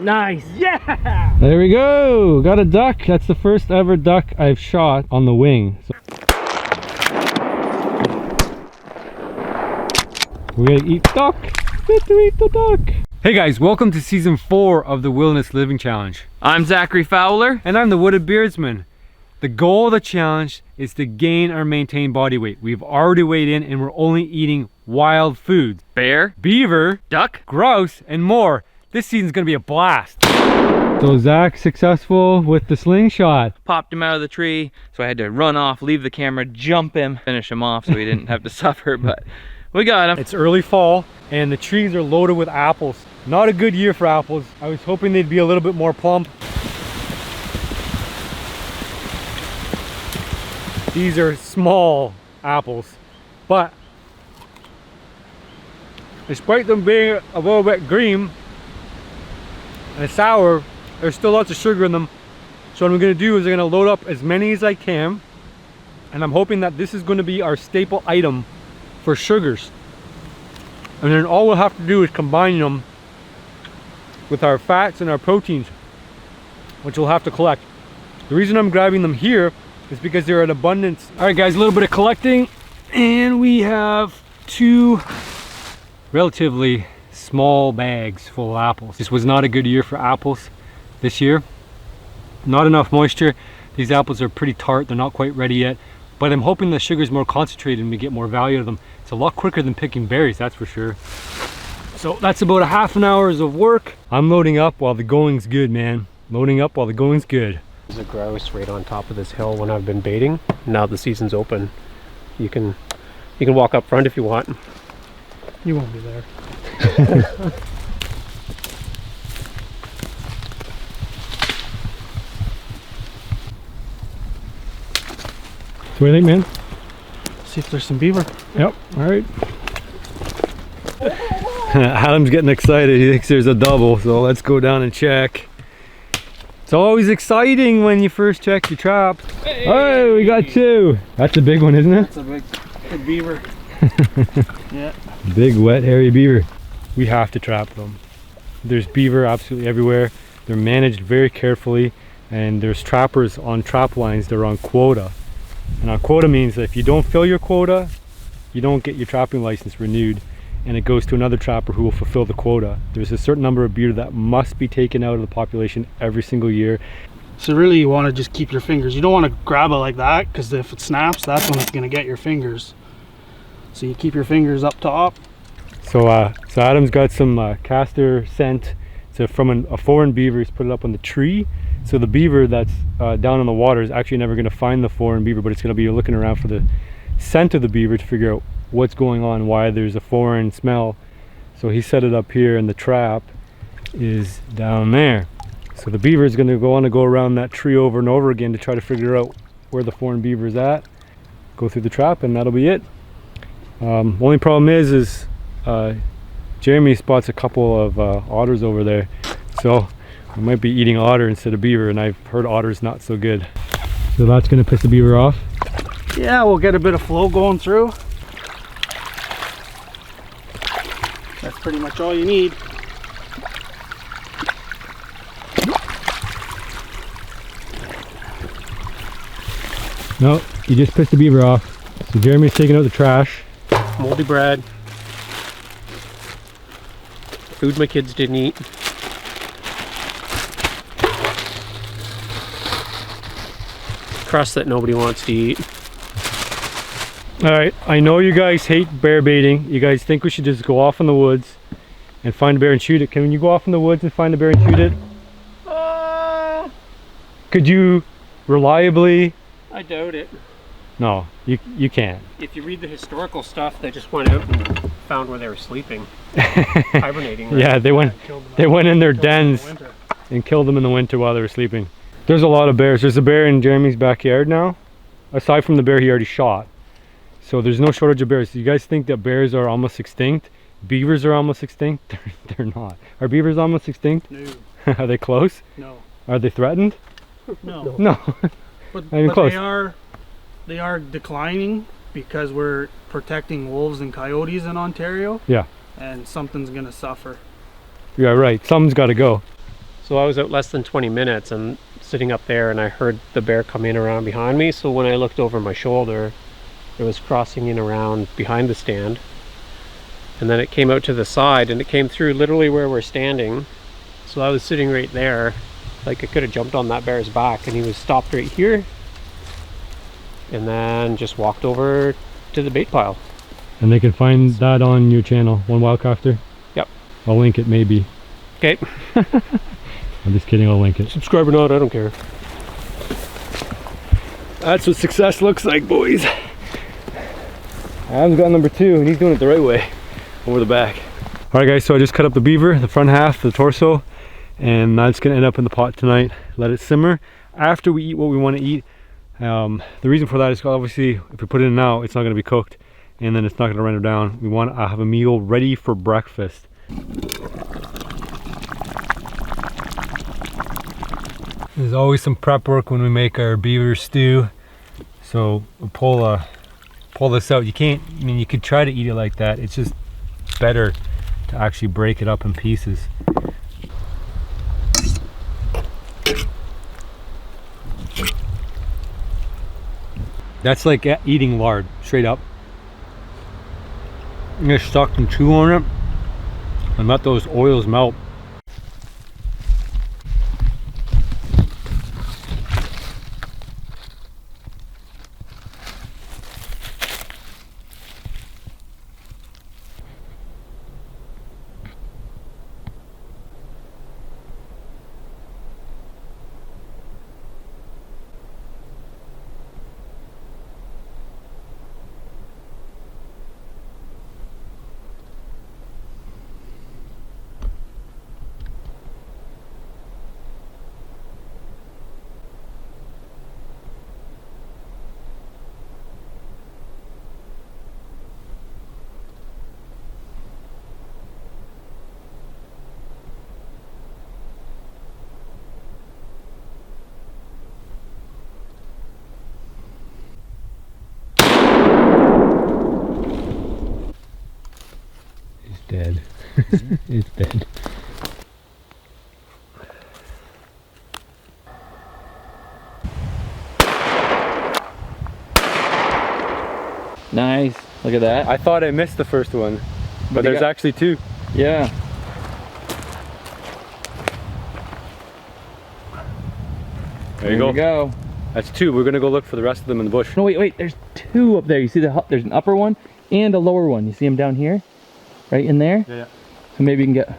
Nice. Yeah! There we go. Got a duck. That's the first ever duck I've shot on the wing. So we're gonna eat duck. Get to eat the duck. Hey guys, welcome to season 4 of the Wilderness Living Challenge. I'm Zachary Fowler. And I'm the Wooded Beardsman. The goal of the challenge is to gain or maintain body weight. We've already weighed in and we're only eating wild foods. Bear, beaver, duck, grouse, and more. This season's gonna be a blast. So Zach successful with the slingshot. Popped him out of the tree, so I had to run off, leave the camera, jump him, finish him off so he didn't have to suffer, but we got him. It's early fall and the trees are loaded with apples. Not a good year for apples. I was hoping they'd be a little bit more plump. These are small apples, but despite them being a little bit green and sour, there's still lots of sugar in them. So what I'm gonna do is I'm gonna load up as many as I can, and I'm hoping that this is gonna be our staple item for sugars. And then all we'll have to do is combine them with our fats and our proteins, which we'll have to collect. The reason I'm grabbing them here is because they're in abundance. All right guys, a little bit of collecting, and we have 2 relatively small bags full of apples. This was not a good year for apples this year. Not enough moisture. These apples are pretty tart, they're not quite ready yet, but I'm hoping the sugar is more concentrated and we get more value out of them. It's a lot quicker than picking berries, that's for sure. So that's about a half an hour's of work. I'm loading up while the going's good, man. Loading up while the going's good. There's a grouse right on top of this hill when I've been baiting. Now the season's open. You can walk up front if you want. You won't be there. So what do you think, man? See if there's some beaver. Yep, all right. Adam's getting excited. He thinks there's a double, so let's go down and check. It's always exciting when you first check your trap. Hey, oh, we got 2. That's a big one, isn't it? That's a big beaver. Yeah. Big, wet, hairy beaver. We have to trap them. There's beaver absolutely everywhere. They're managed very carefully, and there's trappers on trap lines that are on quota. And on quota means that if you don't fill your quota, you don't get your trapping license renewed, and it goes to another trapper who will fulfill the quota. There's a certain number of beaver that must be taken out of the population every single year. So really you want to just keep your fingers. You don't want to grab it like that, because if it snaps, that's when it's going to get your fingers. So you keep your fingers up top. So Adam's got some castor scent. So from a foreign beaver, he's put it up on the tree. So the beaver that's down in the water is actually never going to find the foreign beaver, but it's going to be looking around for the scent of the beaver to figure out what's going on, why there's a foreign smell. So he set it up here, and the trap is down there. So the beaver is going to go around that tree over and over again to try to figure out where the foreign beaver is at, go through the trap, and that'll be it. Only problem is Jeremy spots a couple of otters over there, so we might be eating otter instead of beaver, and I've heard otter's not so good. So that's going to piss the beaver off? Yeah, we'll get a bit of flow going through. That's pretty much all you need. No, you just pissed the beaver off. So Jeremy's taking out the trash. Moldy bread. Food my kids didn't eat. Crust that nobody wants to eat. Alright, I know you guys hate bear baiting. You guys think we should just go off in the woods and find a bear and shoot it. Can you go off in the woods and find a bear and shoot it? Could you reliably? I doubt it. No, you can't. If you read the historical stuff, they just went out and found where they were sleeping. Hibernating. Right? Yeah, they went in their dens and killed them in the winter while they were sleeping. There's a lot of bears. There's a bear in Jeremy's backyard now, aside from the bear he already shot. So there's no shortage of bears. You guys think that bears are almost extinct? Beavers are almost extinct? They're not. Are beavers almost extinct? No. Are they close? No. Are they threatened? No. No. But close. they are declining because we're protecting wolves and coyotes in Ontario. Yeah. And something's gonna suffer. Yeah, right. Something's got to go. So I was out less than 20 minutes and sitting up there, and I heard the bear come in around behind me. So when I looked over my shoulder, it was crossing in around behind the stand. And then it came out to the side, and it came through literally where we're standing. So I was sitting right there, like I could have jumped on that bear's back, and he was stopped right here. And then just walked over to the bait pile. And they can find that on your channel, One Wildcrafter? Yep. I'll link it maybe. Okay. I'm just kidding, I'll link it. Subscribe or not, I don't care. That's what success looks like, boys. Adam's got number 2 and he's doing it the right way, over the back. All right guys, so I just cut up the beaver, the front half, the torso, and that's gonna end up in the pot tonight. Let it simmer. After we eat what we want to eat, the reason for that is obviously if we put it in now, it's not gonna be cooked, and then it's not gonna render down. We want to have a meal ready for breakfast. There's always some prep work when we make our beaver stew. So we'll pull this out. You can't, I mean, you could try to eat it like that. It's just better to actually break it up in pieces. That's like eating lard, straight up. You get stuck and chew on it and let those oils melt. Dead. It's dead. Nice. Look at that. I thought I missed the first one, but there's actually 2. Yeah. There you go. That's 2. We're gonna go look for the rest of them in the bush. No, wait. There's 2 up there. You see there's an upper one and a lower one. You see them down here? Right in there? Yeah. So maybe you can get...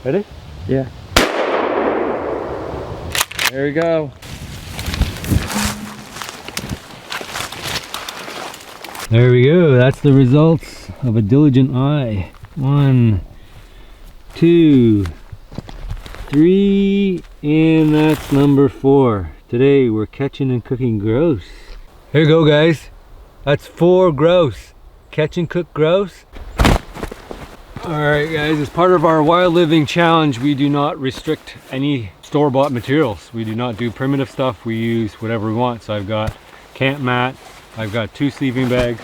Ready? Yeah. There we go. There we go. That's the results of a diligent eye. 1, 2, 3, and that's number 4. Today we're catching and cooking grouse. Here you go, guys. That's 4 grouse. Catch and cook grouse. Alright guys, as part of our wild living challenge, we do not restrict any store-bought materials. We do not do primitive stuff. We use whatever we want. So I've got camp mat, I've got 2 sleeping bags,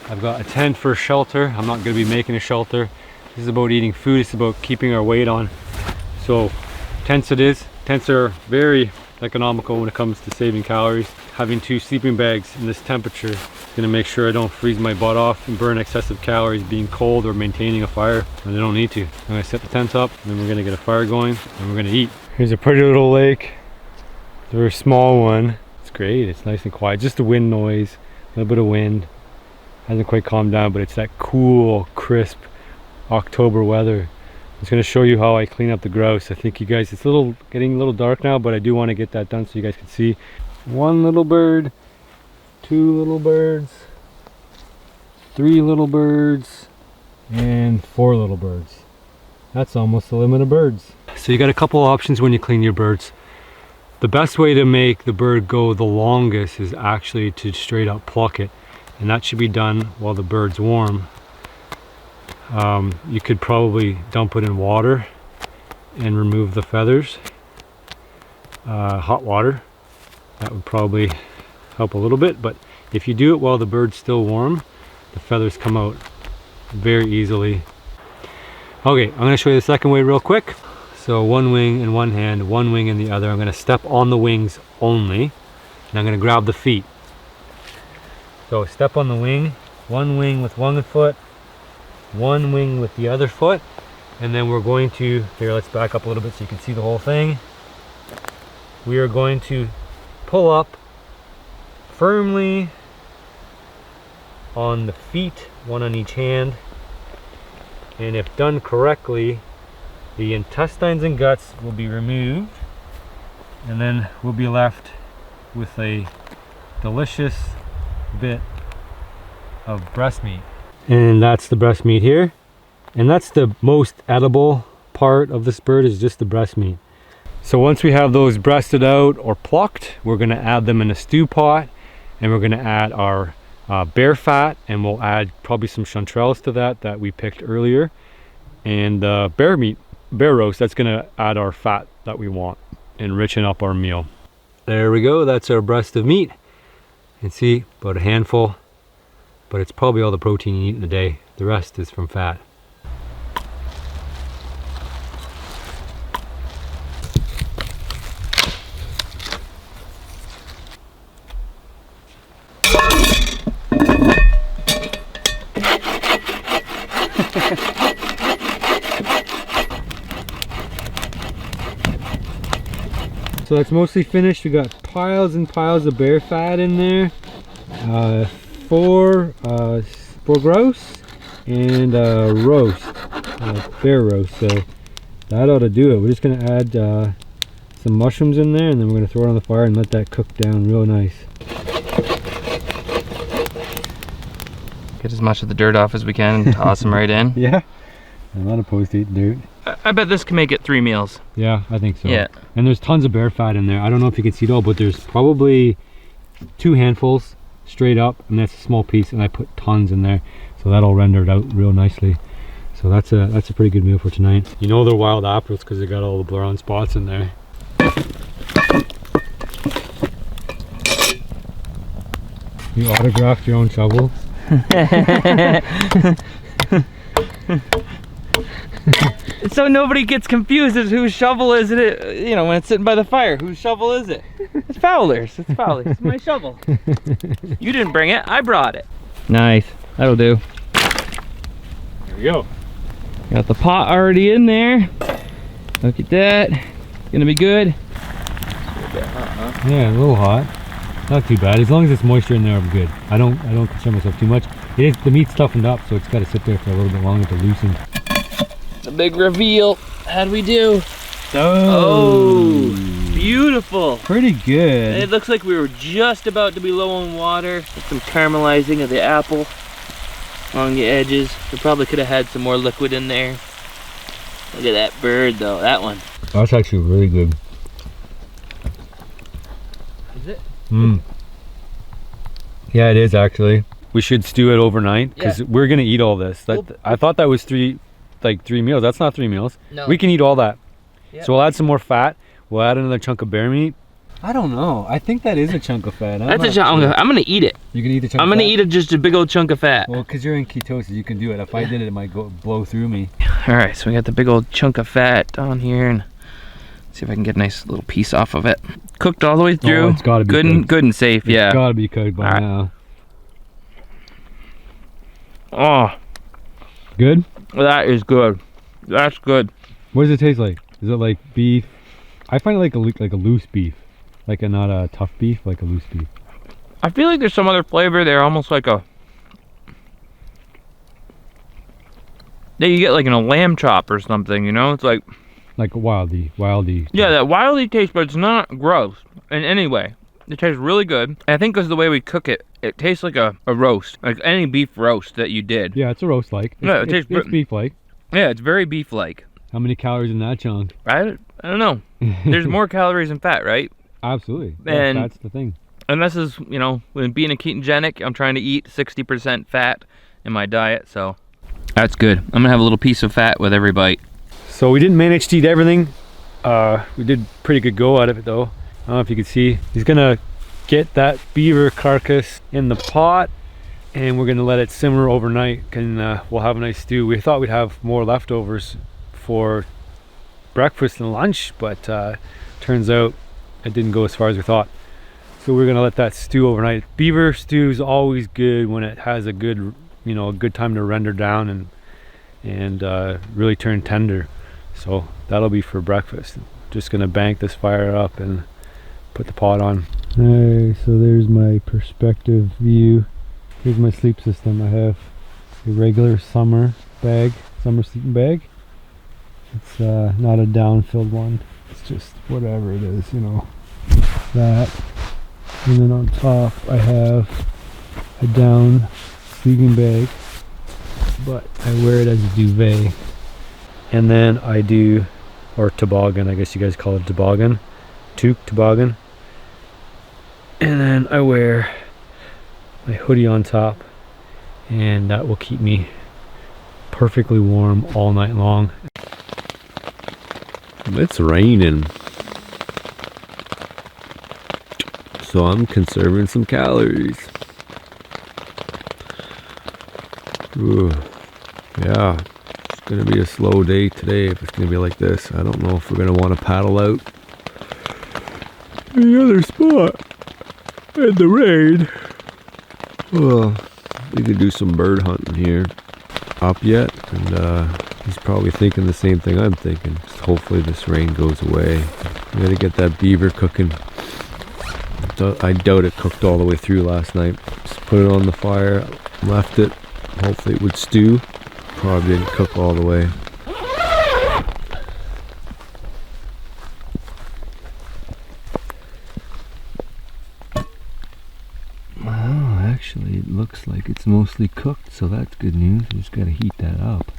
I've got a tent for shelter. I'm not going to be making a shelter. This is about eating food. It's about keeping our weight on. So tents it is. Tents are very economical when it comes to saving calories. Having 2 sleeping bags in this temperature is going to make sure I don't freeze my butt off and burn excessive calories being cold or maintaining a fire, and I don't need to. I'm going to set the tent up, and then we're going to get a fire going, and we're going to eat. Here's a pretty little lake. It's a very small one. It's great. It's nice and quiet. Just the wind noise, a little bit of wind. Hasn't quite calmed down, but it's that cool, crisp October weather. I'm just going to show you how I clean up the grouse. I think you guys, it's getting a little dark now, but I do want to get that done so you guys can see. 1 little bird, 2 little birds, 3 little birds, and 4 little birds. That's almost the limit of birds. So you got a couple options when you clean your birds. The best way to make the bird go the longest is actually to straight up pluck it, and that should be done while the bird's warm. You could probably dump it in water and remove the feathers. Hot water, that would probably help a little bit, but if you do it while the bird's still warm, the feathers come out very easily. Okay, I'm gonna show you the second way real quick. So one wing in one hand, one wing in the other. I'm gonna step on the wings only, and I'm gonna grab the feet. So step on the wing, one wing with one foot, one wing with the other foot, and then we're going to, here, let's back up a little bit so you can see the whole thing. We are going to pull up firmly on the feet, one on each hand, and if done correctly, the intestines and guts will be removed, and then we'll be left with a delicious bit of breast meat. And that's the breast meat here, and that's the most edible part of this bird, is just the breast meat. So once we have those breasted out or plucked, we're going to add them in a stew pot, and we're going to add our bear fat, and we'll add probably some chanterelles to that we picked earlier, and bear meat, bear roast. That's going to add our fat that we want and richen up our meal. There we go, that's our breast of meat. You can see about a handful, but it's probably all the protein you eat in a day. The rest is from fat. So that's mostly finished. We got piles and piles of bear fat in there. Four grouse and roast, bear roast. So that ought to do it. We're just gonna add some mushrooms in there, and then we're gonna throw it on the fire and let that cook down real nice. Get as much of the dirt off as we can and toss them right in. Yeah, I'm not opposed to eating dirt. I bet this can make it 3 meals. Yeah, I think so. Yeah. And there's tons of bear fat in there. I don't know if you can see it all, but there's probably 2 handfuls straight up, and that's a small piece, and I put tons in there, so that'll render it out real nicely. So that's a pretty good meal for tonight. You know they're wild apples because they got all the brown spots in there. You autographed your own shovel? So nobody gets confused as whose shovel is it, you know, when it's sitting by the fire. Whose shovel is it? It's Fowler's. It's Fowler's. It's my shovel. You didn't bring it. I brought it. Nice. That'll do. There we go. Got the pot already in there. Look at that. It's gonna be good. Yeah, a little hot. Not too bad. As long as there's moisture in there, I'm good. I don't concern myself too much. The meat's toughened up, so it's got to sit there for a little bit longer to loosen. The big reveal. How'd we do? Oh, beautiful. Pretty good. It looks like we were just about to be low on water. With some caramelizing of the apple along the edges. We probably could have had some more liquid in there. Look at that bird though, that one. That's actually really good. Is it? Mm. Yeah, it is actually. We should stew it overnight because we're gonna eat all this. I thought that was 3 meals. That's not 3 meals. No. We can eat all that. Yep. So we'll add some more fat. We'll add another chunk of bear meat. I don't know. I think that is a chunk of fat. That's a chunk. I'm gonna eat it. You can eat the chunk. I'm gonna eat just a big old chunk of fat. Well, because you're in ketosis, you can do it. If I did it, it might blow through me. All right, so we got the big old chunk of fat on here, and see if I can get a nice little piece off of it. Cooked all the way through. Oh, it's gotta be good and safe. Yeah. It's gotta be cooked by now. Oh, good. that is good. That's good. What does it taste like? Is it like beef? I find it like a loose beef, not a tough beef, like a loose beef. I feel like there's some other flavor there, almost like a. Yeah, you get like in a lamb chop or something. You know, it's like a wildy. Yeah, that wildy taste, but it's not gross in any way. It tastes really good. And I think because the way we cook it, it tastes like a roast, like any beef roast that you did. Yeah, it's a roast like. Yeah, it tastes it's beef like. Yeah, it's very beef like. How many calories in that chunk? I don't know. There's more calories than fat, right? Absolutely. And that's the thing. And this is, you know, when being a ketogenic, I'm trying to eat 60% fat in my diet, so that's good. I'm gonna have a little piece of fat with every bite. So we didn't manage to eat everything. We did pretty good go out of it though. I don't know if you can see. He's gonna get that beaver carcass in the pot, and we're gonna let it simmer overnight, and we'll have a nice stew. We thought we'd have more leftovers for breakfast and lunch, but turns out it didn't go as far as we thought. So we're gonna let that stew overnight. Beaver stew is always good when it has a good, you know, a good time to render down and really turn tender. So that'll be for breakfast. Just gonna bank this fire up and put the pot on. Alright, so there's my perspective view. Here's my sleep system. I have a regular summer sleeping bag. It's not a down-filled one. It's just whatever it is, you know, that. And then on top I have a down sleeping bag, but I wear it as a duvet. And then I do, or toboggan, I guess you guys call it toboggan, toque toboggan. And then I wear my hoodie on top, and that will keep me perfectly warm all night long. It's raining, so I'm conserving some calories. Ooh, yeah, it's gonna be a slow day today if it's gonna be like this. I don't know if we're gonna want to paddle out any other spot in the rain. Well, we could do some bird hunting here. Up yet? And he's probably thinking the same thing I'm thinking. Just hopefully this rain goes away. We gotta get that beaver cooking. I doubt it cooked all the way through last night. Just put it on the fire, left it. Hopefully it would stew. Probably didn't cook all the way. Well, actually it looks like it's mostly cooked, so that's good news. We just gotta heat that up.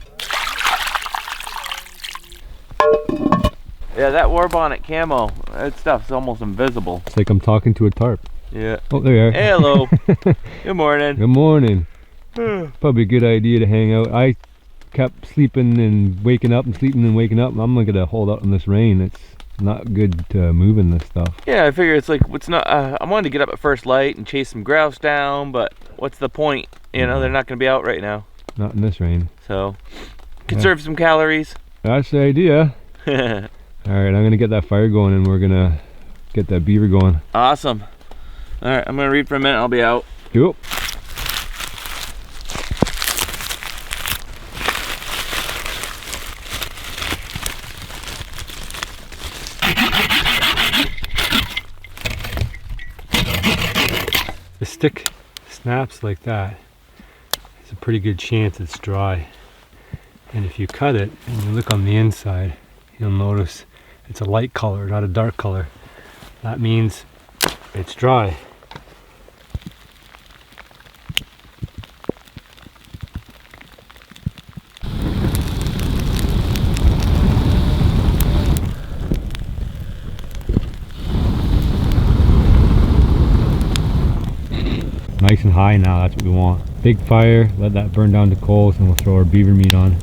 Yeah, that war bonnet camo, that stuff's almost invisible. It's like I'm talking to a tarp. Yeah. Oh, there you are. Hey, hello. Good morning. Good morning. Probably a good idea to hang out. I kept sleeping and waking up and sleeping and waking up. I'm not gonna hold out in this rain. It's not good to move in this stuff. Yeah, I figure it's like, what's not, I wanted to get up at first light and chase some grouse down, but what's the point? You know, they're not gonna be out right now. Not in this rain. So, conserve some calories. That's the idea. Alright, I'm gonna get that fire going and we're gonna get that beaver going. Awesome. Alright, I'm gonna read for a minute, I'll be out. Yep. The stick snaps like that. It's a pretty good chance it's dry. And if you cut it and you look on the inside, you'll notice it's a light color, not a dark color. That means it's dry. Nice and high now, that's what we want. Big fire, let that burn down to coals, and we'll throw our beaver meat on.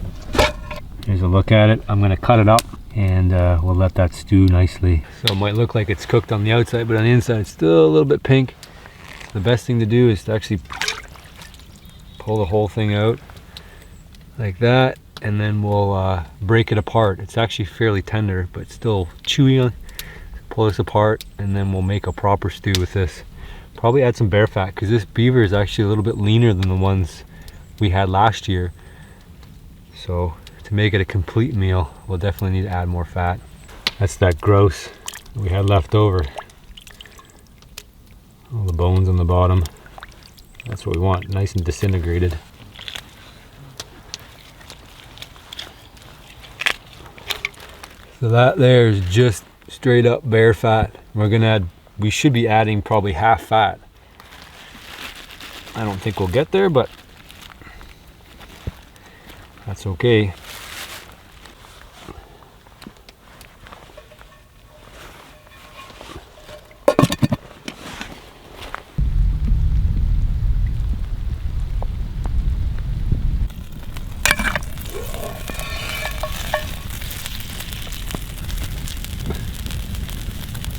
Here's a look at it. I'm gonna cut it up and we'll let that stew nicely. So it might look like it's cooked on the outside, but on the inside it's still a little bit pink. The best thing to do is to actually pull the whole thing out like that, and then we'll break it apart. It's actually fairly tender, but still chewy. Pull this apart, and then we'll make a proper stew with this. Probably add some bear fat, because this beaver is actually a little bit leaner than the ones we had last year. So to make it a complete meal, we'll definitely need to add more fat. That's that grouse we had left over. All the bones on the bottom. That's what we want, nice and disintegrated. So that there is just straight up bear fat. We're gonna add, we should be adding probably half fat. I don't think we'll get there, but that's okay.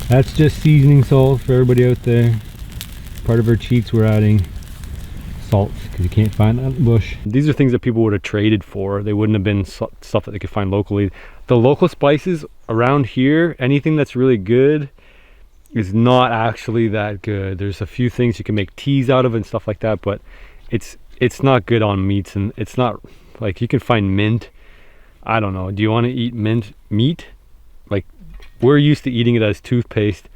That's just seasoning salt for everybody out there. Part of our cheats, we're adding salt. because you can't find it out of the bush. These are things that people would have traded for. They wouldn't have been stuff that they could find locally. The local spices around here, anything that's really good is not actually that good. There's a few things you can make teas out of and stuff like that, but it's not good on meats, and it's not like you can find mint. I don't know. Do you want to eat mint meat? Like, we're used to eating it as toothpaste.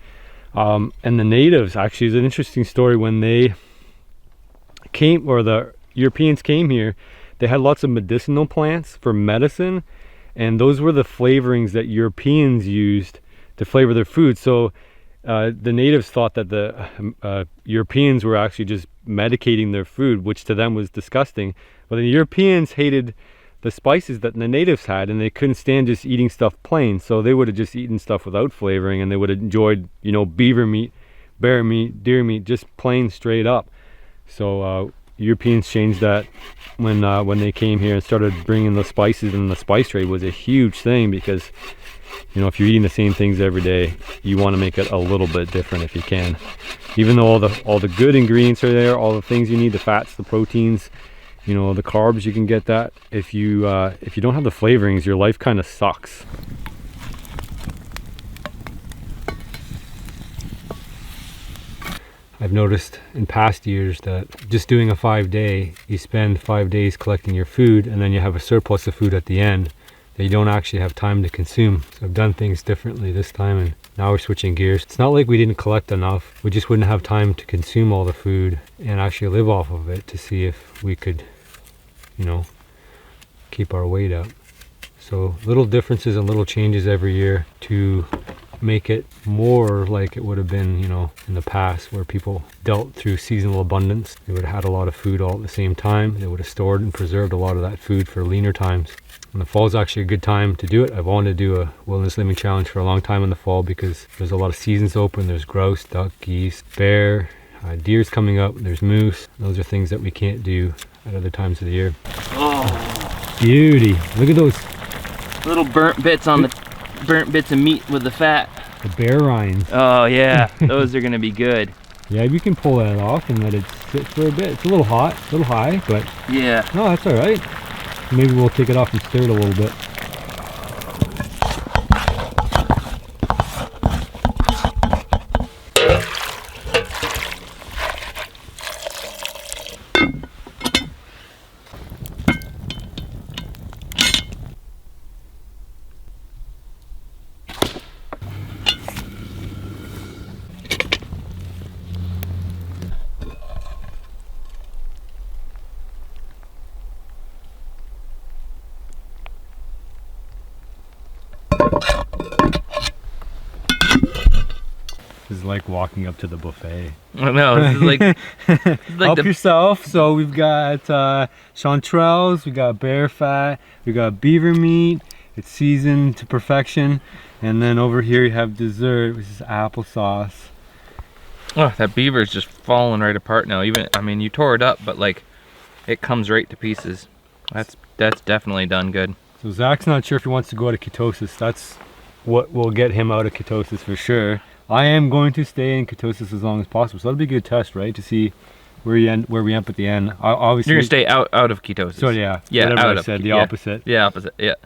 And the natives, actually, is an interesting story. When they came, or the Europeans came here, they had lots of medicinal plants for medicine, and those were the flavorings that Europeans used to flavor their food. So the natives thought that the Europeans were actually just medicating their food, which to them was disgusting. But the Europeans hated the spices that the natives had, and they couldn't stand just eating stuff plain, so they would have just eaten stuff without flavoring, and they would have enjoyed, you know, beaver meat, bear meat, deer meat, just plain straight up. So Europeans changed that when they came here and started bringing the spices, and the spice trade was a huge thing, because, you know, if you're eating the same things every day, you want to make it a little bit different if you can. Even though all the good ingredients are there, all the things you need, the fats, the proteins, you know, the carbs, you can get that. If you don't have the flavorings, your life kind of sucks. I've noticed in past years that just doing a 5-day, you spend 5 days collecting your food, and then you have a surplus of food at the end that you don't actually have time to consume. So I've done things differently this time, and now we're switching gears. It's not like we didn't collect enough, we just wouldn't have time to consume all the food and actually live off of it to see if we could, you know, keep our weight up. So little differences and little changes every year to make it more like it would have been, you know, in the past, where people dealt through seasonal abundance. They would have had a lot of food all at the same time. They would have stored and preserved a lot of that food for leaner times. And the fall is actually a good time to do it. I've wanted to do a wilderness living challenge for a long time in the fall, because there's a lot of seasons open. There's grouse, duck, geese, bear, deer's coming up, there's moose. Those are things that we can't do at other times of the year. Oh, Beauty. Look at those little burnt bits on the burnt bits of meat with the fat. the bear rinds. Oh yeah, those are gonna be good. Yeah, we can pull that off and let it sit for a bit. It's a little hot, a little high, but Yeah. no, that's all right. Maybe we'll take it off and stir it a little bit. This is like walking up to the buffet. I know, this is like, Help yourself. So we've got chanterelles, we got bear fat, we got beaver meat. It's seasoned to perfection. And then over here you have dessert, which is applesauce. Oh, that beaver is just falling right apart now. Even, I mean, you tore it up, but like, it comes right to pieces. That's definitely done good. So Zach's not sure if he wants to go out of ketosis. That's what will get him out of ketosis for sure. I am going to stay in ketosis as long as possible. So that'll be a good test, right? To see where we end at the end. Obviously, You're gonna stay out of ketosis. So yeah, Yeah, whatever out I of said, the yeah. opposite. Yeah, opposite. Yeah.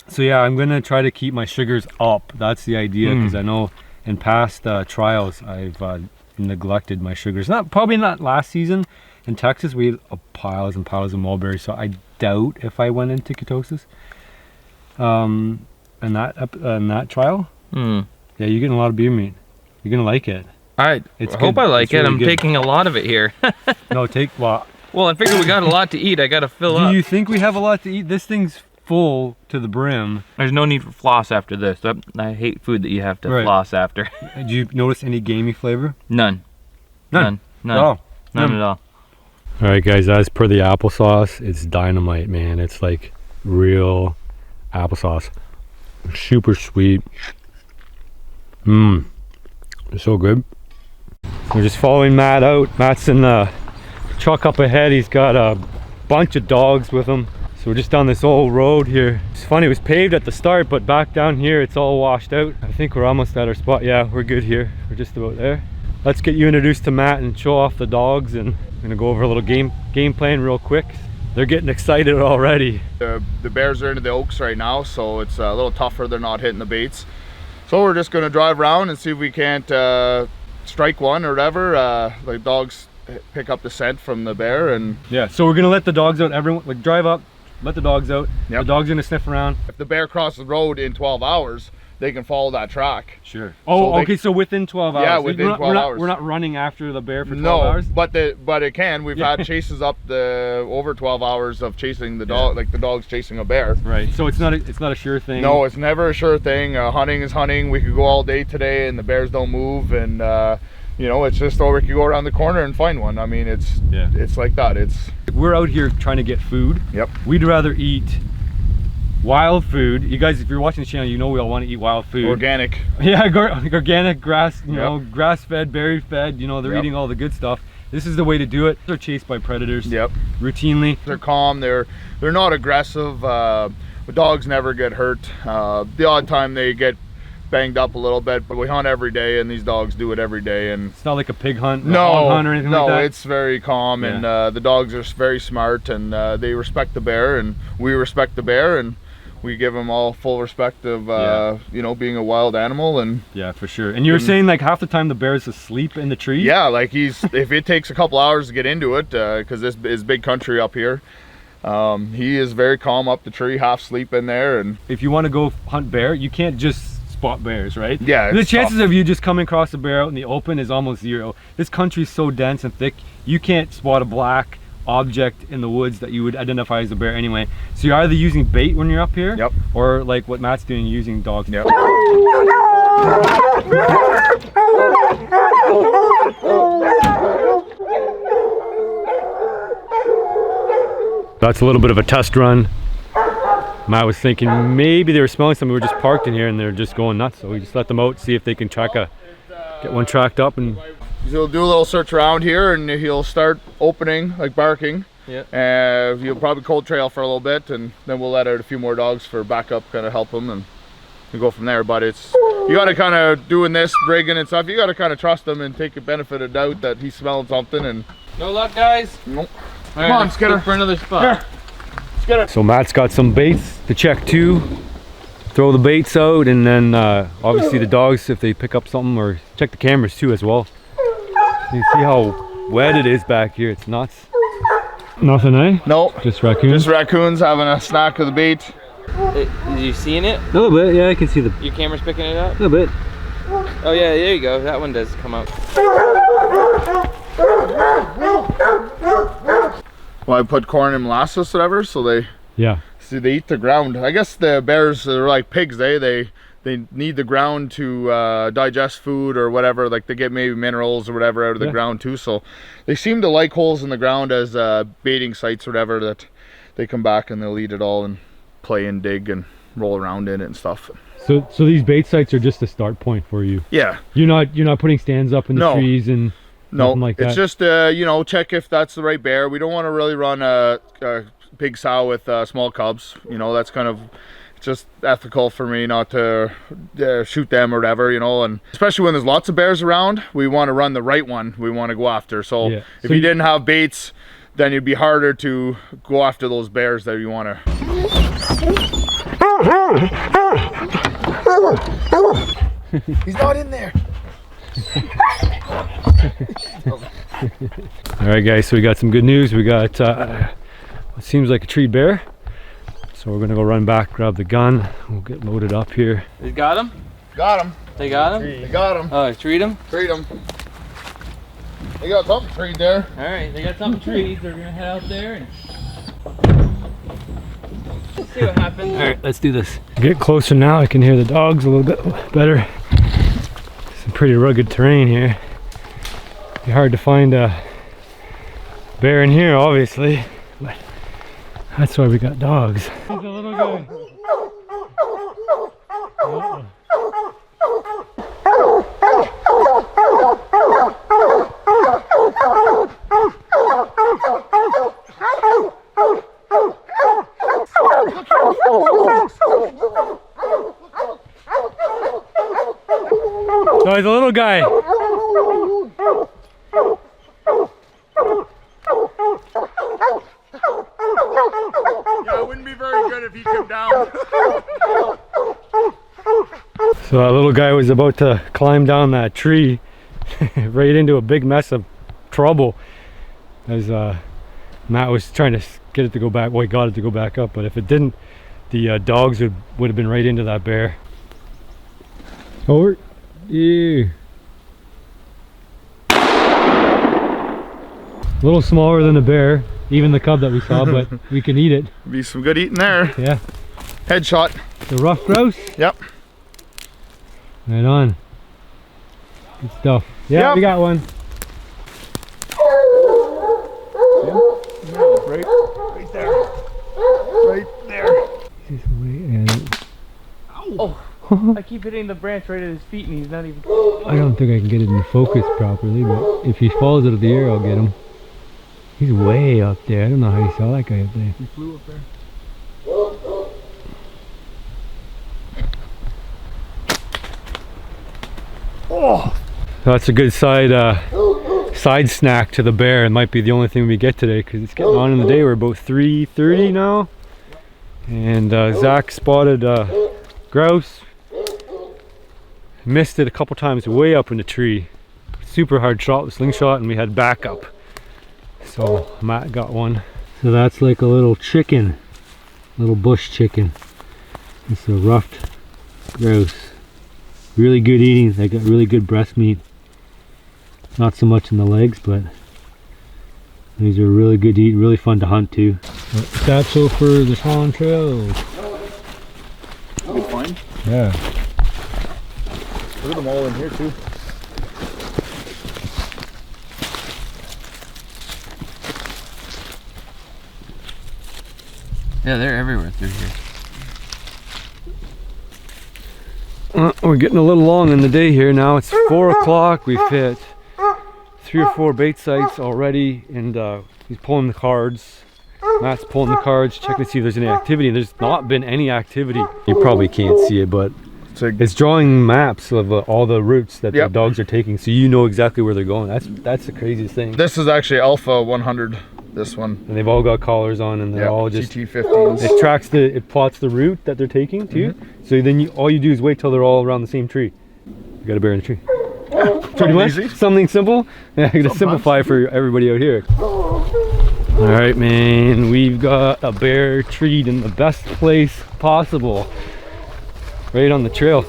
So yeah, I'm gonna try to keep my sugars up. That's the idea, because I know in past trials I've neglected my sugars. Probably not last season. In Texas, we ate piles and piles of mulberries, so I doubt if I went into ketosis. In that trial, yeah, you're getting a lot of beer meat. You're gonna like it. I hope I like it. Really I'm good. taking a lot of it here. No, well, I figure we got a lot to eat. I gotta fill do up. you think we have a lot to eat? This thing's full to the brim. There's no need for floss after this. I hate food that you have to Right. floss after. Do you notice any gamey flavor? None. None. None Oh. at all. All right, guys, as per the applesauce, it's dynamite, man. It's like real applesauce. Super sweet. So good. We're just following Matt out. Matt's in the truck up ahead. He's got a bunch of dogs with him. So we're just down this old road here. It's funny, it was paved at the start, but back down here it's all washed out. I think we're almost at our spot. Yeah, we're good here. We're just about there. let's get you introduced to Matt and show off the dogs, and I'm gonna go over a little game plan real quick. They're getting excited already. The bears are into the oaks right now, so it's a little tougher. They're not hitting the baits. So we're just gonna drive around and see if we can't strike one or whatever. Like dogs pick up the scent from the bear, and yeah, so we're gonna let the dogs out. Everyone, like, drive up, let the dogs out. Yep. The dog's gonna sniff around. if the bear crosses the road in 12 hours, they can follow that track. Sure. Oh, So okay, so within 12 hours. Yeah, So within 12 hours. We're not running after the bear for 12 No, hours? but it can. We've had chases up the over 12 hours of chasing the dog, like the dog's chasing a bear. Right, so it's not a sure thing. No, it's never a sure thing. Hunting is hunting. We could go all day today and the bears don't move, and you know, it's just, or we could go around the corner and find one. I mean, it's like that. We're out here trying to get food. Yep. We'd rather eat wild food. You guys, if you're watching the channel, you know we all want to eat wild food. Organic. Yeah, organic, grass, you know, grass-fed, berry-fed, you know, they're Yep. eating all the good stuff. This is the way to do it. They're chased by predators. Yep. Routinely. They're calm. They're not aggressive. The dogs never get hurt. The odd time they get banged up a little bit, but we hunt every day, and these dogs do it every day. And It's not like a pig hunt, a no, hog hunt or anything like that. no, it's very calm, and the dogs are very smart, and they respect the bear, and we respect the bear, and we give them all full respect of you know, being a wild animal. And yeah, for sure. And you were saying like half the time the bear's asleep in the tree? yeah, like if it takes a couple hours to get into it, because this is big country up here, he is very calm up the tree, half sleep in there. And If you want to go hunt bear, you can't just spot bears, right? Yeah, The it's chances tough. of you just coming across a bear out in the open is almost zero. This country's so dense and thick, you can't spot a black object in the woods that you would identify as a bear anyway. So you're either using bait when you're up here, Yep. or like what Matt's doing, using dogs. Yep. That's a little bit of a test run. Matt was thinking maybe they were smelling something. We were just parked in here and they're just going nuts. So we just let them out, see if they can get one tracked up. And He'll do a little search around here, and he'll start opening, like barking. Yeah. He'll probably cold trail for a little bit, and then we'll let out a few more dogs for backup, kind of help him, and we go from there. But you got to kind of doing this, rigging and stuff. You got to kind of trust him and take a benefit of doubt that he's smelling something. And No luck, guys. nope. All Come on, let's Skinner. look for another spot. so Matt's got some baits to check too. Throw the baits out, and then obviously the dogs, if they pick up something, or check the cameras too as well. You see how wet it is back here. It's nuts. Nothing, eh? No, Just raccoons? just raccoons having a snack of the bait. You seeing it? A little bit, yeah, I can see the... Your camera's picking it up? A little bit. Oh yeah, there you go. That one does come up. Well, I put corn and molasses, whatever, so they eat the ground. I guess the bears are like pigs. They need the ground to digest food or whatever. Like they get maybe minerals or whatever out of the ground too. So they seem to like holes in the ground as baiting sites or whatever, that they come back and they'll eat it all and play and dig and roll around in it and stuff. So these bait sites are just a start point for you. Yeah. You're not putting stands up in the trees and nothing like that. It's just you know, check if that's the right bear. We don't want to really run a big sow with small cubs. You know, that's kind of just ethical for me not to shoot them or whatever, you know. And especially when there's lots of bears around, we want to run the right one we want to go after. So if you didn't have baits, then it'd be harder to go after those bears that you want to. He's not in there. All right, guys, so we got some good news. We got what seems like a treed bear. So we're gonna go run back, grab the gun. We'll get loaded up here. They got him? Got him. They got him? They got him. Oh, treat him? Treat him. They got something treed there. All right, they got some trees. They're gonna head out there and see what happens. All right, let's do this. Get closer now. I can hear the dogs a little bit better. Some pretty rugged terrain here. Be hard to find a bear in here, obviously, but that's why we got dogs. There's a little guy. Uh-oh. So he's a little guy. Yeah, it wouldn't be very good if he came down. So that little guy was about to climb down that tree right into a big mess of trouble as Matt was trying to get it to go back. Well, he got it to go back up, but if it didn't, the dogs would have been right into that bear. Over. Yeah. A little smaller than the bear, even the cub that we saw, but we can eat it. Be some good eating there. Yeah. Headshot. The rough grouse? Yep. Right on. Good stuff. Yeah, Yep. we got one. Right there. Right there. Oh, I keep hitting the branch right at his feet and he's not even... I don't think I can get it in focus properly, but if he falls out of the air, I'll get him. He's way up there. I don't know how you saw that guy up there. He flew up there. Oh, that's a good side snack to the bear. It might be the only thing we get today because it's getting on in the day. We're about 3:30 now, and Zach spotted grouse. Missed it a couple times way up in the tree. Super hard shot with slingshot, and we had backup. So Matt got one. So that's like a little chicken, little bush chicken. It's a ruffed grouse. Really good eating. They got really good breast meat. Not so much in the legs, but these are really good to eat, really fun to hunt too. Satchel for the Sean Trail. Good find. Yeah. Look at them all in here too. Yeah, they're everywhere through here. We're getting a little long in the day here now. It's 4 o'clock. We've hit 3 or 4 bait sites already, and he's pulling the cards. Matt's pulling the cards, checking to see if there's any activity, and there's not been any activity. You probably can't see it, but it's drawing maps of all the routes that the dogs are taking, so you know exactly where they're going. That's the craziest thing. This is actually Alpha 100. This one. And they've all got collars on, and they're all just GT15s. It plots the route that they're taking too. So then all you do is wait till they're all around the same tree. You got a bear in a tree. Pretty much. Easy. Something simple. Yeah, I gotta simplify for everybody out here. All right, man. We've got a bear treed in the best place possible, right on the trail.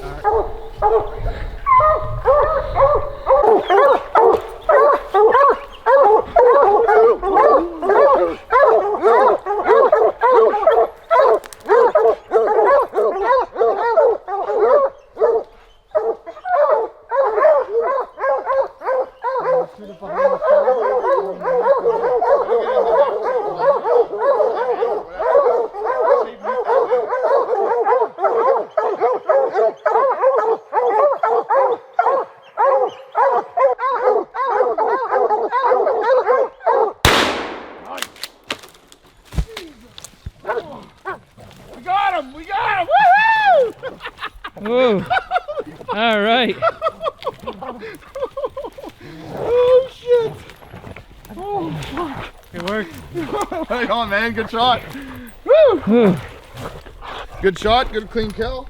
Whoa. All right. Oh shit. Oh fuck. It worked. Right on, man. Good shot. Woo. Good shot. Good clean kill.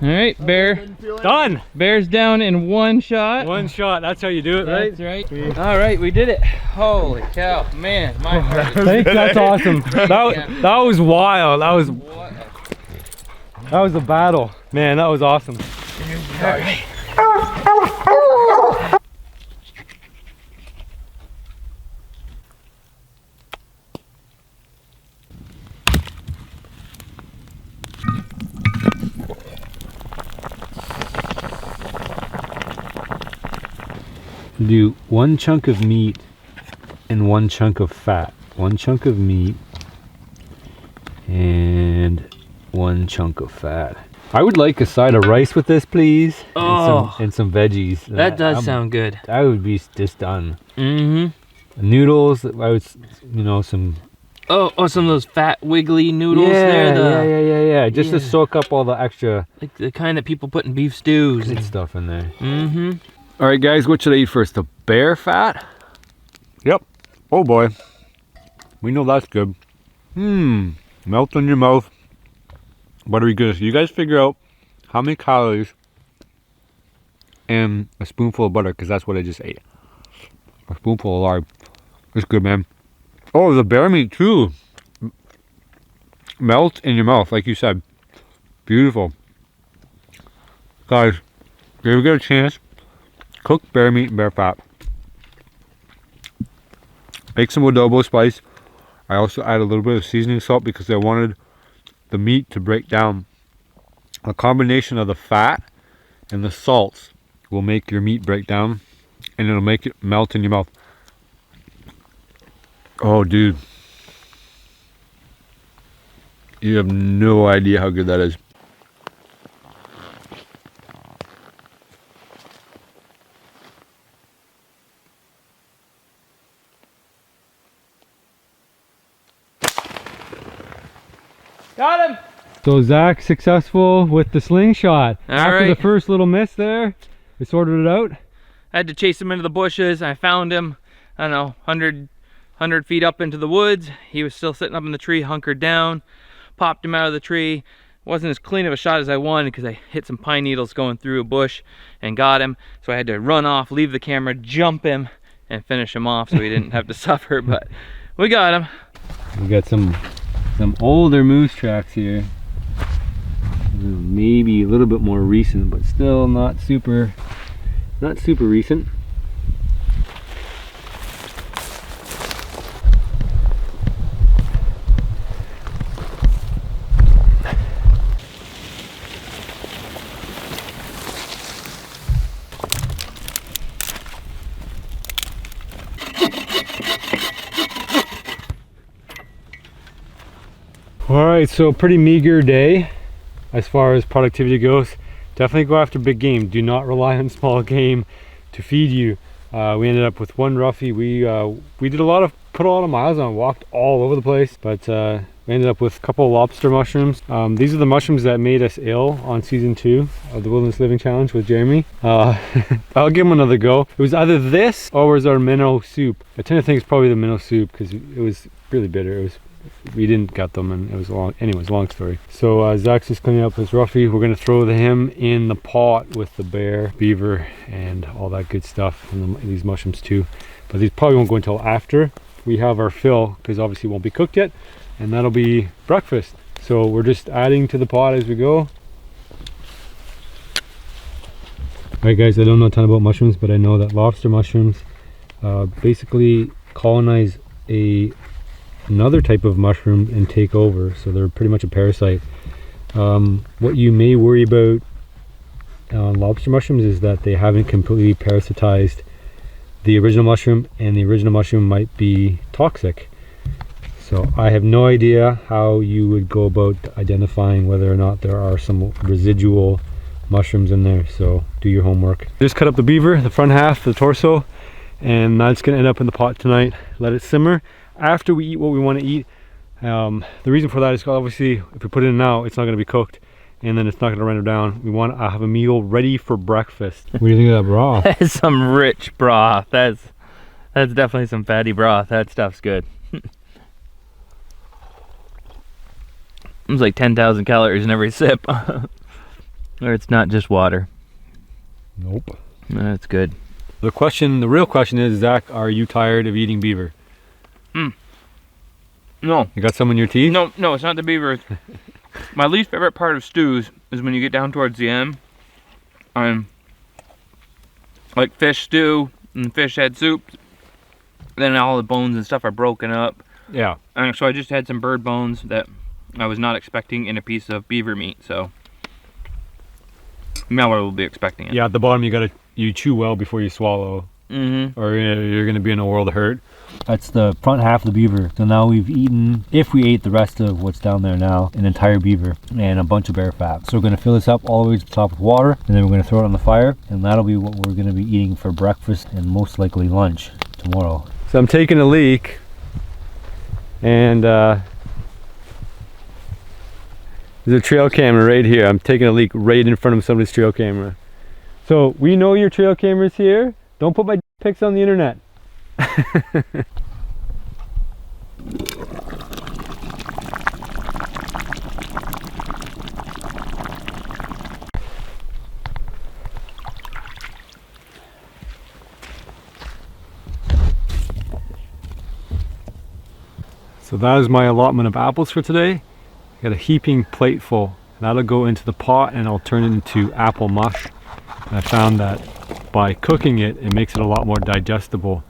All right, bear. Done. Bear's down in 1 shot. 1 shot. That's how you do it, right? That's right. All right, we did it. Holy cow, man, my heart is... I think that's awesome. That was wild. That was a battle, man. That was awesome. All right. Do 1 chunk of meat and 1 chunk of fat. 1 chunk of meat and 1 chunk of fat. I would like a side of rice with this, please. Oh, and some veggies. that does sound good. That would be just done. Mm-hmm. Noodles. I would, some. Oh, some of those fat wiggly noodles there. Yeah. Just to soak up all the extra, like the kind that people put in beef stews and stuff in there. Mm-hmm. All right, guys, what should I eat first? The bear fat? Yep. Oh boy. We know that's good. Melt in your mouth. Buttery goodness. You guys figure out how many calories in a spoonful of butter, because that's what I just ate. A spoonful of lard. It's good, man. Oh, the bear meat too. Melt in your mouth, like you said. Beautiful. Guys, if you ever get a chance, cook bear meat and bear fat. Make some adobo spice. I also add a little bit of seasoning salt because I wanted the meat to break down. A combination of the fat and the salts will make your meat break down, and it'll make it melt in your mouth. Oh, dude. You have no idea how good that is. Got him! So Zach successful with the slingshot. After the first little miss there, we sorted it out. I had to chase him into the bushes. I found him, I don't know, 100 feet up into the woods. He was still sitting up in the tree, hunkered down. Popped him out of the tree. Wasn't as clean of a shot as I wanted because I hit some pine needles going through a bush and got him. So I had to run off, leave the camera, jump him, and finish him off so he didn't have to suffer, but we got him. We got some older moose tracks here. Maybe a little bit more recent, but still not super recent. Alright, so pretty meager day as far as productivity goes. Definitely go after big game. Do not rely on small game to feed you. We ended up with one roughie. We did put a lot of miles on, walked all over the place, but we ended up with a couple of lobster mushrooms. These are the mushrooms that made us ill on season 2 of the Wilderness Living Challenge with Jeremy. I'll give them another go. It was either this or was our minnow soup. I tend to think it's probably the minnow soup because it was really bitter. We didn't get them, and it was long. Anyways, long story. So Zach's just cleaning up his roughie. We're gonna throw him in the pot with the bear, beaver, and all that good stuff, and these mushrooms too. But these probably won't go until after we have our fill, because obviously it won't be cooked yet, and that'll be breakfast. So we're just adding to the pot as we go. Alright guys, I don't know a ton about mushrooms, but I know that lobster mushrooms basically colonize another type of mushroom and take over, so they're pretty much a parasite. What you may worry about on lobster mushrooms is that they haven't completely parasitized the original mushroom, and the original mushroom might be toxic. So I have no idea how you would go about identifying whether or not there are some residual mushrooms in there, so do your homework. Just cut up the beaver, the front half, the torso, and that's going to end up in the pot tonight. Let it simmer. After we eat what we want to eat, the reason for that is obviously if we put it in now, it's not going to be cooked, and then it's not going to render down. We want to have a meal ready for breakfast. What do you think of that broth? That is some rich broth. That's definitely some fatty broth. That stuff's good. It's like 10,000 calories in every sip. Or it's not just water. Nope. That's good. The real question is, Zach, are you tired of eating beaver? No. You got some in your teeth? No, it's not the beaver. My least favorite part of stews is when you get down towards the end. Like fish stew and fish head soup. Then all the bones and stuff are broken up. Yeah. And so I just had some bird bones that I was not expecting in a piece of beaver meat, so now I will be expecting it. Yeah, at the bottom you chew well before you swallow. Or you're going to be in a world of hurt. That's the front half of the beaver. So now we've eaten, if we ate the rest of what's down there now, an entire beaver and a bunch of bear fat. So we're going to fill this up all the way to the top with water, and then we're going to throw it on the fire, and that'll be what we're going to be eating for breakfast and most likely lunch tomorrow. So I'm taking a leak, and there's a trail camera right here. I'm taking a leak right in front of somebody's trail camera. So we know your trail camera's here. Don't put my pics on the internet. So that is my allotment of apples for today. Got a heaping plate full. That'll go into the pot and I'll turn it into apple mush. And I found that by cooking it, it makes it a lot more digestible.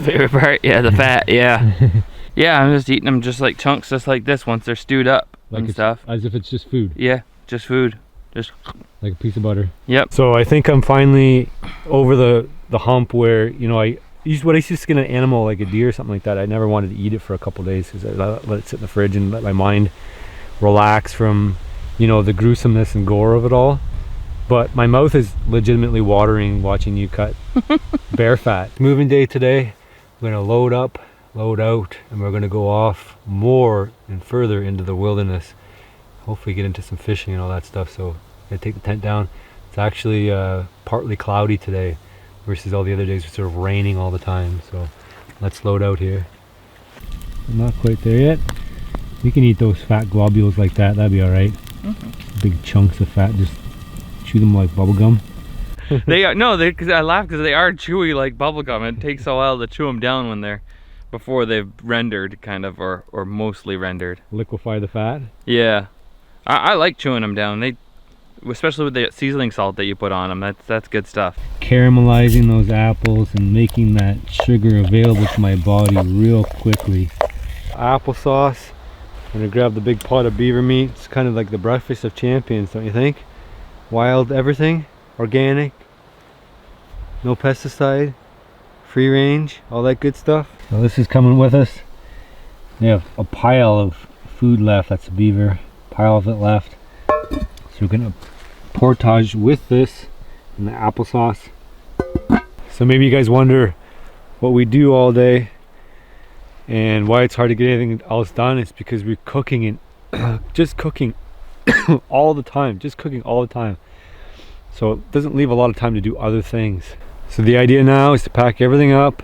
Favorite part? Yeah, the fat, yeah. Yeah, I'm just eating them just like chunks, just like this once they're stewed up Like and stuff. As if it's just food. Yeah, just food. Just Like a piece of butter. Yep. So I think I'm finally over the hump where, you know, when I used to skin an animal like a deer or something like that, I never wanted to eat it for a couple days because I let it sit in the fridge and let my mind relax from, you know, the gruesomeness and gore of it all. But my mouth is legitimately watering watching you cut bear fat. Moving day today. We're gonna load up, load out, and we're gonna go off more and further into the wilderness. Hopefully get into some fishing and all that stuff. So I'm gonna take the tent down. It's actually partly cloudy today versus all the other days. It's sort of raining all the time. So let's load out here. I'm not quite there yet. We can eat those fat globules like that. That'd be all right. Big chunks of fat, just chew them like bubble gum. They are, no, because I laugh because they are chewy like bubblegum. It takes a while to chew them down when they're, before they've rendered kind of, or mostly rendered. Liquefy the fat? Yeah. I like chewing them down. They, especially with the seasoning salt that you put on them, that's good stuff. Caramelizing those apples and making that sugar available to my body real quickly. Applesauce. I'm gonna grab the big pot of beaver meat. It's kind of like the breakfast of champions, don't you think? Wild everything, organic, no pesticide, free range, all that good stuff. So this is coming with us. We have a pile of food left. That's a beaver, pile of it left. So we're gonna portage with this and the applesauce. So maybe you guys wonder what we do all day and why it's hard to get anything else done. It's because we're cooking and just cooking all the time, so it doesn't leave a lot of time to do other things. So the idea now is to pack everything up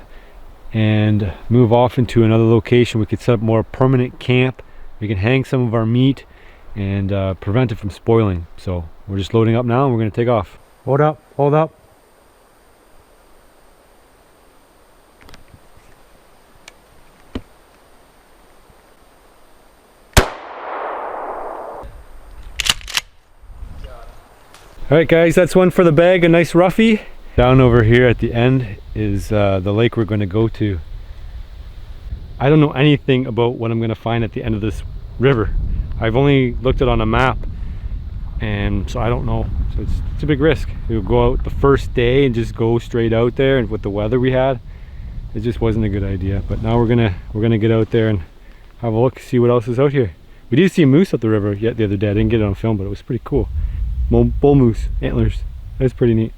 and move off into another location. We could set up more permanent camp. We can hang some of our meat and prevent it from spoiling. So we're just loading up now and we're going to take off. Hold up, hold up. Alright guys, that's one for the bag, a nice roughie. Down over here at the end is the lake we're going to go to. I don't know anything about what I'm going to find at the end of this river. I've only looked at it on a map, and so I don't know. So it's a big risk. We'll go out the first day and just go straight out there, and with the weather we had, it just wasn't a good idea. But now we're gonna get out there and have a look, see what else is out here. We did see a moose up the river yet the other day. I didn't get it on film, but it was pretty cool. Bull moose, antlers. That's pretty neat.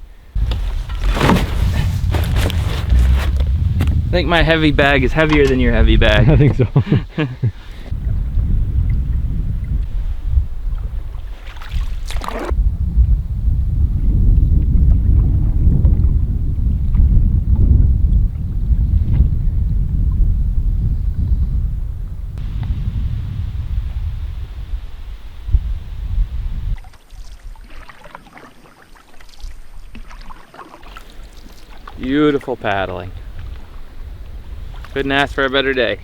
I think my heavy bag is heavier than your heavy bag. I think so. Beautiful paddling. Couldn't ask for a better day.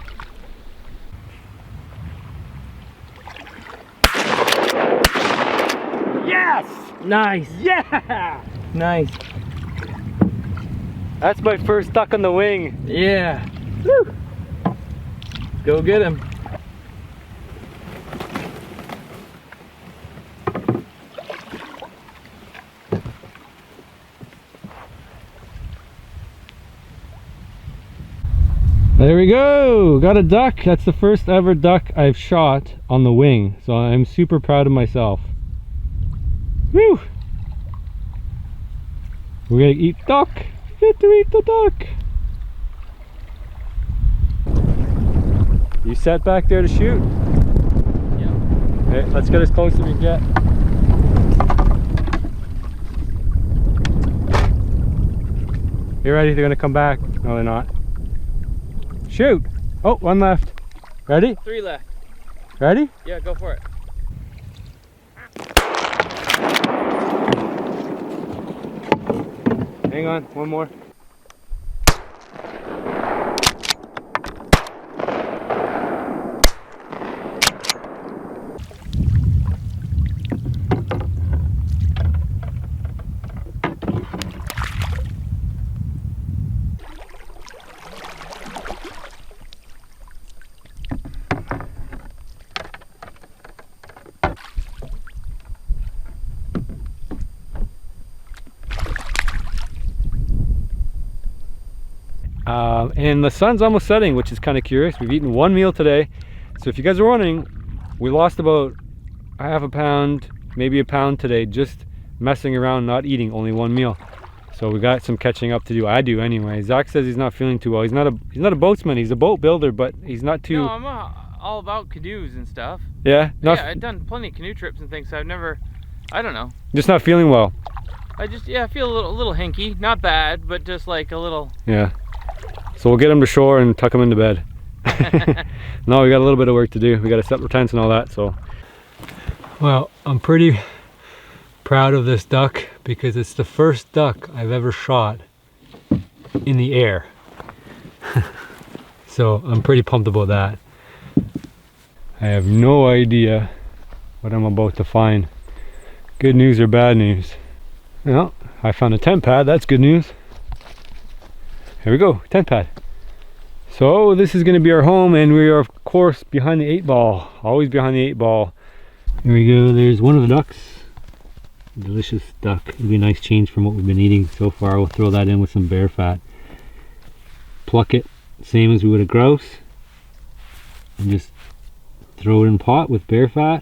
Yes! Nice. Yeah! Nice. That's my first duck on the wing. Yeah. Woo. Go get him. There we go, got a duck. That's the first ever duck I've shot on the wing, so I'm super proud of myself. Woo! We're gonna eat duck. We get to eat the duck. You set back there to shoot? Yeah. Okay, let's get as close as we can get. You ready? They're gonna come back. No, they're not. Shoot! Oh, one left. Ready? 3 left. Ready? Yeah, go for it. Hang on, one more. And the sun's almost setting, which is kind of curious. We've eaten 1 meal today. So if you guys are wondering, we lost about half a pound, maybe a pound today, just messing around, not eating, only 1 meal. So we got some catching up to do. I do anyway. Zach says he's not feeling too well. He's not a boatsman. He's a boat builder, but he's not too. No, I'm all about canoes and stuff. Yeah. Yeah, I've done plenty of canoe trips and things. So I've never, I don't know. Just not feeling well. I feel a little hinky. Not bad, but just like a little. Yeah. So we'll get him to shore and tuck him into bed. No, we got a little bit of work to do. We got to set the tents and all that. So. Well, I'm pretty proud of this duck because it's the first duck I've ever shot in the air. So I'm pretty pumped about that. I have no idea what I'm about to find. Good news or bad news? Well, I found a tent pad. That's good news. Here we go, tent pad. So this is going to be our home, and we are of course behind the 8 ball. Always behind the 8 ball. Here we go. There's one of the ducks. Delicious duck. It'll be a nice change from what we've been eating so far. We'll throw that in with some bear fat. Pluck it, same as we would a grouse, and just throw it in pot with bear fat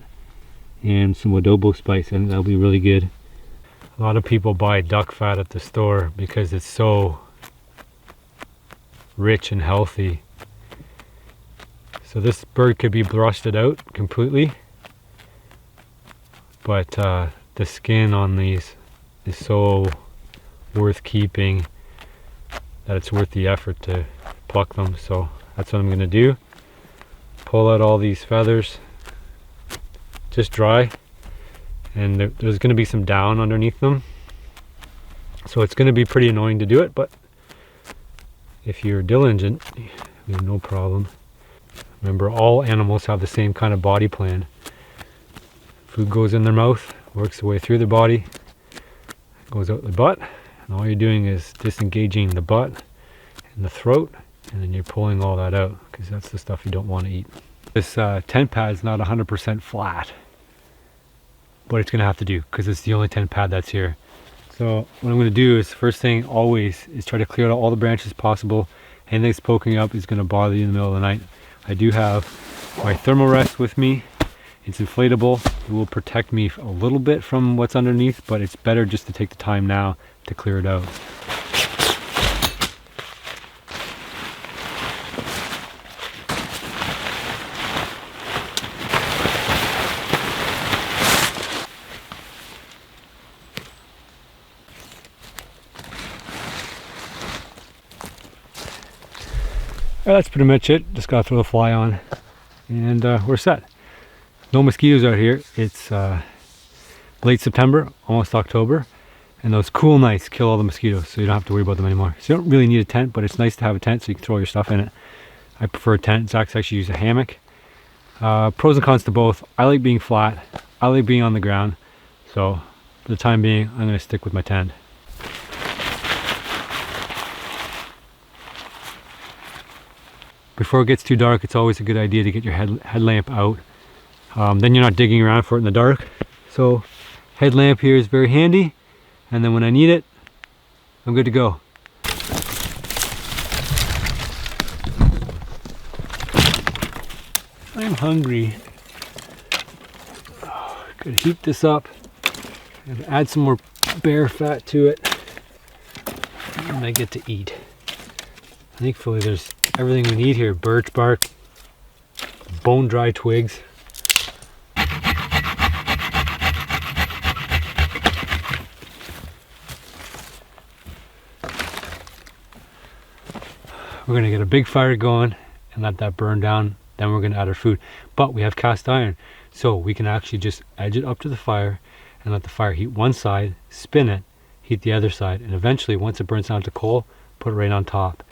and some adobo spice. I think that'll be really good. A lot of people buy duck fat at the store because it's so rich and healthy. So this bird could be brusted out completely, but the skin on these is so worth keeping that it's worth the effort to pluck them. So that's what I'm gonna do. Pull out all these feathers, just dry, and there's gonna be some down underneath them, so it's gonna be pretty annoying to do it, but if you're diligent, you have no problem. Remember, all animals have the same kind of body plan. Food goes in their mouth, works its way through the body, goes out the butt, and all you're doing is disengaging the butt and the throat, and then you're pulling all that out, because that's the stuff you don't want to eat. This tent pad is not 100% flat, but it's going to have to do, because it's the only tent pad that's here. So what I'm going to do is, first thing always, is try to clear out all the branches possible. Anything that's poking up is going to bother you in the middle of the night. I do have my thermal rest with me. It's inflatable. It will protect me a little bit from what's underneath, but it's better just to take the time now to clear it out. That's pretty much it. Just gotta throw the fly on, and we're set. No mosquitoes out here. It's late September, almost October, and those cool nights kill all the mosquitoes, so you don't have to worry about them anymore. So you don't really need a tent, but it's nice to have a tent so you can throw your stuff in it. I prefer a tent. Zach's actually used a hammock. Pros and cons to both. I like being flat. I like being on the ground. So for the time being, I'm going to stick with my tent. Before it gets too dark, it's always a good idea to get your headlamp out. Then you're not digging around for it in the dark. So headlamp here is very handy, and then when I need it, I'm good to go. I'm hungry. Oh, could heat this up and add some more bear fat to it, and I get to eat. Thankfully there's everything we need here. Birch bark, bone dry twigs. we're gonna get a big fire going and let that burn down. Then we're gonna add our food. But we have cast iron, so we can actually just edge it up to the fire and let the fire heat one side, spin it, heat the other side, and eventually once it burns down to coal, put it right on top.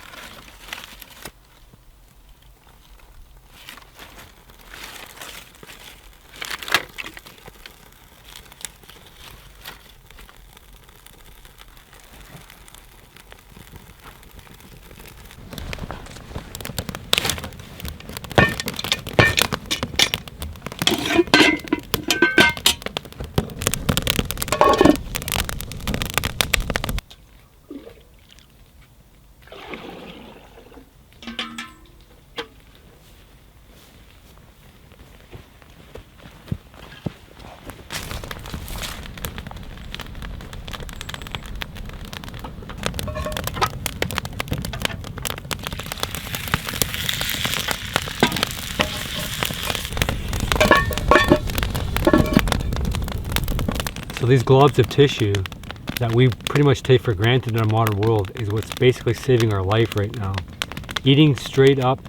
So these globs of tissue that we pretty much take for granted in our modern world is what's basically saving our life right now. Eating straight up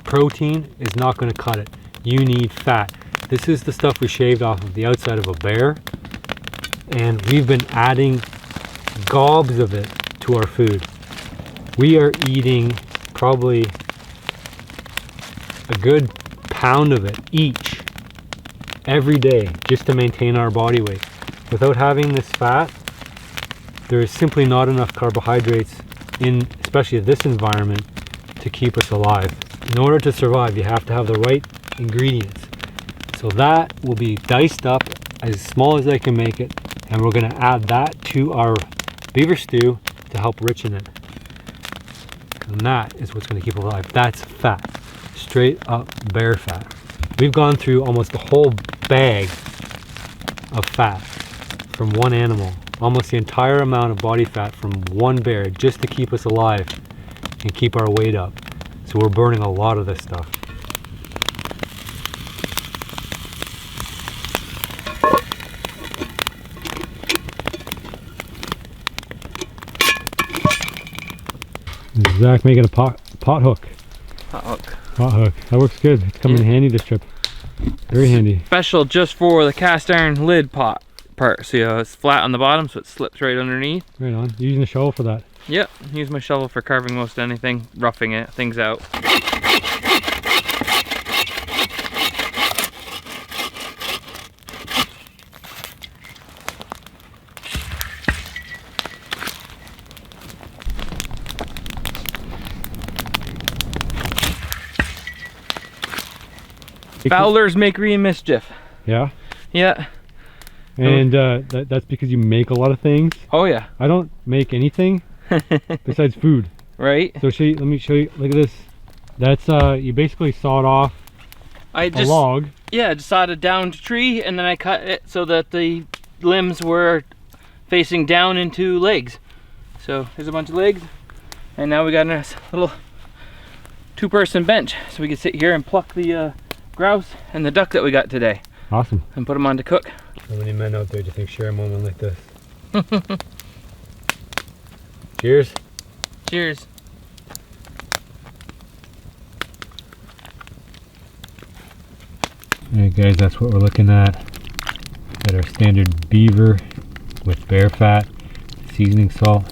protein is not going to cut it. You need fat. This is the stuff we shaved off of the outside of a bear, and we've been adding gobs of it to our food. We are eating probably a good pound of it each every day just to maintain our body weight. Without having this fat, there is simply not enough carbohydrates in, especially this environment, to keep us alive. In order to survive, you have to have the right ingredients. So that will be diced up as small as I can make it, and we're going to add that to our beaver stew to help richen it. And that is what's going to keep it alive. That's fat, straight up bear fat. We've gone through almost a whole bag of fat from one animal, almost the entire amount of body fat from one bear, just to keep us alive and keep our weight up. So we're burning a lot of this stuff. Zach making a pot hook. Pot hook. Pot hook. That works good. It's coming in handy this trip. Very handy. Special just for the cast iron lid pot part. So it's flat on the bottom, so it slips right underneath. Right on. You're using a shovel for that. Yep. Use my shovel for carving most anything, roughing it, things out. Fowlers make mischief. Yeah? Yeah. And that's because you make a lot of things. Oh yeah. I don't make anything besides food. Right. So let me show you. Look at this. That's you basically sawed off a log. Yeah, just sawed a downed tree, and then I cut it so that the limbs were facing down into legs. So there's a bunch of legs, and now we got a nice little two-person bench, so we can sit here and pluck the grouse and the duck that we got today. Awesome. And put them on to cook. How many men out there do you think share a moment like this? Cheers. Cheers. Alright guys, that's what we're looking at. Got our standard beaver with bear fat, seasoning salt,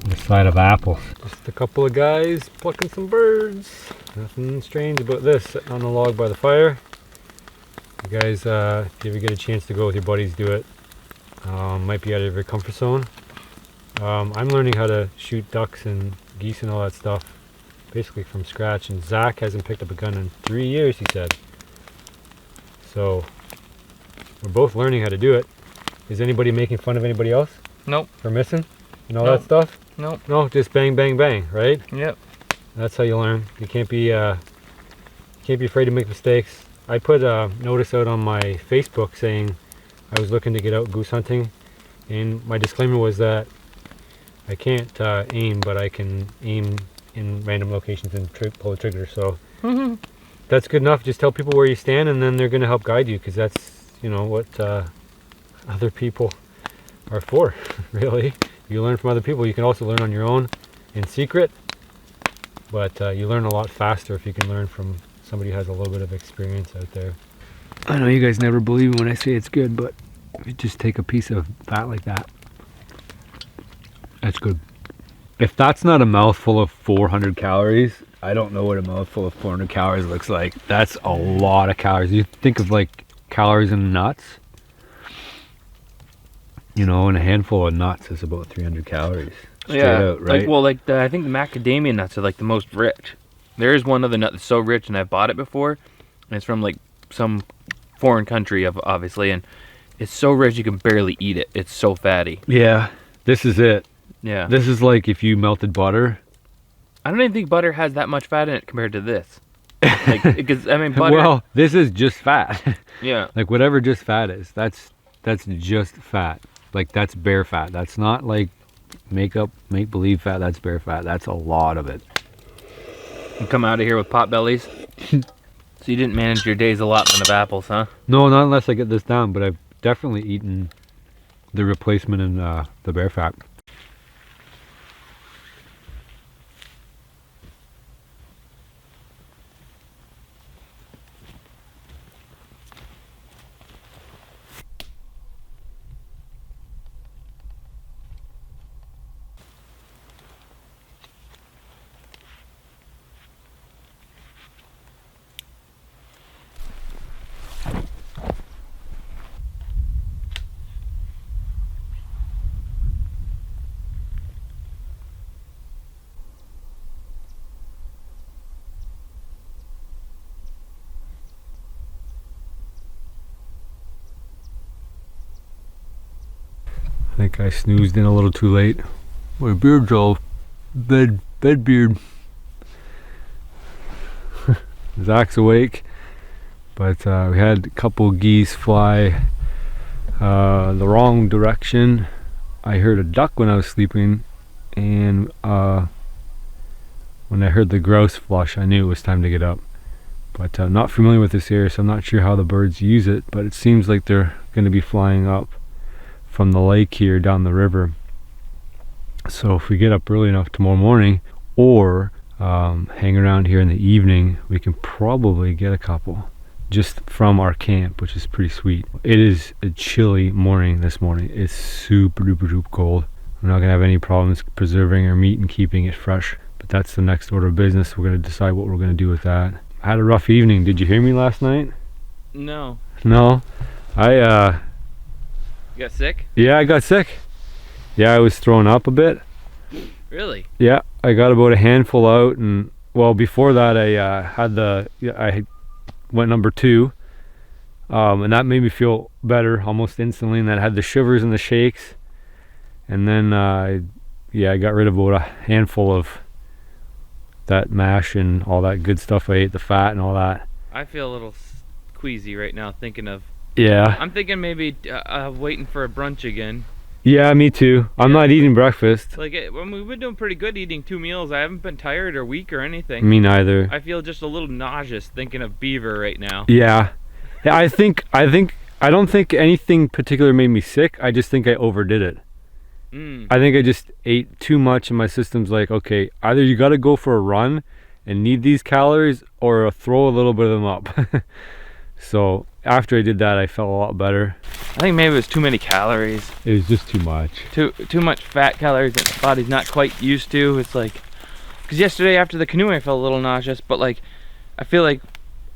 and a side of apples. Just a couple of guys plucking some birds. Nothing strange about this, sitting on the log by the fire. You guys, if you ever get a chance to go with your buddies, do it. Might be out of your comfort zone. I'm learning how to shoot ducks and geese and all that stuff basically from scratch, and Zach hasn't picked up a gun in 3 years, he said. So we're both learning how to do it. Is anybody making fun of anybody else? Nope. For missing and all that stuff? Nope. No, just bang bang bang, right? Yep. That's how you learn. You can't be afraid to make mistakes. I put a notice out on my Facebook saying I was looking to get out goose hunting, and my disclaimer was that I can't aim, but I can aim in random locations and pull the trigger. So that's good enough. Just tell people where you stand, and then they're going to help guide you, because that's, you know, what other people are for, really. You learn from other people. You can also learn on your own in secret, but you learn a lot faster if you can learn from somebody who has a little bit of experience out there. I know you guys never believe me when I say it's good, but if you just take a piece of fat like that, that's good. If that's not a mouthful of 400 calories, I don't know what a mouthful of 400 calories looks like. That's a lot of calories. You think of like calories in nuts, you know, and a handful of nuts is about 300 calories. Straight out, right? I think the macadamia nuts are like the most rich. There is one other nut that's so rich, and I've bought it before, and it's from like some foreign country, obviously, and it's so rich you can barely eat it. It's so fatty. Yeah, this is it. Yeah. This is like if you melted butter. I don't even think butter has that much fat in it compared to this. Like, because I mean, butter. Well, this is just fat. Yeah. Like whatever just fat is, that's just fat. Like that's bare fat. That's not like make believe fat. That's bare fat. That's a lot of it. You come out of here with pot bellies. So you didn't manage your days allotment of apples, huh? No, not unless I get this down. But I've definitely eaten the replacement in the bare fat. I think I snoozed in a little too late. My beard's all bed beard. Zach's awake, but we had a couple geese fly the wrong direction. I heard a duck when I was sleeping, and when I heard the grouse flush, I knew it was time to get up. But I'm not familiar with this area, so I'm not sure how the birds use it, but it seems like they're going to be flying up from the lake here down the river. So if we get up early enough tomorrow morning, or hang around here in the evening, we can probably get a couple just from our camp, which is pretty sweet. It is a chilly morning this morning. It's super duper cold. We're not gonna have any problems preserving our meat and keeping it fresh, but that's the next order of business. We're gonna decide what we're gonna do with that. I had a rough evening. Did you hear me last night? No. No, You got sick? yeah, I got sick. Yeah, I was throwing up a bit. Really? Yeah, I got about a handful out, and well, before that I went number 2, and that made me feel better almost instantly, and then I had the shivers and the shakes, and then I got rid of about a handful of that mash and all that good stuff I ate, the fat and all that. I feel a little queasy right now thinking of. Yeah. I'm thinking maybe waiting for a brunch again. Yeah, me too. I'm not eating breakfast. Like, we've been doing pretty good eating 2 meals. I haven't been tired or weak or anything. Me neither. I feel just a little nauseous thinking of beaver right now. Yeah. I don't think anything particular made me sick. I just think I overdid it. I think I just ate too much, and my system's like, okay, either you got to go for a run and need these calories, or throw a little bit of them up. So after I did that, I felt a lot better. I think maybe it was too many calories. It was just too much. Too much fat calories that the body's not quite used to. It's like, because yesterday after the canoeing I felt a little nauseous, but like I feel like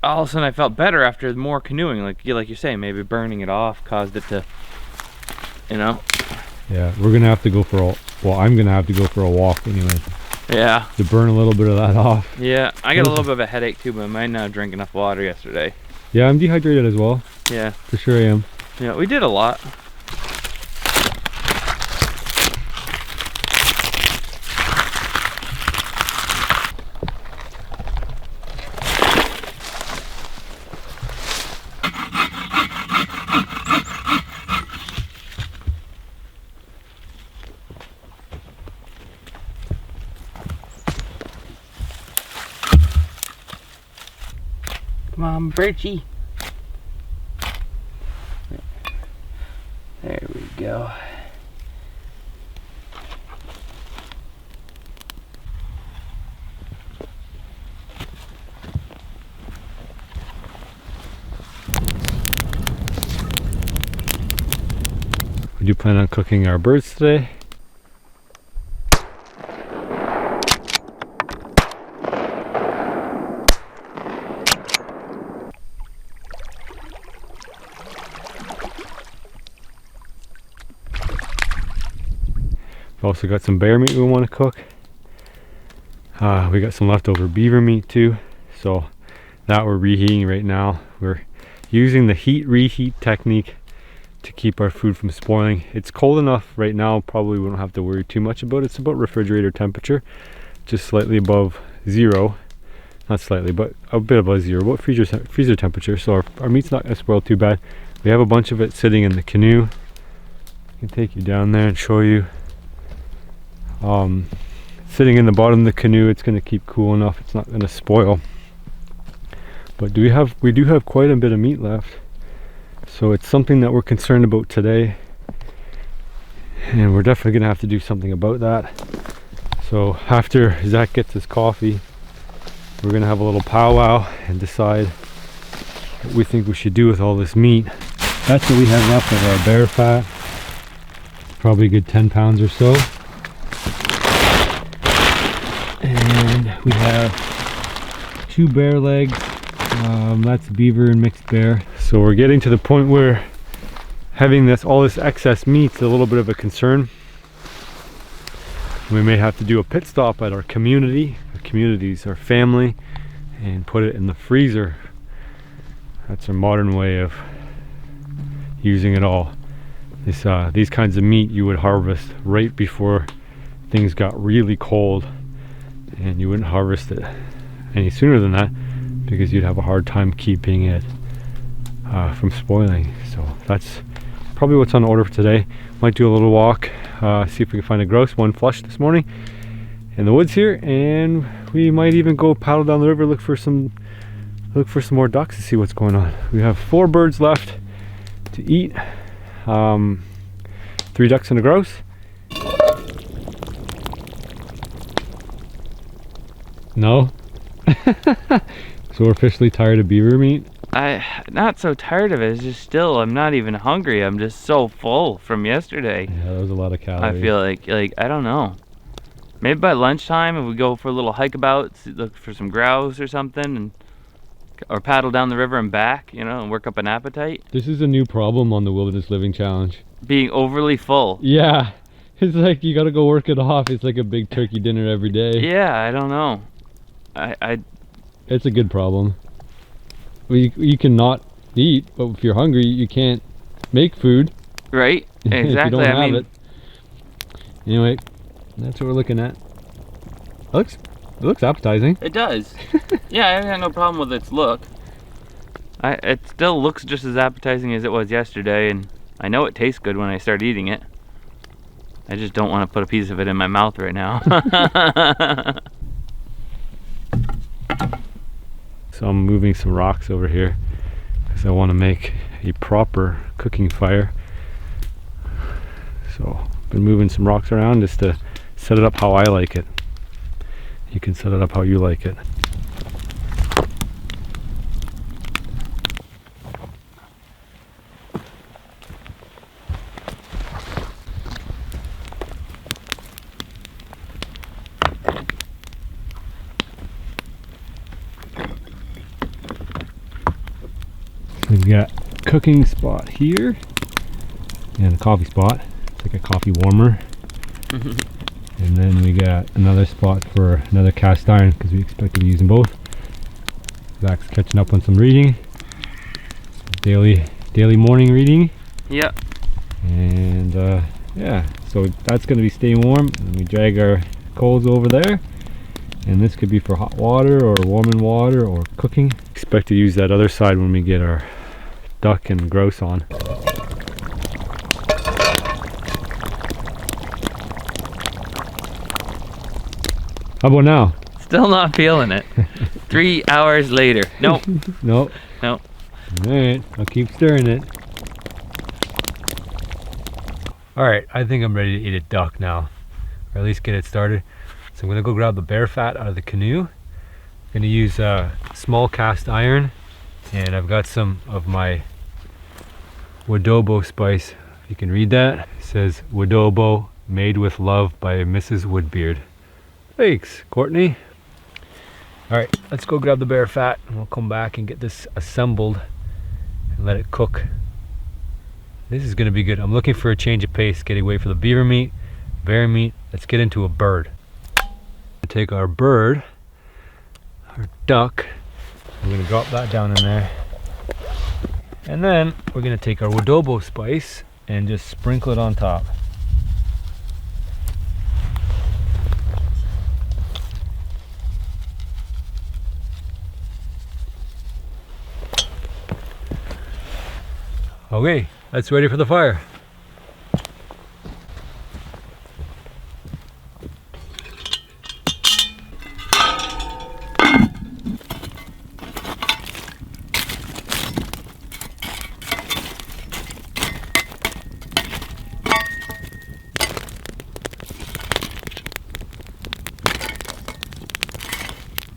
all of a sudden I felt better after more canoeing. Like you're saying, maybe burning it off caused it to, you know. Yeah, we're gonna have to go for I'm gonna have to go for a walk anyway. Yeah. To burn a little bit of that off. Yeah, I got a little bit of a headache too, but I might not drink enough water yesterday. Yeah, I'm dehydrated as well. Yeah. For sure I am. Yeah, we did a lot. Come on, Birchie. There we go. do plan on cooking our birds today. We've also got some bear meat we want to cook. We got some leftover beaver meat too, so that we're reheating right now. We're using the reheat technique to keep our food from spoiling. It's cold enough right now, probably we don't have to worry too much about it. It's about refrigerator temperature, just slightly above zero. Not slightly, but a bit above zero, about freezer temperature, so our meat's not going to spoil too bad. We have a bunch of it sitting in the canoe. I can take you down there and show you. Sitting in the bottom of the canoe, it's going to keep cool enough, it's not going to spoil. But we do have quite a bit of meat left, so it's something that we're concerned about today, and we're definitely going to have to do something about that. So after Zach gets his coffee, we're going to have a little powwow and decide what we think we should do with all this meat. That's what we have left of our bear fat, probably a good 10 pounds or so. And we have 2 bear legs, that's beaver and mixed bear. So we're getting to the point where having all this excess meat's a little bit of a concern. We may have to do a pit stop at our community. Our community's our family, and put it in the freezer. That's a modern way of using it all. These kinds of meat you would harvest right before things got really cold, and you wouldn't harvest it any sooner than that because you'd have a hard time keeping it from spoiling. So that's probably what's on order for today. Might do a little walk, see if we can find a grouse. One flushed this morning in the woods here, and we might even go paddle down the river, look for some more ducks to see what's going on. We have 4 birds left to eat, 3 ducks and a grouse. No? So we're officially tired of beaver meat? Not so tired of it, it's just still, I'm not even hungry. I'm just so full from yesterday. Yeah, that was a lot of calories. I feel like I don't know. Maybe by lunchtime if we go for a little hike about, look for some grouse or something, or paddle down the river and back, you know, and work up an appetite. This is a new problem on the Wilderness Living Challenge. Being overly full. Yeah. It's like you gotta go work it off. It's like a big turkey dinner every day. Yeah, I don't know. It's a good problem. You can not eat, but if you're hungry, you can't make food. Right? Exactly. If you don't have mean, it. Anyway, that's what we're looking at. It looks appetizing. It does. Yeah, I got no problem with its look. It still looks just as appetizing as it was yesterday, and I know it tastes good when I start eating it. I just don't want to put a piece of it in my mouth right now. So I'm moving some rocks over here because I want to make a proper cooking fire. So I've been moving some rocks around just to set it up how I like it. You can set it up how you like it. We've got cooking spot here and a coffee spot. It's like a coffee warmer. And then we got another spot for another cast iron because we expect to be using both. Zach's catching up on some reading. Daily morning reading. Yep. And yeah, so that's going to be staying warm. And we drag our coals over there. And this could be for hot water or warming water or cooking. Expect to use that other side when we get our duck and grouse on. How about now? Still not feeling it. 3 hours later. Nope. Nope. Nope. Alright, I'll keep stirring it. Alright, I think I'm ready to eat a duck now. Or at least get it started. So I'm going to go grab the bear fat out of the canoe. I'm going to use a small cast iron. And I've got some of my Wadobo spice. If You can read that. It says Wadobo, made with love by Mrs. Woodbeard. Thanks, Courtney. All right, let's go grab the bear fat and we'll come back and get this assembled and let it cook. This is gonna be good. I'm looking for a change of pace, getting away from the beaver meat, bear meat. Let's get into a bird. Take our bird, our duck, we're gonna drop that down in there. And then we're gonna take our Wadobo spice and just sprinkle it on top. Okay, that's ready for the fire.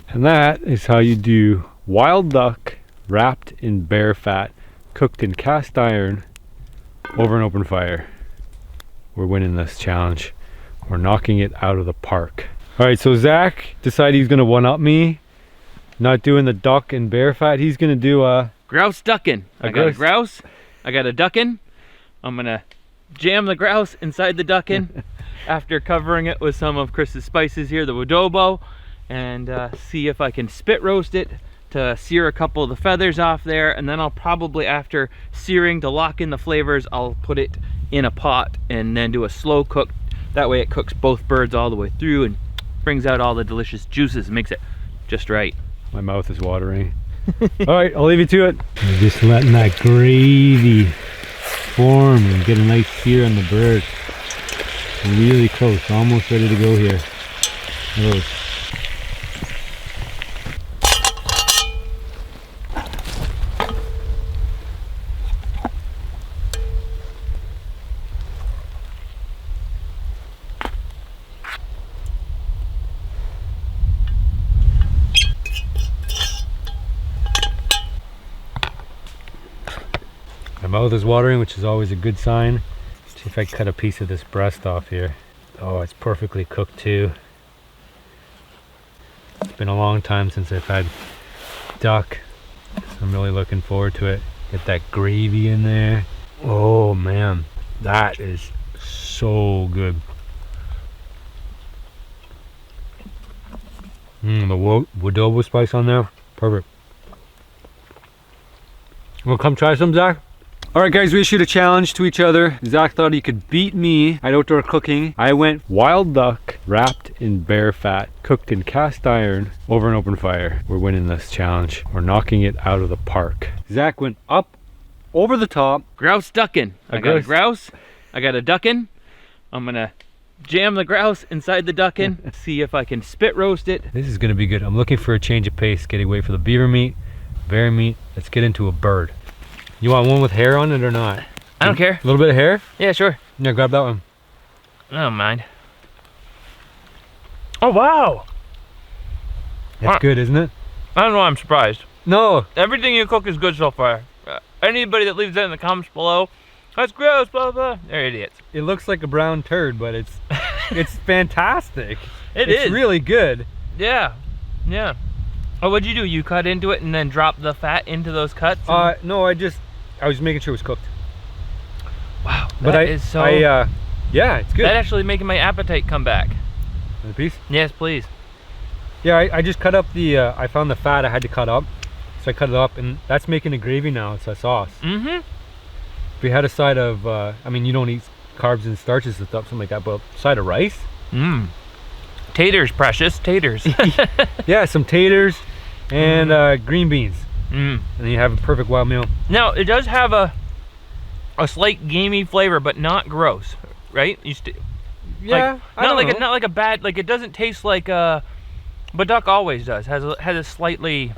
And that is how you do wild duck wrapped in bear fat, cooked in cast iron over an open fire. We're winning this challenge. We're knocking it out of the park. All right, so Zach decided he's gonna one-up me, not doing the duck and bear fat. He's gonna do a grouse ducking. I got a grouse, I got a ducking. I'm gonna jam the grouse inside the ducking after covering it with some of Chris's spices here, the Wadobo, and see if I can spit roast it to sear a couple of the feathers off there, and then I'll probably, after searing to lock in the flavors, I'll put it in a pot and then do a slow cook. That way it cooks both birds all the way through and brings out all the delicious juices and makes it just right. My mouth is watering. All right, I'll leave you to it. I'm just letting that gravy form and get a nice sear on the bird. Really close, almost ready to go here. Oh. My mouth is watering, which is always a good sign. See if I cut a piece of this breast off here. Oh, it's perfectly cooked too. It's been a long time since I've had duck, so I'm really looking forward to it. Get that gravy in there. Oh man, that is so good. The Wadobo spice on there, perfect. Wanna come try some, Zach? Alright guys, we issued a challenge to each other. Zach thought he could beat me at outdoor cooking. I went wild duck wrapped in bear fat, cooked in cast iron over an open fire. We're winning this challenge. We're knocking it out of the park. Zach went up over the top. Grouse ducking. I got a grouse, I got a ducking. I'm gonna jam the grouse inside the ducking, see if I can spit roast it. This is gonna be good. I'm looking for a change of pace, getting away from the beaver meat, bear meat. Let's get into a bird. You want one with hair on it or not? I don't care. A little bit of hair? Yeah, sure. Yeah, grab that one. I don't mind. Oh, wow. That's good, isn't it? I don't know, I'm surprised. No. Everything you cook is good so far. Anybody that leaves that in the comments below, that's gross, blah, blah, they're idiots. It looks like a brown turd, but it's fantastic. It's It's really good. Yeah, yeah. Oh, what'd you do? You cut into it and then drop the fat into those cuts? No, I was making sure it was cooked. Wow, But yeah, it's good. That actually making my appetite come back. A piece? Yes, please. Yeah, I just cut up the, I found the fat I had to cut up. So I cut it up, and that's making a gravy now. It's a sauce. Mm-hmm. If we had a side of, I mean, you don't eat carbs and starches and stuff, something like that, but a side of rice? Mmm. Taters, precious, taters. Yeah, some taters and green beans. And then you have a perfect wild meal. Now, it does have a slight gamey flavor, but not gross, right? Yeah, like, not like a bad, like it doesn't taste like but duck always does. Has a slightly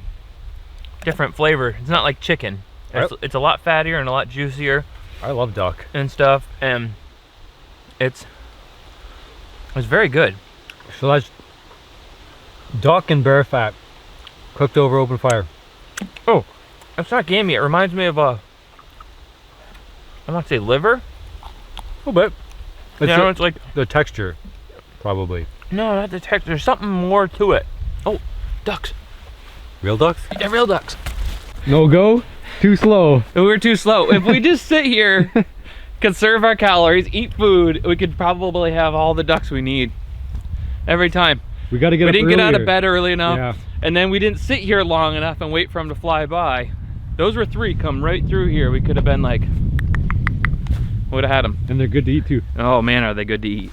different flavor. It's not like chicken. It's a lot fattier and a lot juicier. I love duck and stuff, and it's very good. So that's duck and bear fat cooked over open fire. Oh, it's not gamey. It reminds me of I want to say liver. little bit. It's, You know, it's like, the texture, probably. no, not the texture. There's something more to it. Oh, ducks. Real ducks? Yeah, real ducks. No go? Too slow. We're too slow. If we just sit here, conserve our calories, eat food, we could probably have all the ducks we need every time. We got to get We up didn't get out earlier. of bed early enough, Yeah. and then we didn't sit here long enough and wait for them to fly by. Those were 3 come right through here. We could have been like, would have had them. And they're good to eat too. Oh man, are they good to eat.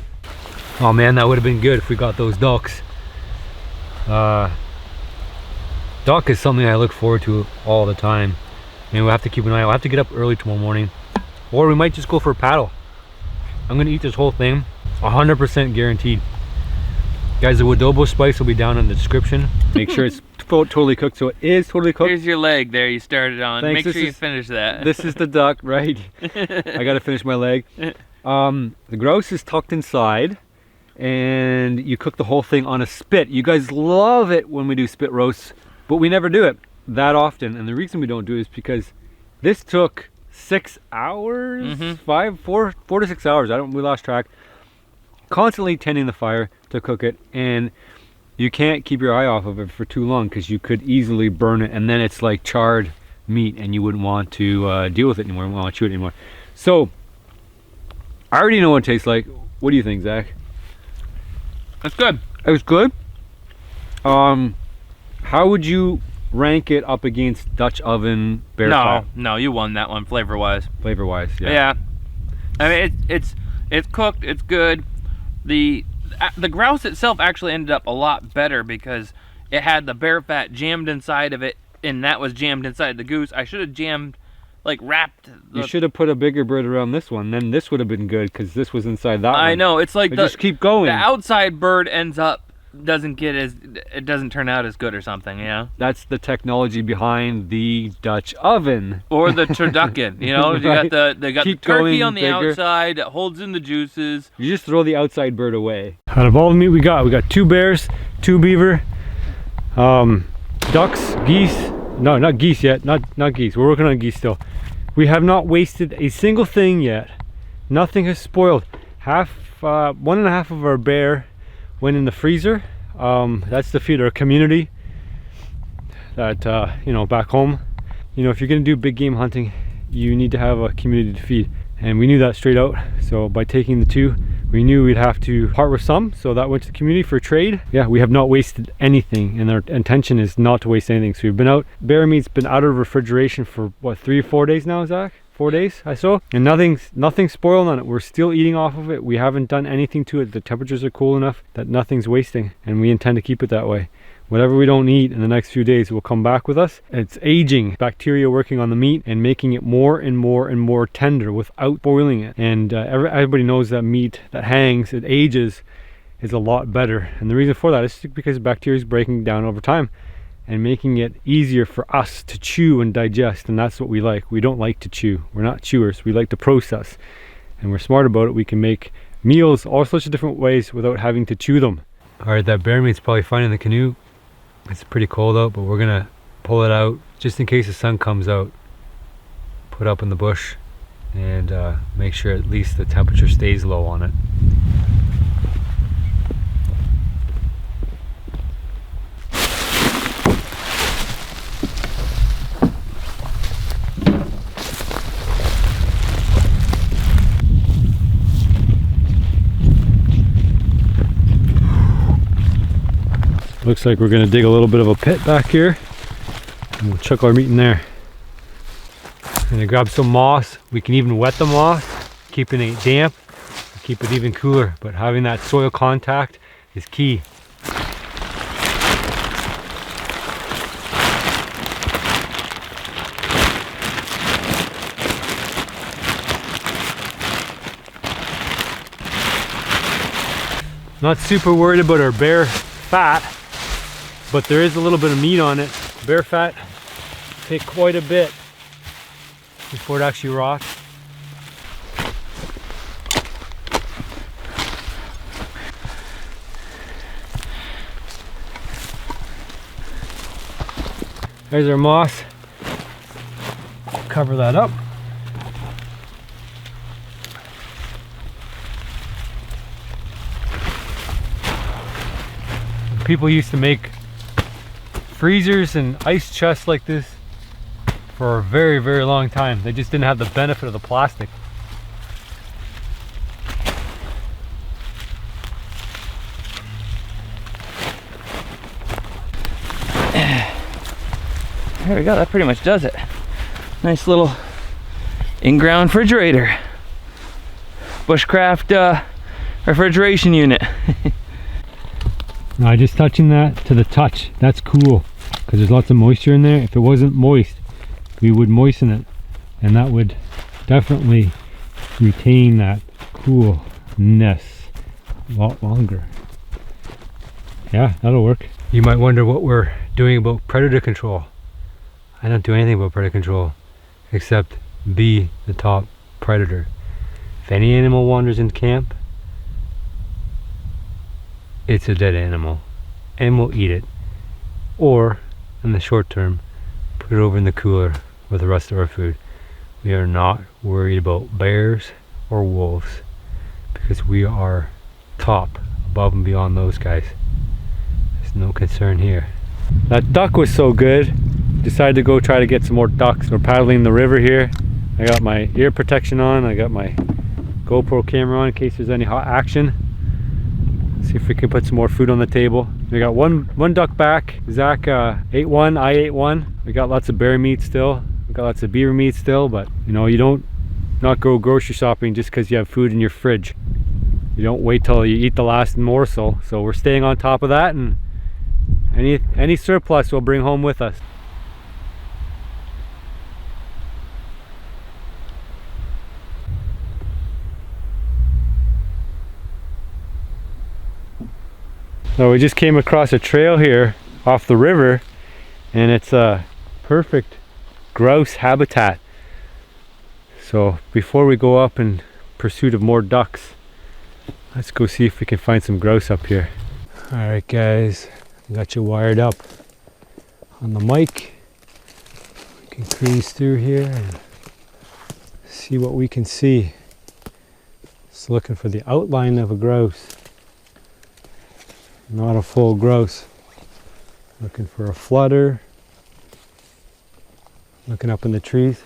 Oh man, that would have been good if we got those ducks. Duck is something I look forward to all the time. And we'll have to keep an eye out. We'll have to get up early tomorrow morning. Or we might just go for a paddle. I'm gonna eat this whole thing, 100% guaranteed. Guys, the adobo spice will be down in the description. Make sure it's totally cooked, so it is totally cooked. Here's your leg there you started on. Thanks, Make sure you is- finish that. This is the duck, right? I gotta finish my leg. The grouse is tucked inside, and you cook the whole thing on a spit. You guys love it when we do spit roasts, but we never do it that often. And the reason we don't do it is because this took 6 hours, 4 to 6 hours. We lost track. Constantly tending the fire to cook it, and you can't keep your eye off of it for too long because you could easily burn it, and then it's like charred meat, and you wouldn't want to deal with it anymore. You wouldn't want to chew it anymore. So I already know what it tastes like. What do you think, Zach? That's good. It was good. How would you rank it up against Dutch oven bear fat? No, you won that one flavor wise. Flavor wise, yeah. Yeah. I mean, it's cooked. It's good. The grouse itself actually ended up a lot better because it had the bear fat jammed inside of it, and that was jammed inside the goose. I should have jammed, like wrapped. You should have put a bigger bird around this one. Then this would have been good because this was inside that one. I know. It's like But just keep going. the outside bird ends up it doesn't turn out as good or something, you know? That's the technology behind the Dutch oven. Or the turducken, you know? You Right. got they got Keep the turkey going on the bigger. outside that holds in the juices. You just throw the outside bird away. Out of all the meat we got 2 bears, 2 beaver, ducks, geese. No, not geese yet. Not geese. We're working on geese still. We have not wasted a single thing yet. Nothing has spoiled. 1.5 of our bear went in the freezer. That's to feed our community that you know, back home. You know, if you're gonna do big game hunting, you need to have a community to feed, and we knew that straight out. So by taking the 2, we knew we'd have to part with some, so that went to the community for trade. Yeah, we have not wasted anything, and our intention is not to waste anything. So we've been out, bear meat's been out of refrigeration for what, 3 or 4 days now, Zach? 4 days, I saw, and nothing's spoiled on it. We're still eating off of it. We haven't done anything to it. The temperatures are cool enough that nothing's wasting, and we intend to keep it that way. Whatever we don't eat in the next few days will come back with us. It's aging, bacteria working on the meat and making it more and more and more tender without boiling it. And everybody knows that meat that hangs, it ages, is a lot better. And the reason for that is because bacteria is breaking down over time and making it easier for us to chew and digest, and that's what we like. We don't like to chew. We're not chewers. We like to process, and we're smart about it. We can make meals all sorts of different ways without having to chew them. All right, that bear meat's probably fine in the canoe. It's pretty cold out, but we're gonna pull it out just in case the sun comes out. Put up in the bush and make sure at least the temperature stays low on it. Looks like we're gonna dig a little bit of a pit back here, and we'll chuck our meat in there. Gonna grab some moss. We can even wet the moss, keeping it damp, keep it even cooler, but having that soil contact is key. Not super worried about our bear fat, but there is a little bit of meat on it. Bear fat take quite a bit before it actually rots. There's our moss. Cover that up. People used to make freezers and ice chests like this for a very, very long time. They just didn't have the benefit of the plastic. There we go, that pretty much does it. Nice little in-ground refrigerator. Bushcraft refrigeration unit. Now just touching that to the touch, that's cool because there's lots of moisture in there. If it wasn't moist, we would moisten it and that would definitely retain that coolness a lot longer. Yeah, that'll work. You might wonder what we're doing about predator control. I don't do anything about predator control except be the top predator. If any animal wanders into camp, it's a dead animal and we'll eat it, or in the short term put it over in the cooler with the rest of our food. We are not worried about bears or wolves because we are top, above and beyond those guys. There's no concern here. That duck was so good, decided to go try to get some more ducks. We're paddling the river here. I got my ear protection on, I got my GoPro camera on in case there's any hot action. See if we can put some more food on the table. We got one duck back. Zach ate one, I ate one. We got lots of bear meat still. We got lots of beaver meat still, but you know, you don't not go grocery shopping just because you have food in your fridge. You don't wait till you eat the last morsel. So we're staying on top of that, and any surplus we'll bring home with us. So we just came across a trail here off the river, and it's a perfect grouse habitat. So before we go up in pursuit of more ducks, let's go see if we can find some grouse up here. All right guys, got you wired up on the mic. We can cruise through here and see what we can see. Just looking for the outline of a grouse. Not a full grouse. Looking for a flutter. Looking up in the trees.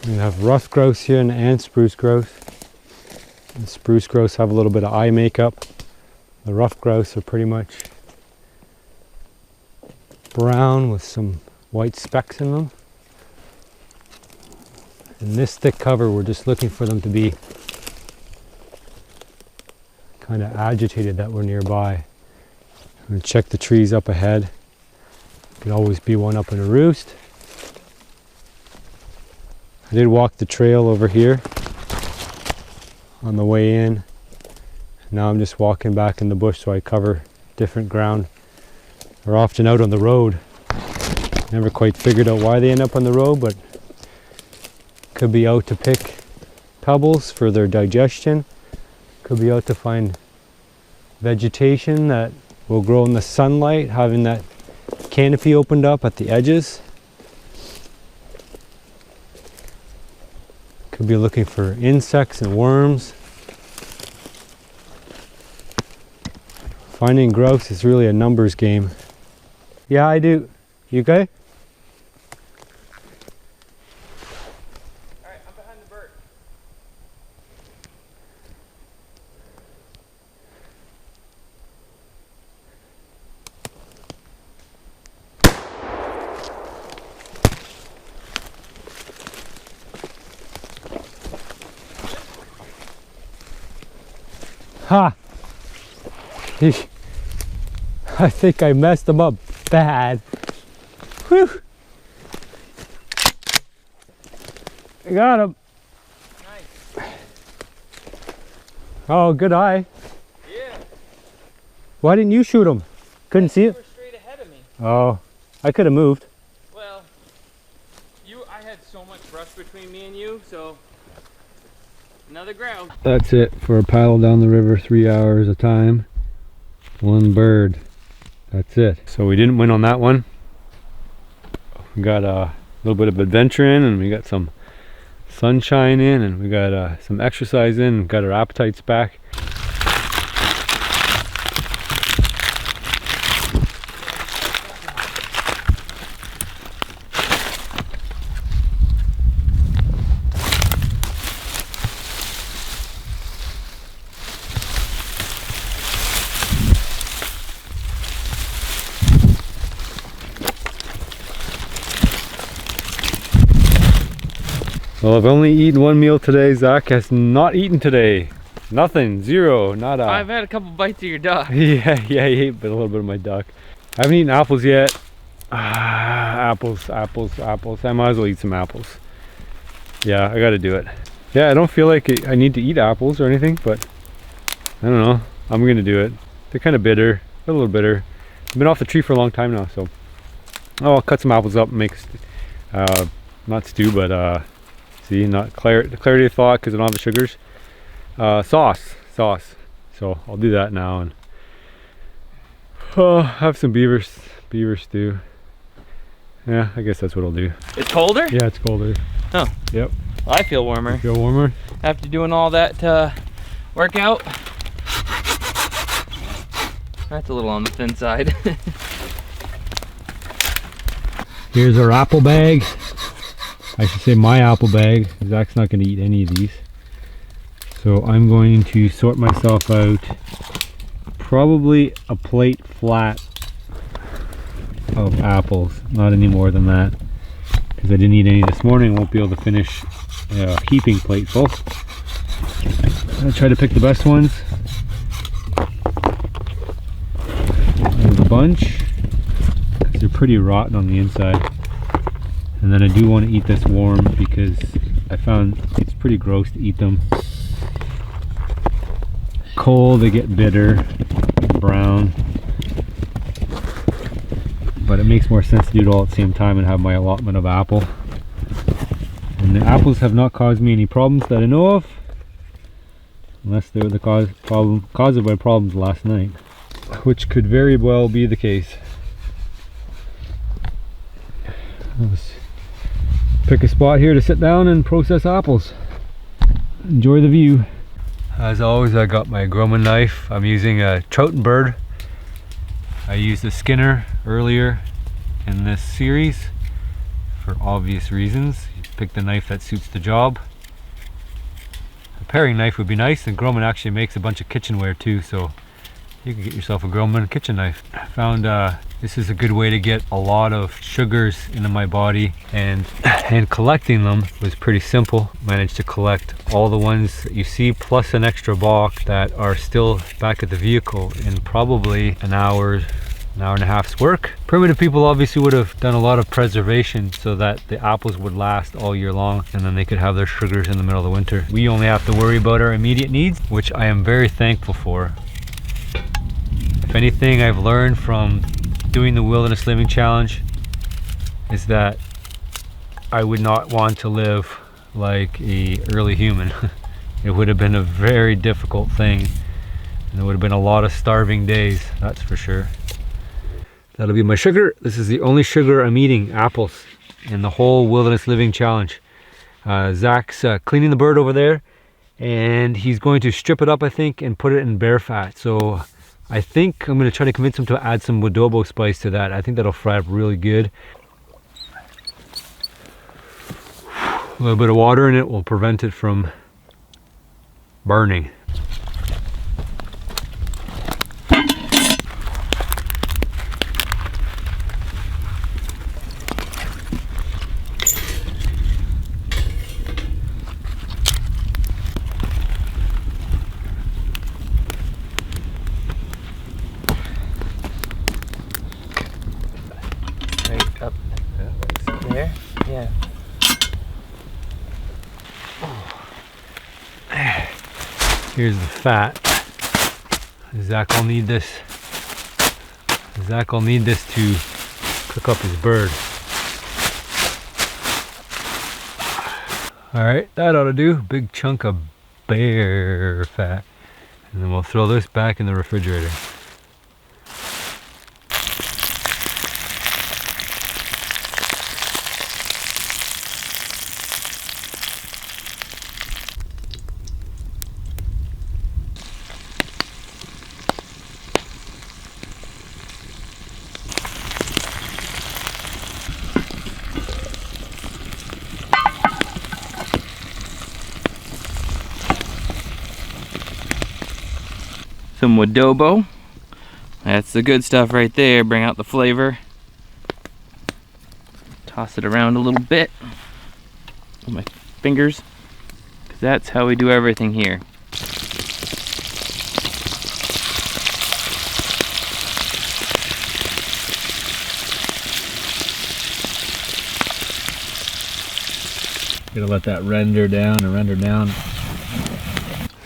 We have rough grouse here and spruce grouse. The spruce grouse have a little bit of eye makeup. The rough grouse are pretty much brown with some white specks in them. In this thick cover, we're just looking for them to be kind of agitated that we're nearby. I'm going to check the trees up ahead. Could always be one up in a roost. I did walk the trail over here on the way in. Now I'm just walking back in the bush so I cover different ground. They're often out on the road. Never quite figured out why they end up on the road, but could be out to pick pebbles for their digestion. Could be out to find vegetation that will grow in the sunlight, having that canopy opened up at the edges. Could be looking for insects and worms. Finding grouse is really a numbers game. Yeah, I do. You okay? Alright, I'm behind the bird. Ha! I think I messed them up bad. Whew! I got him. Nice. Oh, good eye. Yeah. Why didn't you shoot him? Couldn't see You it? were straight ahead of me. Oh, I could have moved. Well, I had so much brush between me and you, so another grouse. That's it for a paddle down the river, 3 hours a time. One bird. That's it. So we didn't win on that one. We got a little bit of adventure in, and we got some sunshine in, and we got some exercise in, and got our appetites back. Well, I've only eaten one meal today. Zach has not eaten today. Nothing, zero, nada. I've had a couple bites of your duck. Yeah, he ate a little bit of my duck. I haven't eaten apples yet. Apples. I might as well eat some apples. Yeah, I gotta do it. Yeah, I don't feel like I need to eat apples or anything, but I don't know. I'm gonna do it. They're kind of bitter, a little bitter. I've been off the tree for a long time now, so. Oh, I'll cut some apples up and make, not stew, but see, not clarity of thought because I don't have the sugars. Sauce. So I'll do that now and have some beaver stew. Yeah, I guess that's what I'll do. It's colder? Yeah, it's colder. Oh. Yep. Well, I feel warmer. Feel warmer? After doing all that workout. That's a little on the thin side. Here's our apple bag. I should say my apple bag. Zach's not going to eat any of these. So I'm going to sort myself out probably a plate flat of apples. Not any more than that. Because I didn't eat any this morning. Won't be able to finish a heaping plate full. I'm going to try to pick the best ones. There's a bunch. Because they're pretty rotten on the inside. And then I do want to eat this warm because I found it's pretty gross to eat them cold. They get bitter, brown, but it makes more sense to do it all at the same time and have my allotment of apple. And the apples have not caused me any problems that I know of, unless they were the cause of my problems last night, which could very well be the case. Let's pick a spot here to sit down and process apples. Enjoy the view. As always, I got my Grumman knife. I'm using a trout and bird. I used the Skinner earlier in this series for obvious reasons. You pick the knife that suits the job. A paring knife would be nice, and Grumman actually makes a bunch of kitchenware too, so you can get yourself a Grumman kitchen knife. I found this is a good way to get a lot of sugars into my body, and collecting them was pretty simple. Managed to collect all the ones that you see plus an extra box that are still back at the vehicle in probably an hour and a half's work. Primitive people obviously would have done a lot of preservation so that the apples would last all year long, and then they could have their sugars in the middle of the winter. We only have to worry about our immediate needs, which I am very thankful for. If anything I've learned from doing the Wilderness Living Challenge is that I would not want to live like a early human. It would have been a very difficult thing, and there would have been a lot of starving days, that's for sure. That'll be my sugar. This is the only sugar I'm eating, apples, in the whole Wilderness Living Challenge. Zach's cleaning the bird over there, and he's going to strip it up, I think, and put it in bear fat. So I think I'm going to try to convince him to add some adobo spice to that. I think that'll fry up really good. A little bit of water in it will prevent it from burning. Right up there. Yeah. Here's the fat. Zach will need this. Zach will need this to cook up his bird. Alright, that ought to do. Big chunk of bear fat. And then we'll throw this back in the refrigerator. Some adobo. That's the good stuff right there. Bring out the flavor. Toss it around a little bit. Oh, my fingers, because that's how we do everything here. Gonna let that render down and render down.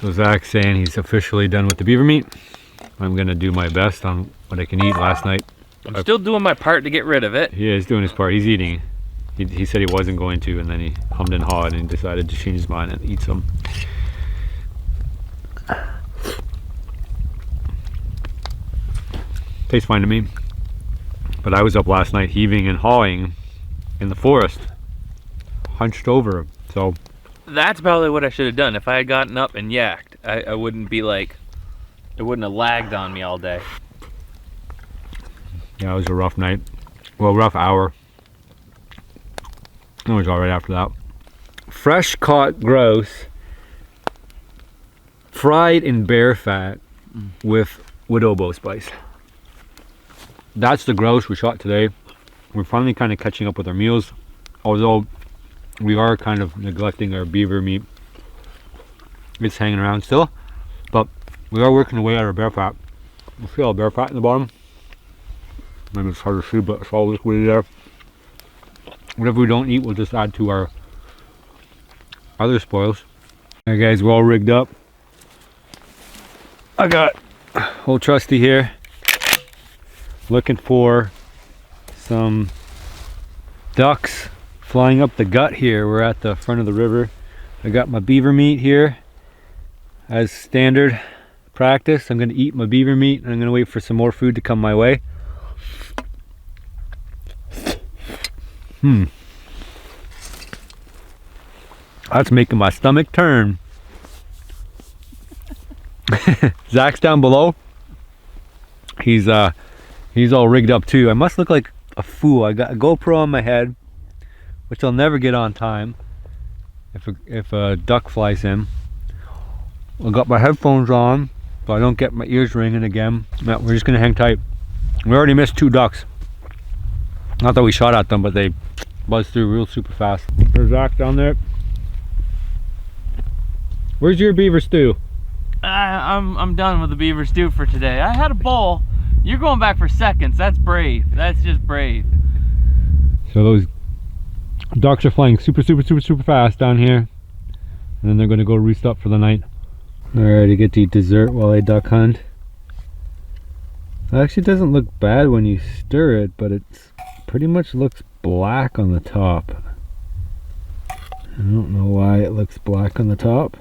So Zach's saying he's officially done with the beaver meat. I'm gonna do my best on what I can eat. Last night I'm still doing my part to get rid of it. He is doing his part. He's eating. He said he wasn't going to, and then he hummed and hawed and decided to change his mind and eat some. Tastes fine to me. But I was up last night heaving and hawing in the forest, hunched over. So that's probably what I should have done. If I had gotten up and yacked, I wouldn't be like, it wouldn't have lagged on me all day. Yeah, it was a rough night. Well, rough hour. It was alright after that. Fresh caught grouse, fried in bear fat with adobo spice. That's the grouse we shot today. We're finally kind of catching up with our meals, although we are kind of neglecting our beaver meat. It's hanging around still, but we are working away at our bear fat. You see all bear fat in the bottom? Maybe it's hard to see, but it's all liquidy there. Whatever we don't eat, we'll just add to our other spoils. Alright guys, we're all rigged up. I got old Trusty here, looking for some ducks flying up the gut here. We're at the front of the river. I got my beaver meat here as standard practice. I'm gonna eat my beaver meat and I'm gonna wait for some more food to come my way. That's making my stomach turn. Zach's down below. He's all rigged up too. I must look like a fool. I got a GoPro on my head, which I'll never get on time if a duck flies in. I got my headphones on so I don't get my ears ringing again. No, we're just gonna hang tight. We already missed 2 ducks. Not that we shot at them, but they buzzed through real super fast. There's Zach down there. Where's your beaver stew? I'm done with the beaver stew for today. I had a bowl. You're going back for seconds. That's brave. That's just brave. So those ducks are flying super fast down here, and then they're gonna go roost up for the night. Alright, I get to eat dessert while I duck hunt. It actually doesn't look bad when you stir it, but it's pretty much looks black on the top. I don't know why it looks black on the top.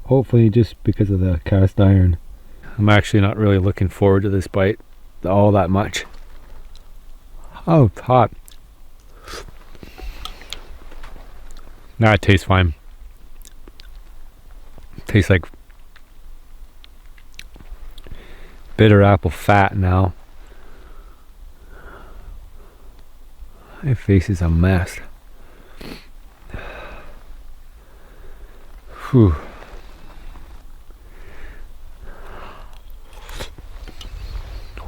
Hopefully just because of the cast iron. I'm actually not really looking forward to this bite all that much. Oh, it's hot. Nah, it tastes fine. It tastes like bitter apple fat now. My face is a mess. Whew.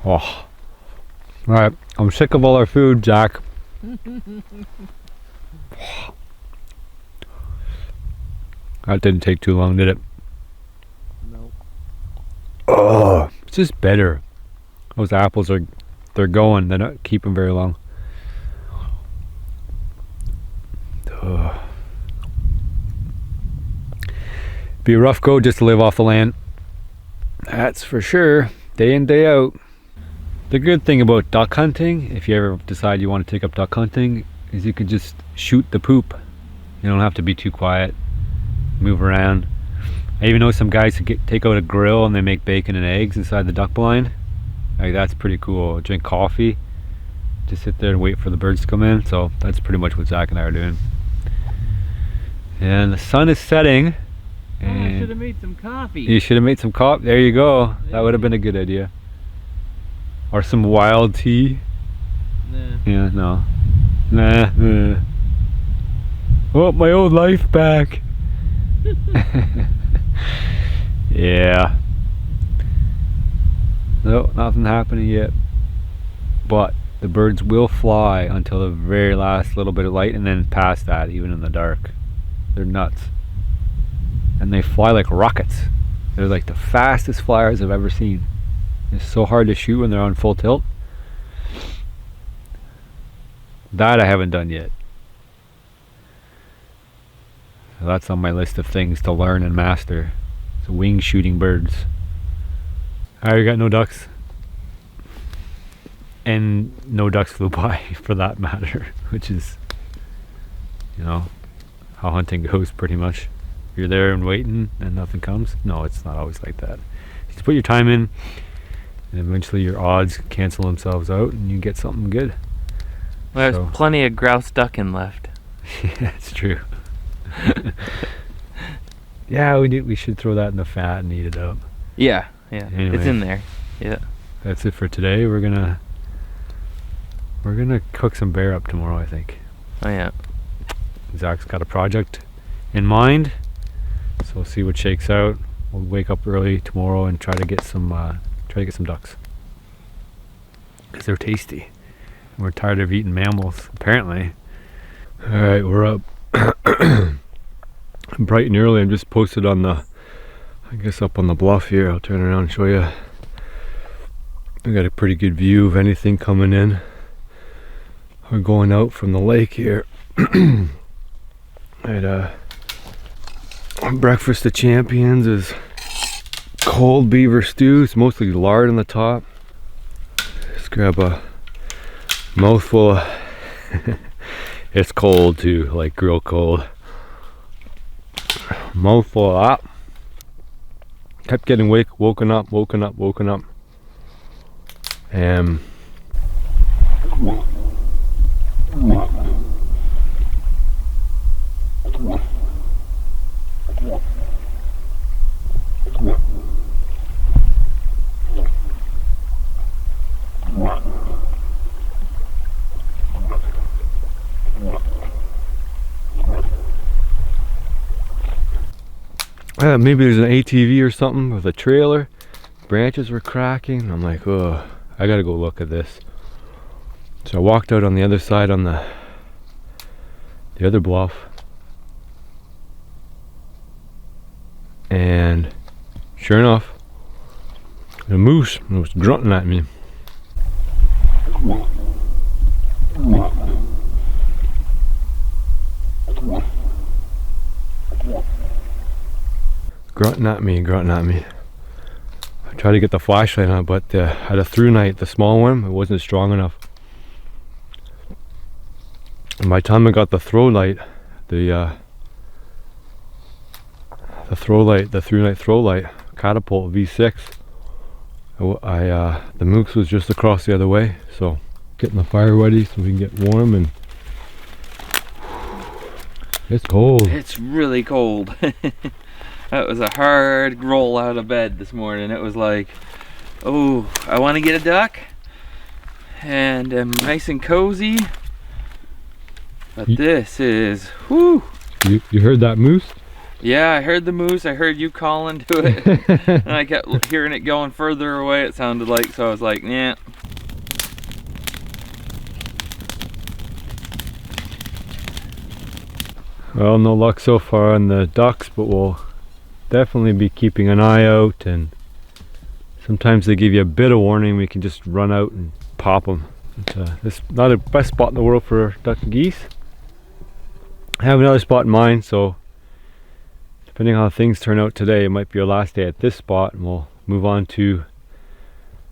Oh. Alright, I'm sick of all our food, Jack. That didn't take too long, did it? Nope. Oh, it's just better. Those apples they're going, they don't keep them very long. Ugh. Be a rough go just to live off the land. That's for sure. Day in, day out. The good thing about duck hunting, if you ever decide you want to take up duck hunting, is you can just shoot the poop. You don't have to be too quiet. Move around. I even know some guys who take out a grill and they make bacon and eggs inside the duck blind. Like, that's pretty cool. Drink coffee. Just sit there and wait for the birds to come in. So that's pretty much what Zach and I are doing. And the sun is setting. Oh, I should have made some coffee. You should have made some coffee. There you go. That would have been a good idea. Or some wild tea. Nah. Yeah, no. Nah. Oh, my old life back. Yeah. No, nothing happening yet. But the birds will fly until the very last little bit of light, and then past that, even in the dark. They're nuts. And they fly like rockets. They're like the fastest flyers I've ever seen. It's so hard to shoot when they're on full tilt. That I haven't done yet. So that's on my list of things to learn and master. So wing shooting birds. I got no ducks. And no ducks flew by for that matter, which is, you know, how hunting goes pretty much. You're there and waiting and nothing comes. No, it's not always like that. You just put your time in and eventually your odds cancel themselves out and you get something good. Well, there's plenty of grouse ducking left. Yeah, it's true. Yeah, we should throw that in the fat and eat it up. Yeah, Anyway, it's in there. Yeah. That's it for today. We're gonna cook some bear up tomorrow, I think. Oh yeah. Zach's got a project in mind, so we'll see what shakes out. We'll wake up early tomorrow and try to get some ducks because they're tasty. We're tired of eating mammals, apparently. All right, we're up bright and early. I'm just posted on the, I guess up on the bluff here. I'll turn around and show you. I got a pretty good view of anything coming in or going out from the lake here. I had breakfast of champions is cold beaver stew. It's mostly lard on the top. Just grab a mouthful of it's cold too, like real cold. Mouthful of that. Kept getting woken up. And maybe there's an ATV or something with a trailer. Branches were cracking. I'm like, oh, I gotta go look at this. So I walked out on the other side on the other bluff, and sure enough, the moose was grunting at me. Grunting at me. I tried to get the flashlight on, but I had a through night, the small one, it wasn't strong enough. And by the time I got the throw light, the through night throw light, catapult V6, the moose was just across the other way. So getting the fire ready so we can get warm, and it's cold. It's really cold. That was a hard roll out of bed this morning. It was like, oh, I want to get a duck and I'm nice and cozy, but this is, whew. You heard that moose? Yeah, I heard the moose. I heard you calling to it. And I kept hearing it going further away, it sounded like, so I was like, yeah. Well, no luck so far on the ducks, but we'll definitely be keeping an eye out, and sometimes they give you a bit of warning. We can just run out and pop them. This is not the best spot in the world for duck and geese. I have another spot in mind, so depending on how things turn out today, it might be our last day at this spot, and we'll move on to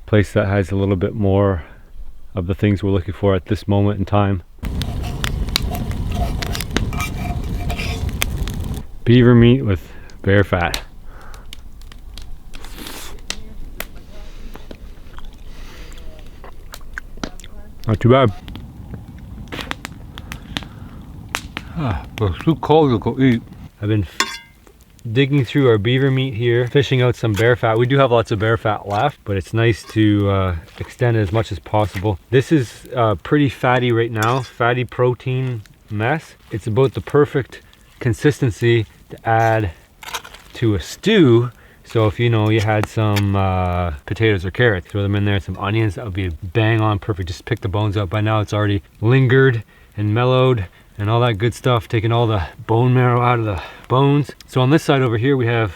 a place that has a little bit more of the things we're looking for at this moment in time. Beaver meat with bear fat. Not too bad. But it's too cold to go eat. I've been digging through our beaver meat here, fishing out some bear fat. We do have lots of bear fat left, but it's nice to extend it as much as possible. This is pretty fatty right now, fatty protein mess. It's about the perfect consistency to add to a stew. So if you had some potatoes or carrots, throw them in there, some onions, that would be bang on perfect. Just pick the bones up. By now it's already lingered and mellowed and all that good stuff, taking all the bone marrow out of the bones. So on this side over here we have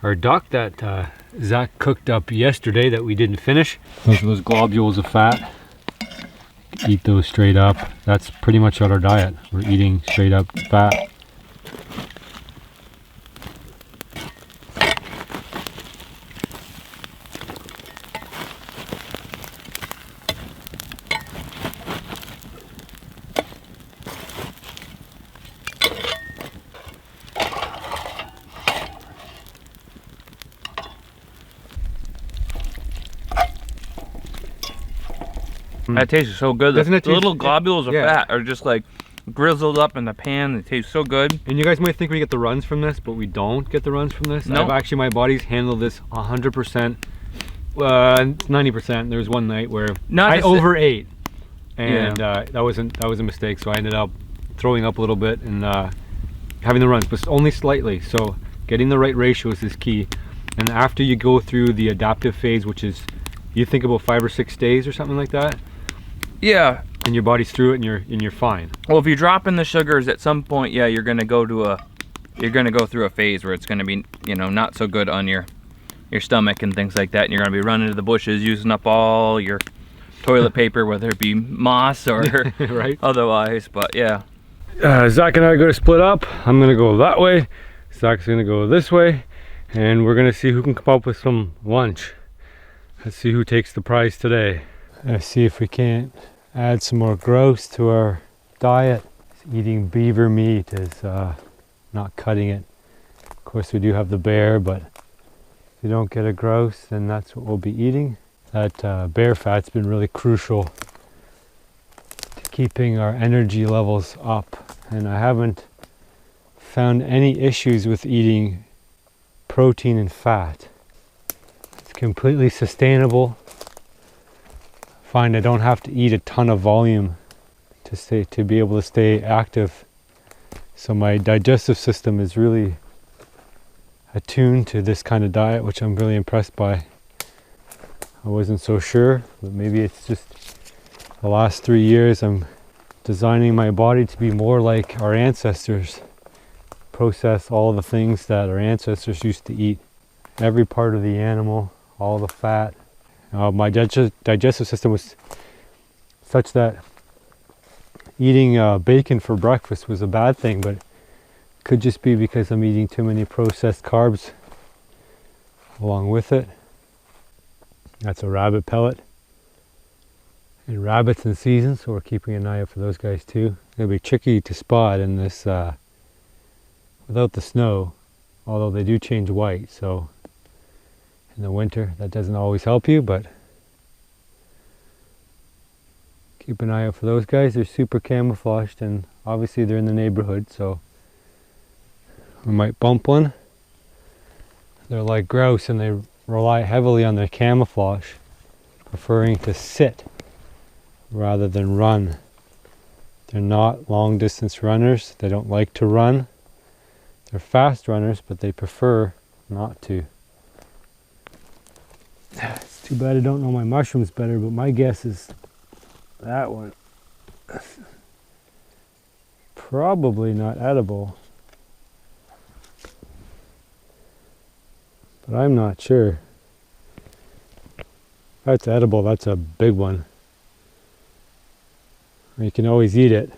our duck that Zach cooked up yesterday that we didn't finish. Those are those globules of fat. Eat those straight up. That's pretty much our diet. We're eating straight up fat. That tastes so good. Doesn't it The taste- little globules of yeah. fat are just like grizzled up in the pan. They taste so good. And you guys might think we get the runs from this, but we don't get the runs from this. Nope. Actually, my body's handled this 100%. 90%. There was one night where I overate, and that was a mistake. So I ended up throwing up a little bit and having the runs, but only slightly. So getting the right ratios is key. And after you go through the adaptive phase, which is you think about 5 or 6 days or something like that. Yeah. And your body's through it, and you're fine. Well, if you drop in the sugars at some point, yeah, you're gonna go through a phase where it's gonna be, you know, not so good on your stomach and things like that, and you're gonna be running to the bushes, using up all your toilet paper, whether it be moss or right? otherwise. But yeah. Zach and I are going to split up. I'm going to go that way. Zach's going to go this way, and we're going to see who can come up with some lunch. Let's see who takes the prize today. Let's see if we can't add some more grouse to our diet. Eating beaver meat is not cutting it. Of course, we do have the bear, but if you don't get a grouse, then that's what we'll be eating. That bear fat's been really crucial to keeping our energy levels up, and I haven't found any issues with eating protein and fat. It's completely sustainable. Find I don't have to eat a ton of volume to be able to stay active. So my digestive system is really attuned to this kind of diet, which I'm really impressed by. I wasn't so sure, but maybe it's just the last 3 years I'm designing my body to be more like our ancestors. Process all the things that our ancestors used to eat. Every part of the animal, all the fat. My digestive system was such that eating bacon for breakfast was a bad thing, but it could just be because I'm eating too many processed carbs along with it. That's a rabbit pellet. And rabbits in season, so we're keeping an eye out for those guys too. It'll be tricky to spot in this without the snow, although they do change white, so in the winter that doesn't always help you, but keep an eye out for those guys. They're super camouflaged, and obviously they're in the neighborhood, so we might bump one. They're like grouse, and they rely heavily on their camouflage, preferring to sit rather than run. They're not long distance runners. They don't like to run. They're fast runners, but they prefer not to. It's too bad I don't know my mushrooms better, but my guess is that one. Probably not edible, but I'm not sure. If that's edible, that's a big one. You can always eat it.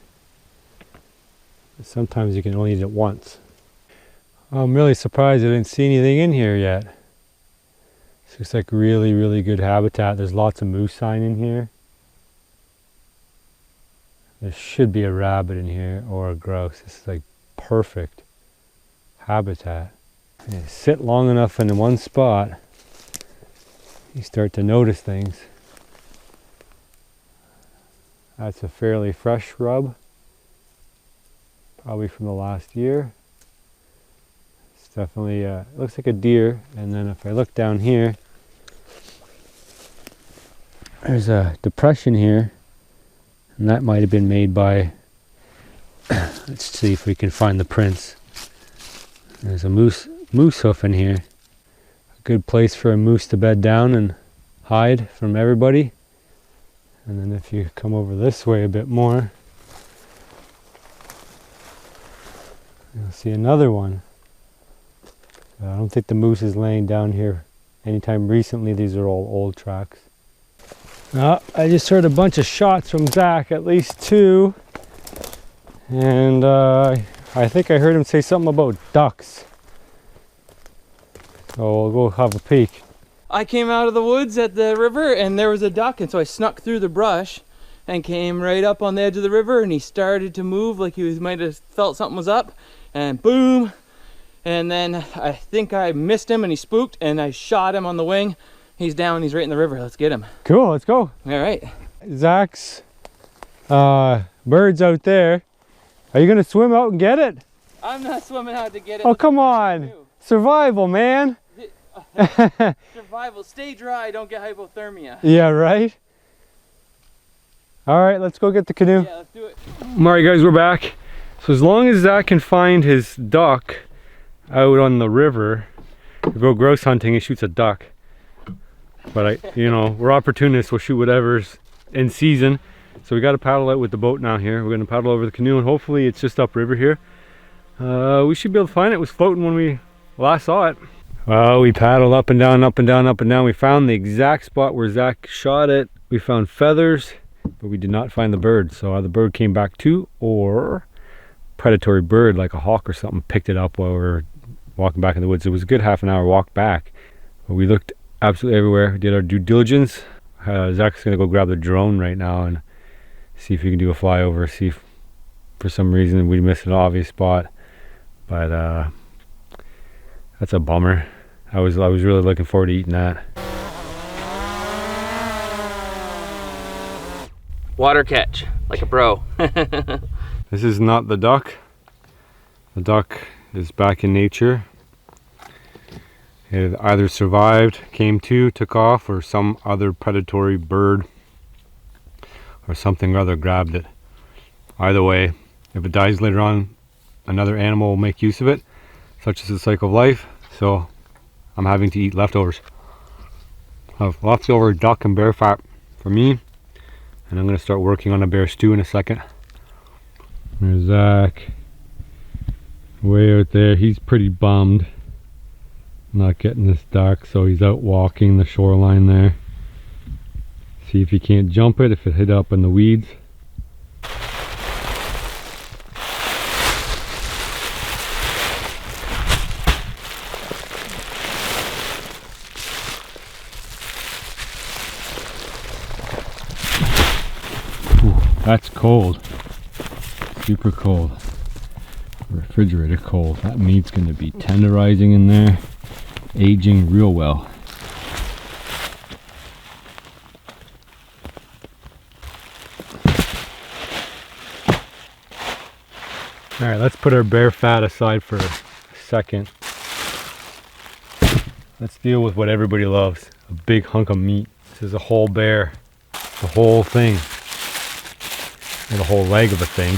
Sometimes you can only eat it once. I'm really surprised I didn't see anything in here yet. This looks like really, really good habitat. There's lots of moose sign in here. There should be a rabbit in here or a grouse. This is like perfect habitat. You sit long enough in one spot, you start to notice things. That's a fairly fresh rub, probably from the last year. It's definitely, it looks like a deer. And then if I look down here, there's a depression here, and that might have been made by, let's see if we can find the prints. There's a moose hoof in here. A good place for a moose to bed down and hide from everybody. And then if you come over this way a bit more, I see another one. I don't think the moose is laying down here anytime recently. These are all old tracks. I just heard a bunch of shots from Zach, at least 2. And I think I heard him say something about ducks. So we'll go have a peek. I came out of the woods at the river and there was a duck, and so I snuck through the brush and came right up on the edge of the river, and he started to move like he might have felt something was up, and boom. And then I think I missed him and he spooked, and I shot him on the wing. He's down, he's right in the river. Let's get him. Cool, let's go. All right. Zach's bird's out there. Are you gonna swim out and get it? I'm not swimming out to get it. Oh, come on. Survival, man. Survival. Stay dry, don't get hypothermia. Yeah, right? All right, let's go get the canoe. Yeah, let's do it. All right, guys, we're back. So as long as Zach can find his duck out on the river, to go grouse hunting, he shoots a duck. But we're opportunists. We'll shoot whatever's in season. So we got to paddle out with the boat now here. We're going to paddle over the canoe, and hopefully it's just upriver here. We should be able to find it. It was floating when we last saw it. Well, we paddled up and down, up and down, up and down. We found the exact spot where Zach shot it. We found feathers, but we did not find the bird. So the bird came back too, or predatory bird like a hawk or something picked it up while we were walking back in the woods. It was a good half an hour walk back. But we looked absolutely everywhere, did our due diligence. Zach's gonna go grab the drone right now and see if he can do a flyover, see if for some reason we missed an obvious spot. But that's a bummer. I was really looking forward to eating that. Water catch, like a bro. This is not the duck. The duck is back in nature. It either survived, came to, took off, or some other predatory bird or something or other grabbed it. Either way, if it dies later on, another animal will make use of it. Such is the cycle of life. So I'm having to eat leftovers. I have leftover duck and bear fat for me, and I'm going to start working on a bear stew in a second. There's Zach way out there. He's pretty bummed not getting this duck, so he's out walking the shoreline there. See if he can't jump it, if it hit up in the weeds. Ooh, that's cold. Super cold. Refrigerator cold. That meat's going to be tenderizing in there, aging real well. All right, let's put our bear fat aside for a second. Let's deal with what everybody loves, a big hunk of meat. This is a whole bear, the whole thing, or the whole leg of a thing.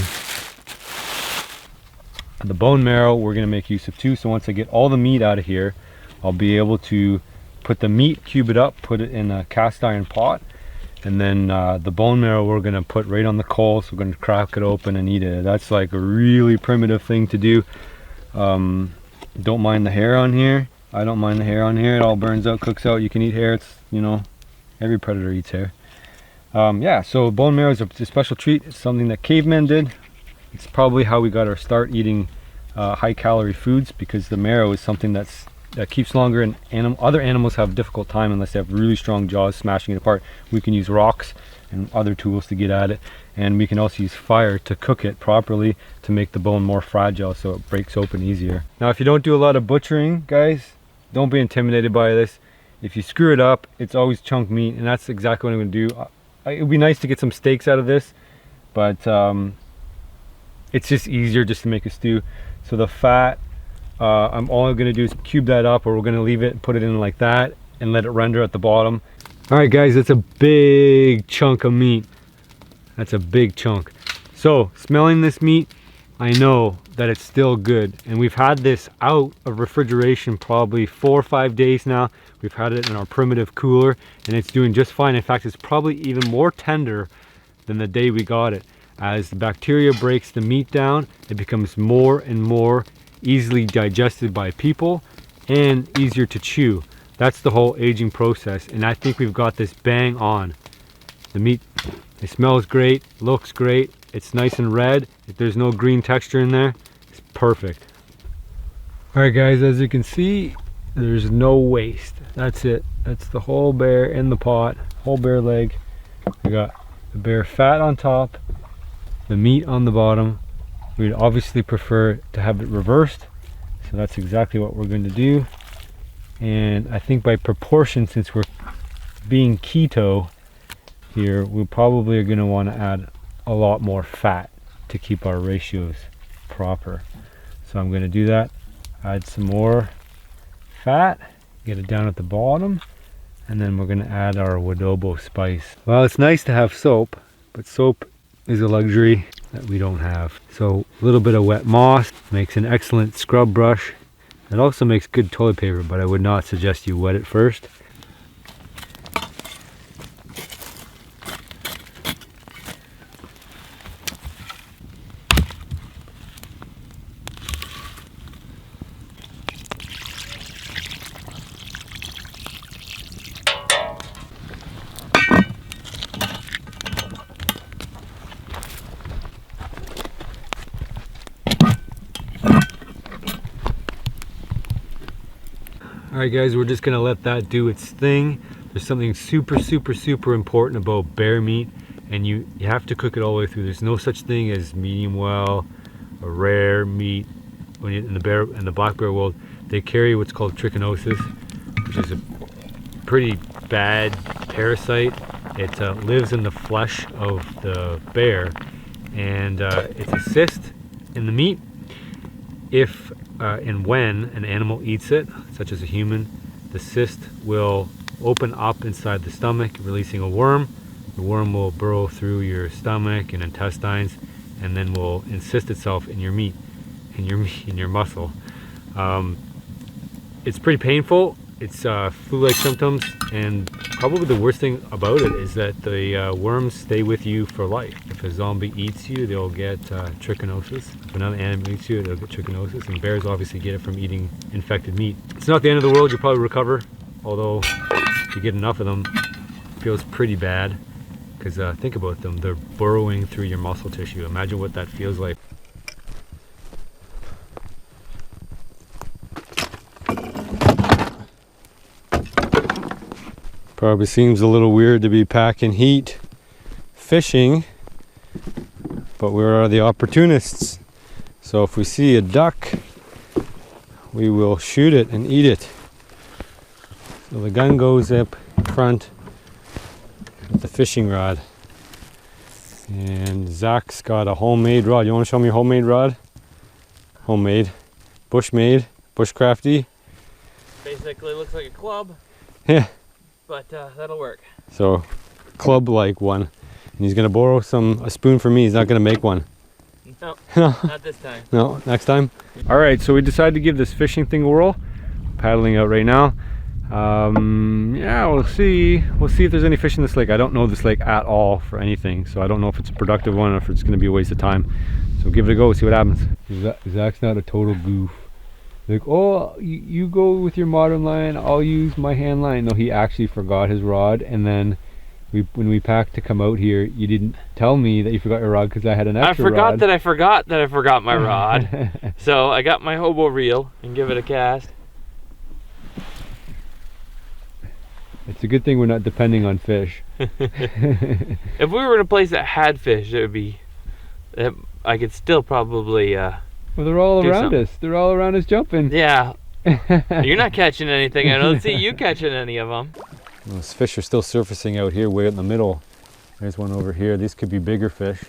The bone marrow we're going to make use of too, so once I get all the meat out of here, I'll be able to put the meat, cube it up, put it in a cast iron pot, and then the bone marrow we're going to put right on the coals. We're going to crack it open and eat it. That's like a really primitive thing to do. Don't mind the hair on here. I don't mind the hair on here. It all burns out, cooks out. You can eat hair. It's, every predator eats hair. Yeah, so bone marrow is a special treat. It's something that cavemen did. It's probably how we got our start eating high calorie foods, because the marrow is something that keeps longer, and other animals have a difficult time unless they have really strong jaws smashing it apart. We can use rocks and other tools to get at it, and we can also use fire to cook it properly to make the bone more fragile so it breaks open easier. Now if you don't do a lot of butchering, guys, don't be intimidated by this. If you screw it up, it's always chunk meat, and that's exactly what I'm going to do. It would be nice to get some steaks out of this, but it's just easier just to make a stew. So the fat, I'm all going to do is cube that up, or we're going to leave it and put it in like that and let it render at the bottom. All right guys, that's a big chunk of meat. That's a big chunk. So smelling this meat, I know that it's still good, and we've had this out of refrigeration probably 4 or 5 days now. We've had it in our primitive cooler and it's doing just fine. In fact, it's probably even more tender than the day we got it. As the bacteria breaks the meat down, it becomes more and more easily digested by people, and easier to chew. That's the whole aging process, and I think we've got this bang on. The meat, it smells great, looks great, it's nice and red. If there's no green texture in there, it's perfect. All right guys, as you can see, there's no waste. That's it. That's the whole bear in the pot, whole bear leg. We got the bear fat on top, the meat on the bottom. We'd obviously prefer to have it reversed, so that's exactly what we're going to do. And I think by proportion, since we're being keto here, we probably are going to want to add a lot more fat to keep our ratios proper. So I'm going to do that. Add some more fat, get it down at the bottom, and then we're going to add our adobo spice. Well, it's nice to have soap, but soap is a luxury that we don't have. So a little bit of wet moss makes an excellent scrub brush. It also makes good toilet paper, but I would not suggest you wet it first. Alright guys, we're just gonna let that do its thing. There's something super important about bear meat, and you have to cook it all the way through. There's no such thing as medium well or rare meat. When in the black bear world, they carry what's called trichinosis, which is a pretty bad parasite. It lives in the flesh of the bear, and it's a cyst in the meat. If and when an animal eats it, such as a human, the cyst will open up inside the stomach, releasing a worm. The worm will burrow through your stomach and intestines, and then will encysst itself in your meat, in your muscle. It's pretty painful. It's flu-like symptoms, and probably the worst thing about it is that the worms stay with you for life. If a zombie eats you, they'll get trichinosis. If another animal eats you, they'll get trichinosis, and bears obviously get it from eating infected meat. It's not the end of the world. You'll probably recover, although if you get enough of them, it feels pretty bad, because think about them. They're burrowing through your muscle tissue. Imagine what that feels like. Probably seems a little weird to be packing heat fishing, but we are the opportunists. So if we see a duck, we will shoot it and eat it. So the gun goes up front with the fishing rod. And Zach's got a homemade rod. You want to show me your homemade rod? Homemade. Bushmade. Bushcrafty. Basically looks like a club. Yeah. But that'll work. So, club-like one. And he's gonna borrow a spoon from me. He's not gonna make one. No, not this time. No, next time. All right, so we decided to give this fishing thing a whirl. Paddling out right now. Yeah, we'll see. We'll see if there's any fish in this lake. I don't know this lake at all for anything, so I don't know if it's a productive one or if it's gonna be a waste of time. So give it a go, see what happens. Zach's not a total goof. Like, oh, you go with your modern line, I'll use my hand line. No, he actually forgot his rod, and then when we packed to come out here, you didn't tell me that you forgot your rod because I had an extra rod. I forgot my rod. So I got my hobo reel and give it a cast. It's a good thing we're not depending on fish. If we were in a place that had fish, it would be, I could still probably well, they're all around us. They're all around us jumping. Yeah. You're not catching anything. I don't see you catching any of them. Those fish are still surfacing out here way in the middle. There's one over here. These could be bigger fish.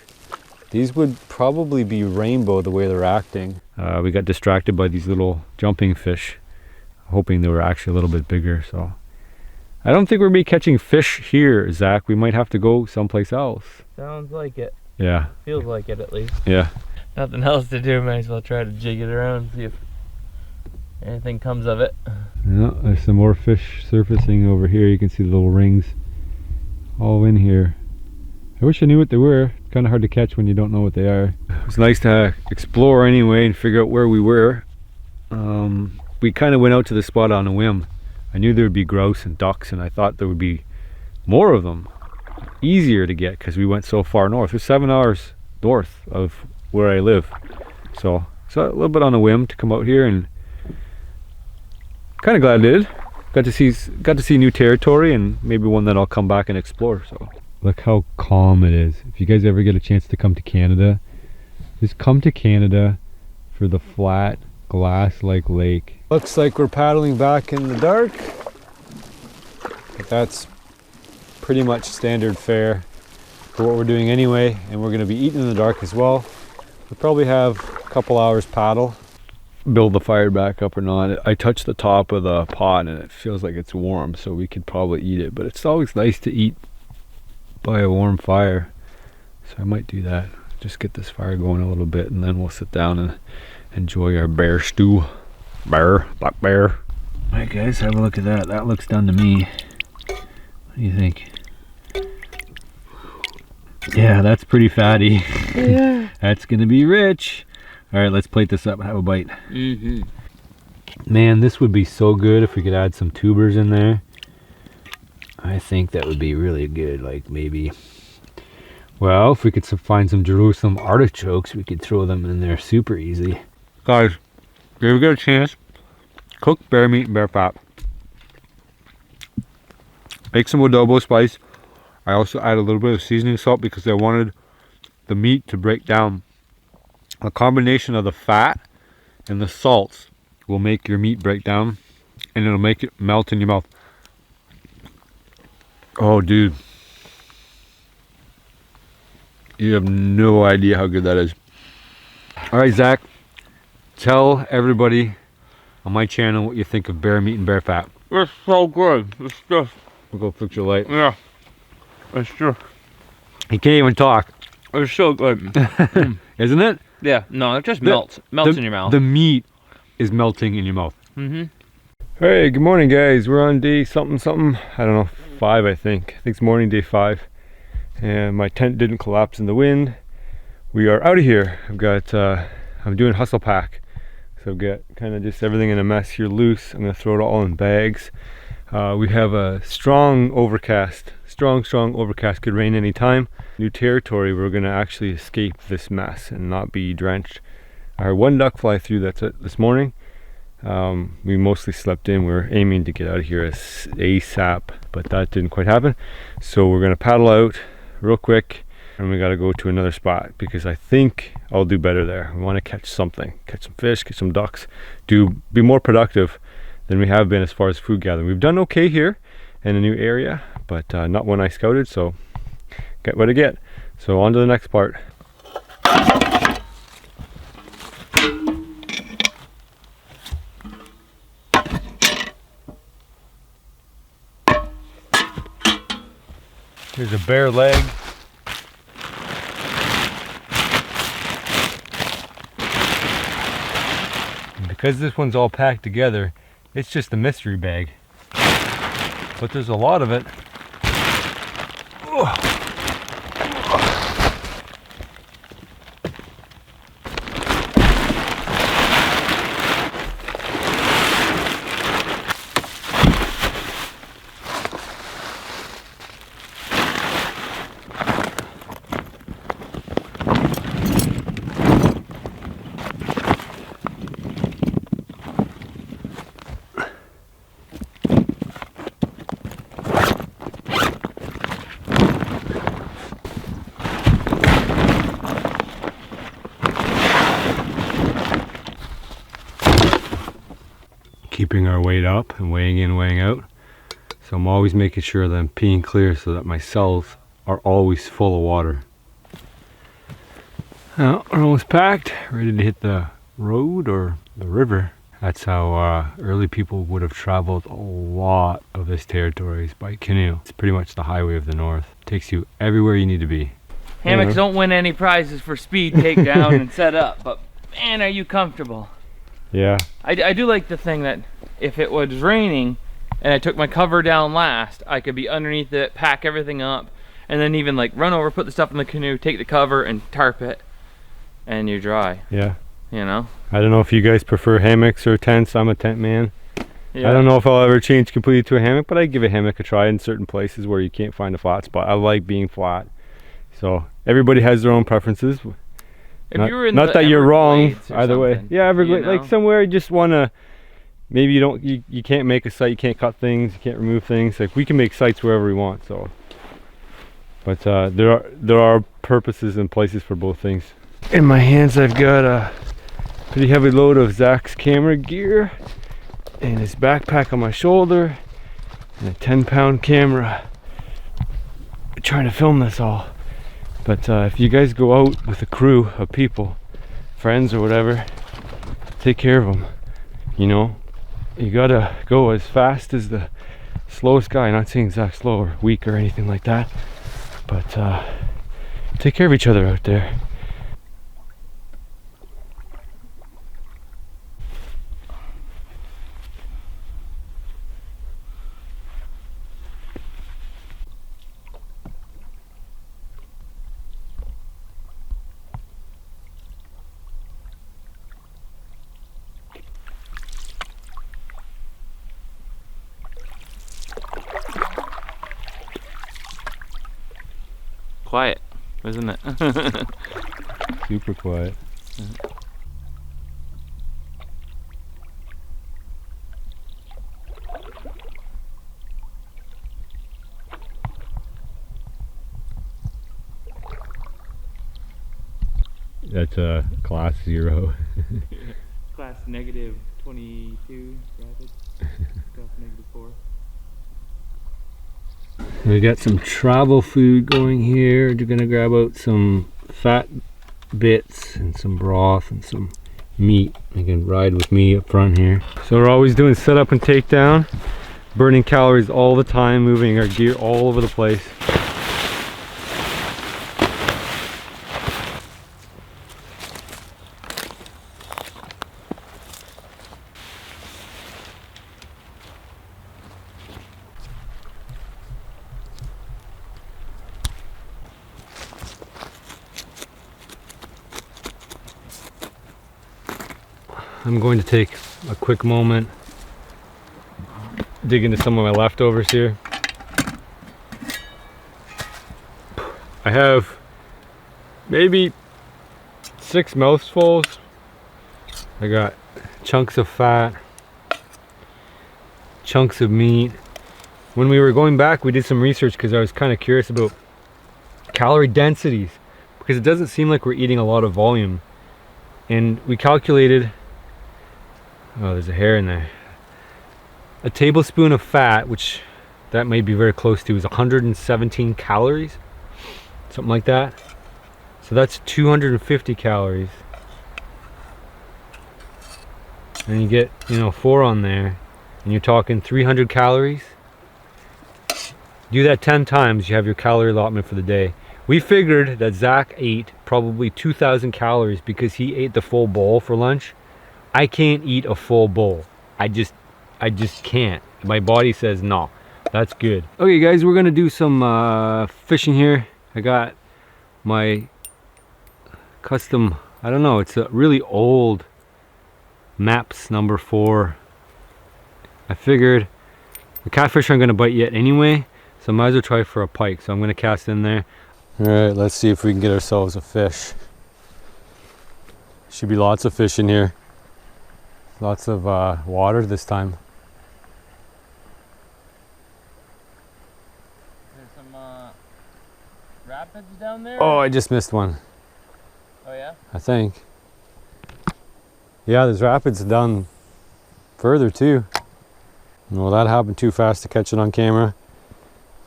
These would probably be rainbow the way they're acting. We got distracted by these little jumping fish, hoping they were actually a little bit bigger. So I don't think we're be catching fish here, Zach. We might have to go someplace else. Sounds like it. Yeah. Feels like it at least. Yeah. Nothing else to do, might as well try to jig it around, see if anything comes of it. Yeah, there's some more fish surfacing over here. You can see the little rings all in here. I wish I knew what they were. Kind of hard to catch when you don't know what they are. It's nice to explore anyway and figure out where we were. We kind of went out to the spot on a whim. I knew there would be grouse and ducks, and I thought there would be more of them, easier to get because we went so far north. We're 7 hours north of where I live, so a little bit on a whim to come out here, and kind of glad I did. Got to see new territory, and maybe one that I'll come back and explore. So look how calm it is. If you guys ever get a chance to come to Canada, just come to Canada for the flat glass-like lake. Looks like we're paddling back in the dark, but that's pretty much standard fare for what we're doing anyway, and we're going to be eating in the dark as well. We'll probably have a couple hours paddle. Build the fire back up or not. I touched the top of the pot and it feels like it's warm, so we could probably eat it, but it's always nice to eat by a warm fire, so I might do that. Just get this fire going a little bit, and then we'll sit down and enjoy our bear stew. Black bear. Alright guys, have a look at that. That looks done to me. What do you think? Yeah, that's pretty fatty. Yeah. That's gonna be rich. Alright, let's plate this up and have a bite. Man, this would be so good if we could add some tubers in there. I think that would be really good. Like maybe, well, if we could find some Jerusalem artichokes, we could throw them in there super easy. Guys, if you ever get a chance, cook bear meat and bear fat. Make some adobo spice. I also add a little bit of seasoning salt because I wanted the meat to break down. A combination of the fat and the salts will make your meat break down, and it'll make it melt in your mouth. Oh dude, you have no idea how good that is. Alright Zach, tell everybody on my channel what you think of bear meat and bear fat. It's so good. It's just... We'll go fix your light. Yeah. It's true. He can't even talk. It's so good. Isn't it? Yeah, no, it just melts in your mouth. The meat is melting in your mouth. Mm-hmm. Hey, good morning guys. We're on day something. I don't know, 5 I think. I think it's morning day 5. And my tent didn't collapse in the wind. We are out of here. I've got, I'm doing hustle pack. So I've got kind of just everything in a mess here loose. I'm gonna throw it all in bags. We have a strong overcast. Strong overcast, could rain anytime. New territory, we're gonna actually escape this mess and not be drenched. I heard one duck fly through, that's it, this morning. We mostly slept in. We're aiming to get out of here as ASAP, but that didn't quite happen. So we're gonna paddle out real quick, and we gotta go to another spot because I think I'll do better there. We wanna catch something, catch some fish, catch some ducks, be more productive than we have been as far as food gathering. We've done okay here in a new area, but not one I scouted, so get what I get. So on to the next part. Here's a bare leg. And because this one's all packed together, it's just a mystery bag. But there's a lot of it. Oh. Keeping our weight up and weighing in, weighing out. So I'm always making sure that I'm peeing clear so that my cells are always full of water. Well, we're almost packed, ready to hit the road or the river. That's how early people would have traveled a lot of this territory, is by canoe. It's pretty much the highway of the north. It takes you everywhere you need to be. Hammocks don't win any prizes for speed, takedown, and set up, but man, are you comfortable. Yeah. I do like the thing that if it was raining and I took my cover down last, I could be underneath it, pack everything up, and then even like run over, put the stuff in the canoe, take the cover and tarp it, and you're dry. Yeah. you know. I don't know if you guys prefer hammocks or tents. I'm a tent man. Yeah. I don't know if I'll ever change completely to a hammock, but I give a hammock a try in certain places where you can't find a flat spot. I like being flat. So everybody has their own preferences. If you were in not the that you're wrong Everglades or either way. something, Yeah, Everglades, you know? like somewhere you just want to, maybe you can't make a site, you can't cut things, you can't remove things. Like we can make sites wherever we want. So, but there are purposes and places for both things. In my hands, I've got a pretty heavy load of Zach's camera gear and his backpack on my shoulder and a 10-pound camera. I'm trying to film this all. But if you guys go out with a crew of people, friends or whatever, take care of them. You know, you gotta go as fast as the slowest guy. Not saying Zach's slow or weak or anything like that, but take care of each other out there. Quiet, isn't it? Super quiet. That's a class 0. Class negative 22 rapids. Class negative 4. We got some travel food going here. You're gonna grab out some fat bits and some broth and some meat. You can ride with me up front here. So we're always doing setup and takedown, burning calories all the time, moving our gear all over the place. I'm going to take a quick moment, dig into some of my leftovers here. I have maybe 6 mouthfuls. I got chunks of fat, chunks of meat. When we were going back, we did some research because I was kind of curious about calorie densities, because it doesn't seem like we're eating a lot of volume. And we calculated, oh, there's a hair in there. A tablespoon of fat, which that may be very close to, is 117 calories, something like that. So that's 250 calories. And you get, 4 on there, and you're talking 300 calories. Do that 10 times, you have your calorie allotment for the day. We figured that Zach ate probably 2,000 calories because he ate the full bowl for lunch. I can't eat a full bowl. I just can't. My body says no. That's good. Okay guys, we're gonna do some fishing here. I got my custom, I don't know, it's a really old Maps number 4. I figured the catfish aren't gonna bite yet anyway, so I might as well try for a pike. So I'm gonna cast in there. All right, let's see if we can get ourselves a fish. Should be lots of fish in here. Lots of water this time. There's some rapids down there? Oh, I just missed one. Oh yeah? I think. Yeah, there's rapids down further too. Well, that happened too fast to catch it on camera.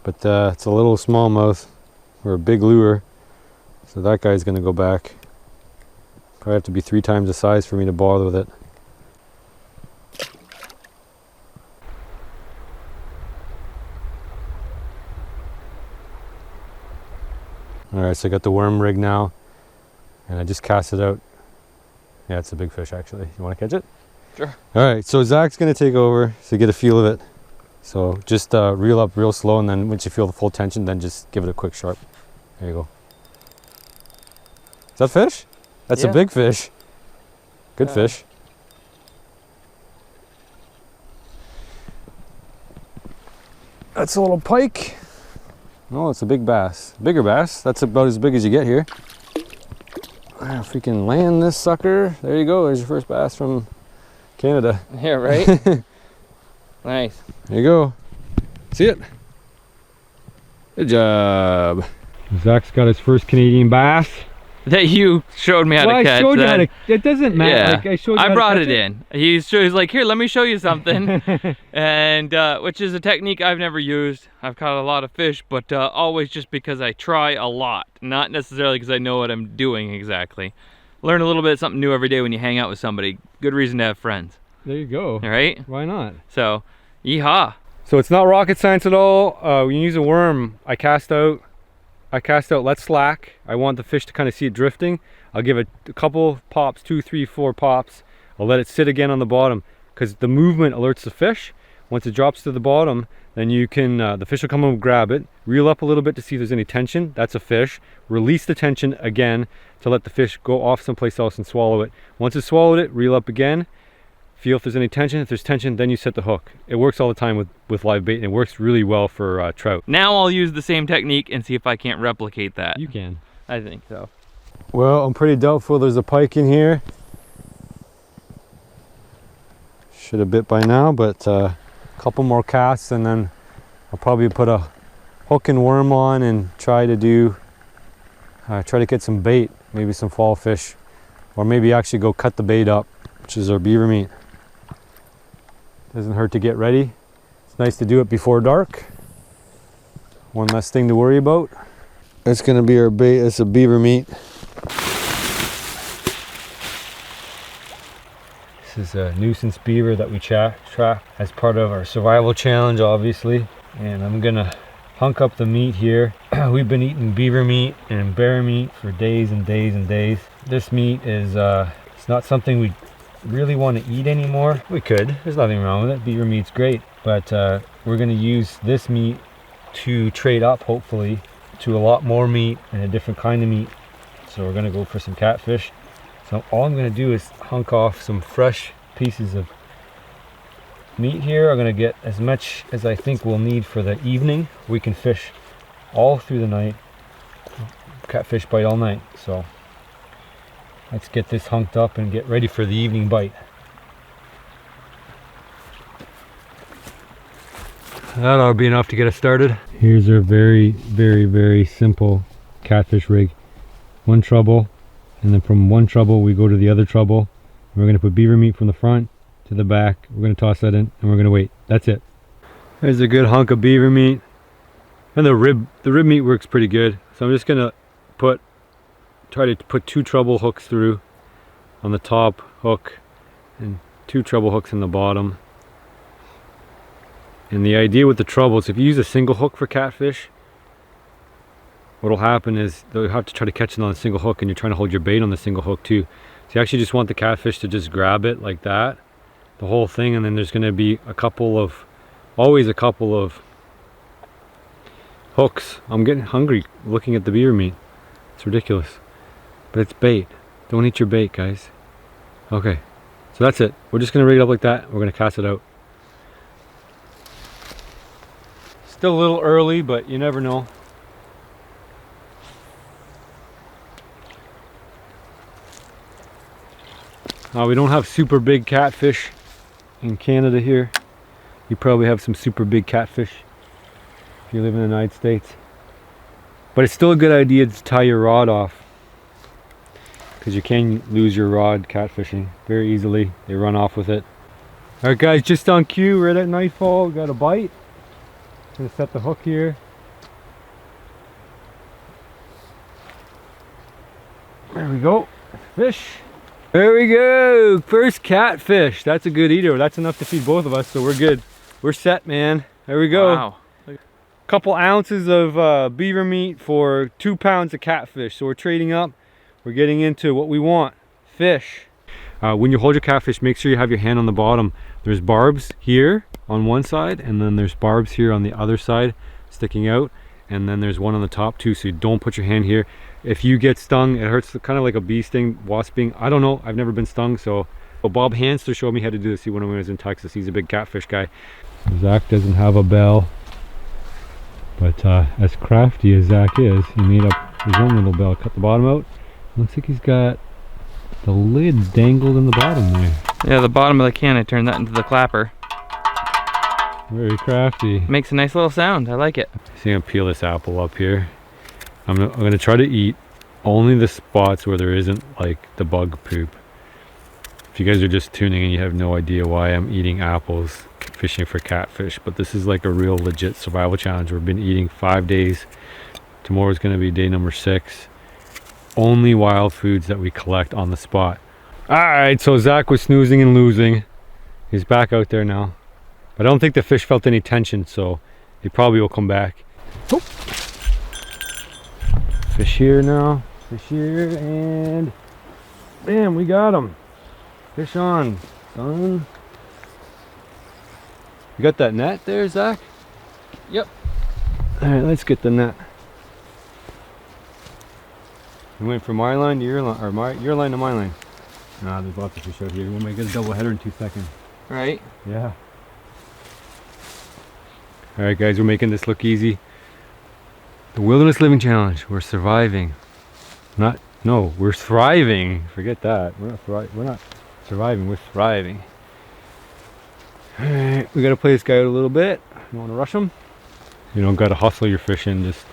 But it's a little smallmouth or a big lure. So that guy's gonna go back. Probably have to be 3 times the size for me to bother with it. Alright, so I got the worm rig now, and I just cast it out. Yeah, it's a big fish actually. You want to catch it? Sure. Alright, so Zach's going to take over so you get a feel of it. So just reel up real slow, and then once you feel the full tension, then just give it a quick sharp. There you go. Is that fish? That's a big fish. Good fish. That's a little pike. Oh, it's a big bass. Bigger bass. That's about as big as you get here. If we can land this sucker, there you go. There's your first bass from Canada. Yeah, right? Nice. There you go. See it? Good job. Zach's got his first Canadian bass. That you showed me how to catch. I showed you how to. It doesn't matter. Yeah. Like, I showed you how I to brought catch it in. He's like, here, let me show you something. And which is a technique I've never used. I've caught a lot of fish, but always just because I try a lot, not necessarily because I know what I'm doing exactly. Learn a little bit of something new every day when you hang out with somebody. Good reason to have friends. There you go. All right? Why not? So, yeehaw. So it's not rocket science at all. When you use a worm, I cast out let slack. I want the fish to kind of see it drifting. I'll give it a couple pops, 2, 3, 4 pops. I'll let it sit again on the bottom because the movement alerts the fish. Once it drops to the bottom, then you can, the fish will come and grab it, reel up a little bit to see if there's any tension. That's a fish. Release the tension again to let the fish go off someplace else and swallow it. Once it's swallowed it, reel up again. Feel if there's any tension. If there's tension, then you set the hook. It works all the time with live bait, and it works really well for trout. Now I'll use the same technique and see if I can't replicate that. You can. I think so. Well, I'm pretty doubtful there's a pike in here. Should have bit by now, but a couple more casts and then I'll probably put a hook and worm on and try to get some bait, maybe some fall fish, or maybe actually go cut the bait up, which is our beaver meat. Doesn't hurt to get ready. It's nice to do it before dark. One less thing to worry about. That's gonna be our bait. It's a beaver meat. This is a nuisance beaver that we trap as part of our survival challenge, obviously. And I'm gonna hunk up the meat here. We've been eating beaver meat and bear meat for days and days and days. This meat is it's not something we really want to eat anymore. We could, there's nothing wrong with it. Beaver meat's great, but we're gonna use this meat to trade up, hopefully, to a lot more meat and a different kind of meat. So we're gonna go for some catfish. So all I'm gonna do is hunk off some fresh pieces of meat here. I'm gonna get as much as I think we'll need for the evening. We can fish all through the night. Catfish bite all night. So let's get this hunked up and get ready for the evening bite. That ought to be enough to get us started. Here's our very, very, very simple catfish rig. One trouble, and then from one trouble we go to the other trouble. We're going to put beaver meat from the front to the back. We're going to toss that in and we're going to wait. That's it. There's a good hunk of beaver meat. And the rib meat works pretty good. So I'm just going to try to put 2 treble hooks through on the top hook and 2 treble hooks in the bottom. And the idea with the treble is if you use a single hook for catfish, what'll happen is they'll have to try to catch it on a single hook, and you're trying to hold your bait on the single hook too. So you actually just want the catfish to just grab it like that, the whole thing, and then there's going to be always a couple of hooks. I'm getting hungry looking at the beaver meat. It's ridiculous. But it's bait. Don't eat your bait, guys. Okay, so that's it. We're just going to rig it up like that. We're going to cast it out. Still a little early, but you never know. We don't have super big catfish in Canada here. You probably have some super big catfish if you live in the United States. But it's still a good idea to tie your rod off, because you can lose your rod catfishing very easily. They run off with it. Alright guys, just on cue, right at nightfall, we got a bite. Gonna set the hook here. There we go. Fish. There we go. First catfish. That's a good eater. That's enough to feed both of us, so we're good. We're set, man. There we go. Wow. Couple ounces of beaver meat for 2 pounds of catfish. So we're trading up. We're getting into what we want. Fish. When you hold your catfish, make sure you have your hand on the bottom. There's barbs here on one side, and then there's barbs here on the other side sticking out, and then there's one on the top too, so you don't put your hand here. If you get stung, it hurts kind of like a bee sting, wasp sting. I don't know, I've never been stung. So Bob Hanster showed me how to do this when I was in Texas. He's a big catfish guy. Zach doesn't have a bell, but as crafty as Zach is, he made up his own little bell. Cut the bottom out. Looks like he's got the lid dangled in the bottom there. Yeah, the bottom of the can, I turned that into the clapper. Very crafty. Makes a nice little sound. I like it. See, I'm gonna peel this apple up here. I'm gonna try to eat only the spots where there isn't like the bug poop. If you guys are just tuning in, you have no idea why I'm eating apples fishing for catfish, but this is like a real legit survival challenge. We've been eating 5 days. Tomorrow's gonna be day number 6. Only wild foods that we collect on the spot. All right, so Zach was snoozing and losing. He's back out there now. But I don't think the fish felt any tension, so he probably will come back. Oh. Fish here now, fish here, and bam, we got him. Fish on, son. You got that net there, Zach? Yep. All right, let's get the net. We went from my line to your line, or your line to my line. Nah, there's lots of fish out here. We'll make it a double header in 2 seconds. Right. Yeah. All right, guys, we're making this look easy. The Wilderness Living Challenge. We're surviving. We're thriving. Forget that. We're not surviving. We're thriving. All right, we gotta play this guy out a little bit. You want to rush him? You don't gotta hustle your fishing. Just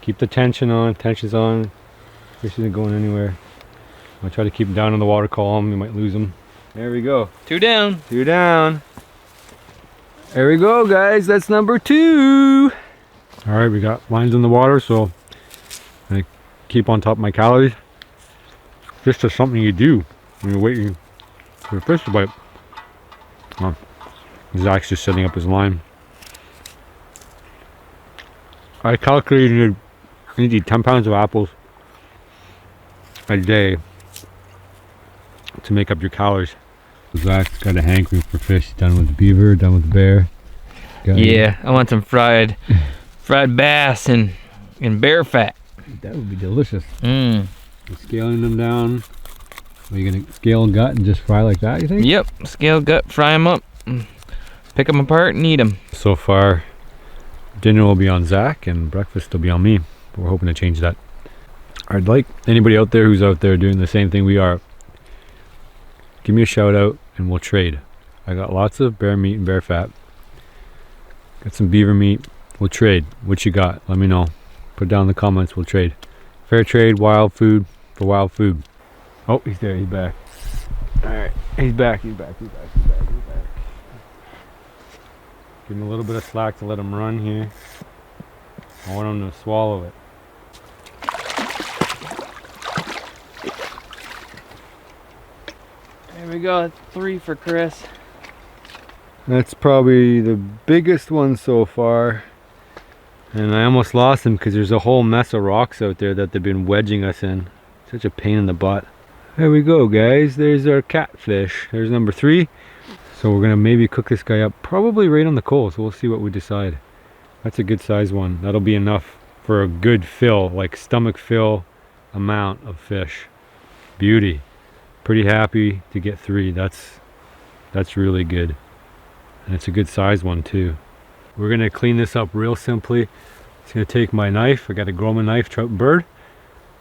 keep the tension on. Tension's on. Fish isn't going anywhere. I'll try to keep him down in the water column. You might lose him. There we go. 2 down. 2 down. There we go, guys. That's number 2. All right, we got lines in the water, so I keep on top of my calories. Just as something you do when you're waiting for the fish to bite. Zach's just setting up his line. I calculated I need to eat 10 pounds of apples a day to make up your calories. Zach's got a hankering for fish. Done with the beaver, done with the bear. Yeah, I want some fried bass and bear fat. That would be delicious. Mmm. Scaling them down. Are you gonna scale and gut and just fry like that, you think? Yep, scale, gut, fry them up, pick them apart and eat them. So far, dinner will be on Zach and breakfast will be on me. But we're hoping to change that. I'd like anybody out there who's out there doing the same thing we are, give me a shout out and we'll trade. I got lots of bear meat and bear fat. Got some beaver meat. We'll trade. What you got? Let me know. Put down in the comments. We'll trade. Fair trade, wild food for wild food. Oh, he's there. He's back. All right. He's back. He's back. He's back. He's back. He's back. Give him a little bit of slack to let him run here. I want him to swallow it. There we go. That's 3 for Chris. That's probably the biggest one so far. And I almost lost him because there's a whole mess of rocks out there that they've been wedging us in. Such a pain in the butt. There we go, guys. There's our catfish. There's number 3. So we're gonna maybe cook this guy up probably right on the coals. So we'll see what we decide. That's a good size one. That'll be enough for a good fill, like stomach fill amount of fish. Beauty. Pretty happy to get 3. That's really good. And it's a good size one too. We're gonna clean this up real simply. It's gonna take my knife. I got a Grommet knife, trout and bird.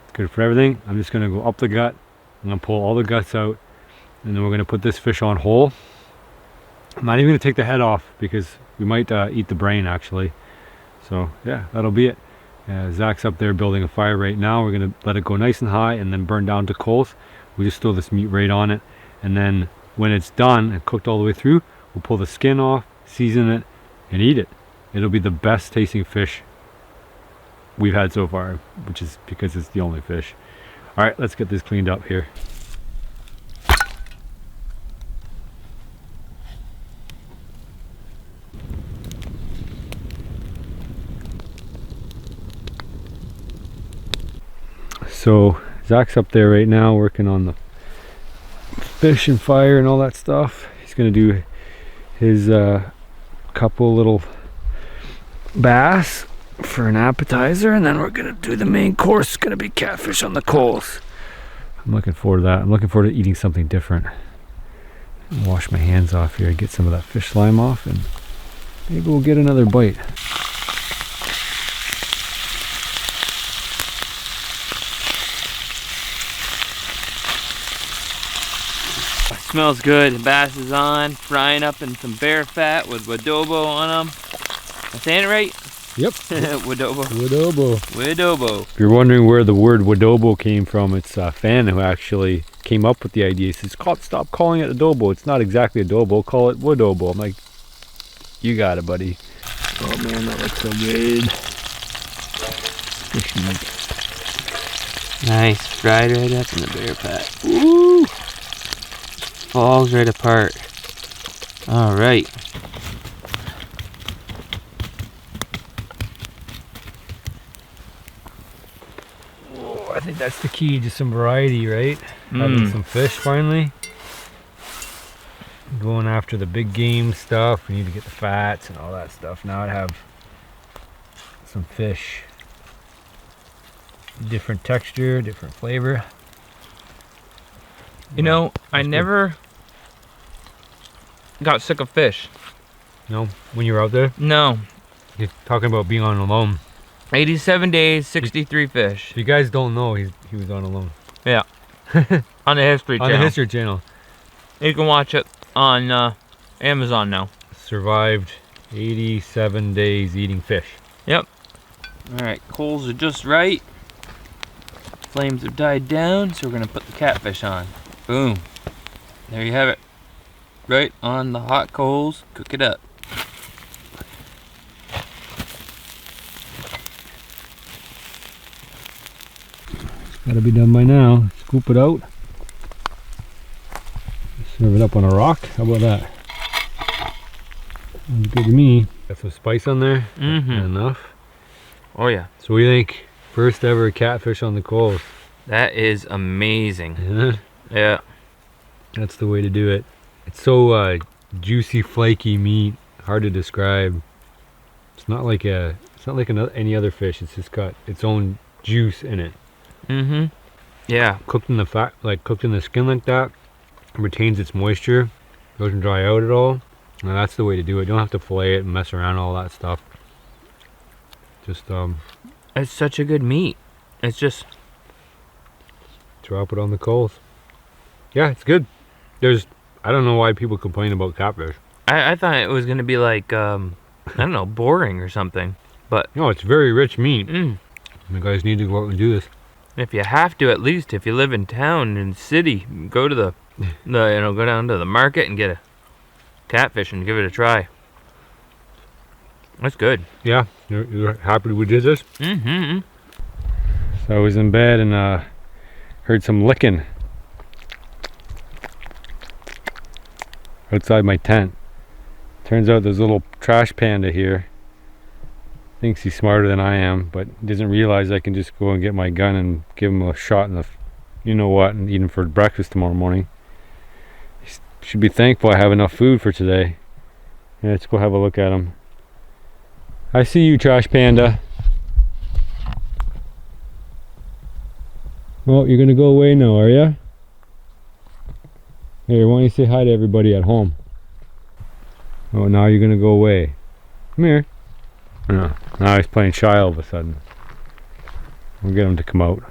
It's good for everything. I'm just gonna go up the gut. I'm gonna pull all the guts out, and then we're gonna put this fish on whole. I'm not even gonna take the head off because we might eat the brain actually. So yeah, that'll be it. Zach's up there building a fire right now. We're gonna let it go nice and high and then burn down to coals. We just throw this meat right on it, and then when it's done and cooked all the way through, we'll pull the skin off, season it, and eat it. It'll be the best tasting fish we've had so far, which is because it's the only fish. All right, let's get this cleaned up here. So Zach's up there right now working on the fish and fire and all that stuff. He's gonna do his couple little bass for an appetizer, and then we're gonna do the main course. It's gonna be catfish on the coals. I'm looking forward to that. I'm looking forward to eating something different. Wash my hands off here, get some of that fish slime off, and maybe we'll get another bite. Smells good. The bass is on, frying up in some bear fat with wadobo on them. Am I saying it right? Yep. Wadobo. Wadobo. Wadobo. If you're wondering where the word wadobo came from, it's a fan who actually came up with the idea. He says, stop calling it adobo. It's not exactly adobo. Call it wadobo. I'm like, you got it, buddy. Oh man, that looks so good. Fish meat. Nice. Fried right up in the bear fat. Woo! Falls right apart. All right. I think that's the key, just some variety, right? Having some fish finally. Going after the big game stuff. We need to get the fats and all that stuff. Now I'd have some fish. Different texture, different flavor. You know, I never got sick of fish. No? When you were out there? No. You're talking about being on alone. 87 days, 63 fish. If you guys don't know, he was on alone. Yeah. On the History Channel. On the History Channel. You can watch it on Amazon now. Survived 87 days eating fish. Yep. Alright, coals are just right. Flames have died down, so we're going to put the catfish on. Boom. There you have it. Right on the hot coals. Cook it up. Gotta be done by now. Scoop it out. Serve it up on a rock. How about that? Sounds good to me. Got some spice on there. Enough. Oh yeah. So we think first ever catfish on the coals. That is amazing. Isn't it? Yeah. That's the way to do it. It's so juicy, flaky meat. Hard to describe. It's not like any other fish. It's just got its own juice in it. Yeah. Cooked in the fat, like cooked in the skin like that, it retains its moisture. Doesn't dry out at all. And that's the way to do it. You don't have to fillet it and mess around all that stuff. Just It's such a good meat. It's just drop it on the coals. Yeah, it's good. I don't know why people complain about catfish. I thought it was gonna be like I don't know, boring or something. But no, it's very rich meat. You guys need to go out and do this. If you have to, at least if you live in town and city, go to the go down to the market and get a catfish and give it a try. That's good. Yeah, you're happy we did this? So I was in bed and heard some licking outside my tent. Turns out there's a little trash panda here. Thinks he's smarter than I am, but doesn't realize I can just go and get my gun and give him a shot in the you know what and eat him for breakfast tomorrow morning. He should be thankful I have enough food for today. Yeah, let's go have a look at him. I see you, trash panda. Well, you're gonna go away now, are ya? Here, why don't you say hi to everybody at home? Oh, now you're gonna go away. Come here. No, now he's playing shy all of a sudden. We'll get him to come out.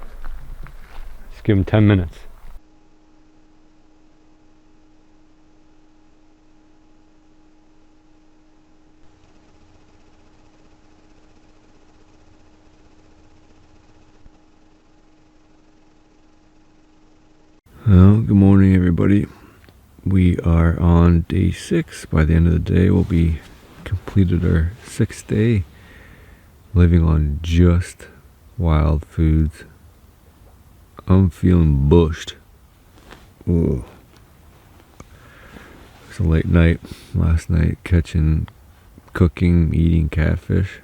Just give him 10 minutes. Well, good morning everybody. We are on day 6. By the end of the day we'll be completed our 6th day living on just wild foods. I'm feeling bushed. Ooh. It was a late night last night, cooking, eating catfish.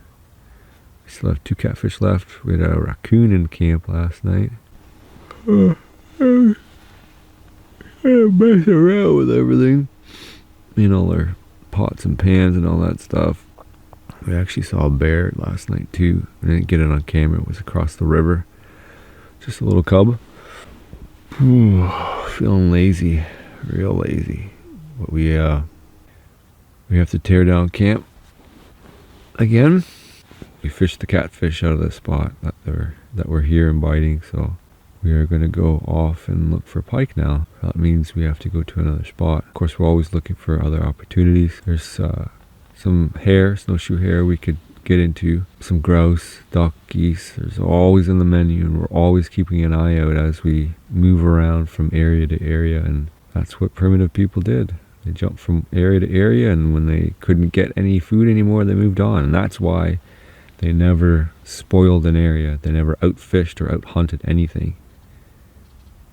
We still have 2 catfish left. We had a raccoon in camp last night. Mess around with everything. You know, our pots and pans and all that stuff. We actually saw a bear last night too. I didn't get it on camera. It was across the river. Just a little cub. Feeling lazy, real lazy. But we have to tear down camp again. We fished the catfish out of the spot that we're here and biting, so we are going to go off and look for pike now. That means we have to go to another spot. Of course, we're always looking for other opportunities. There's some hare, snowshoe hare we could get into, some grouse, duck, geese. There's always in the menu, and we're always keeping an eye out as we move around from area to area, and that's what primitive people did. They jumped from area to area, and when they couldn't get any food anymore, they moved on, and that's why they never spoiled an area. They never outfished or outhunted anything,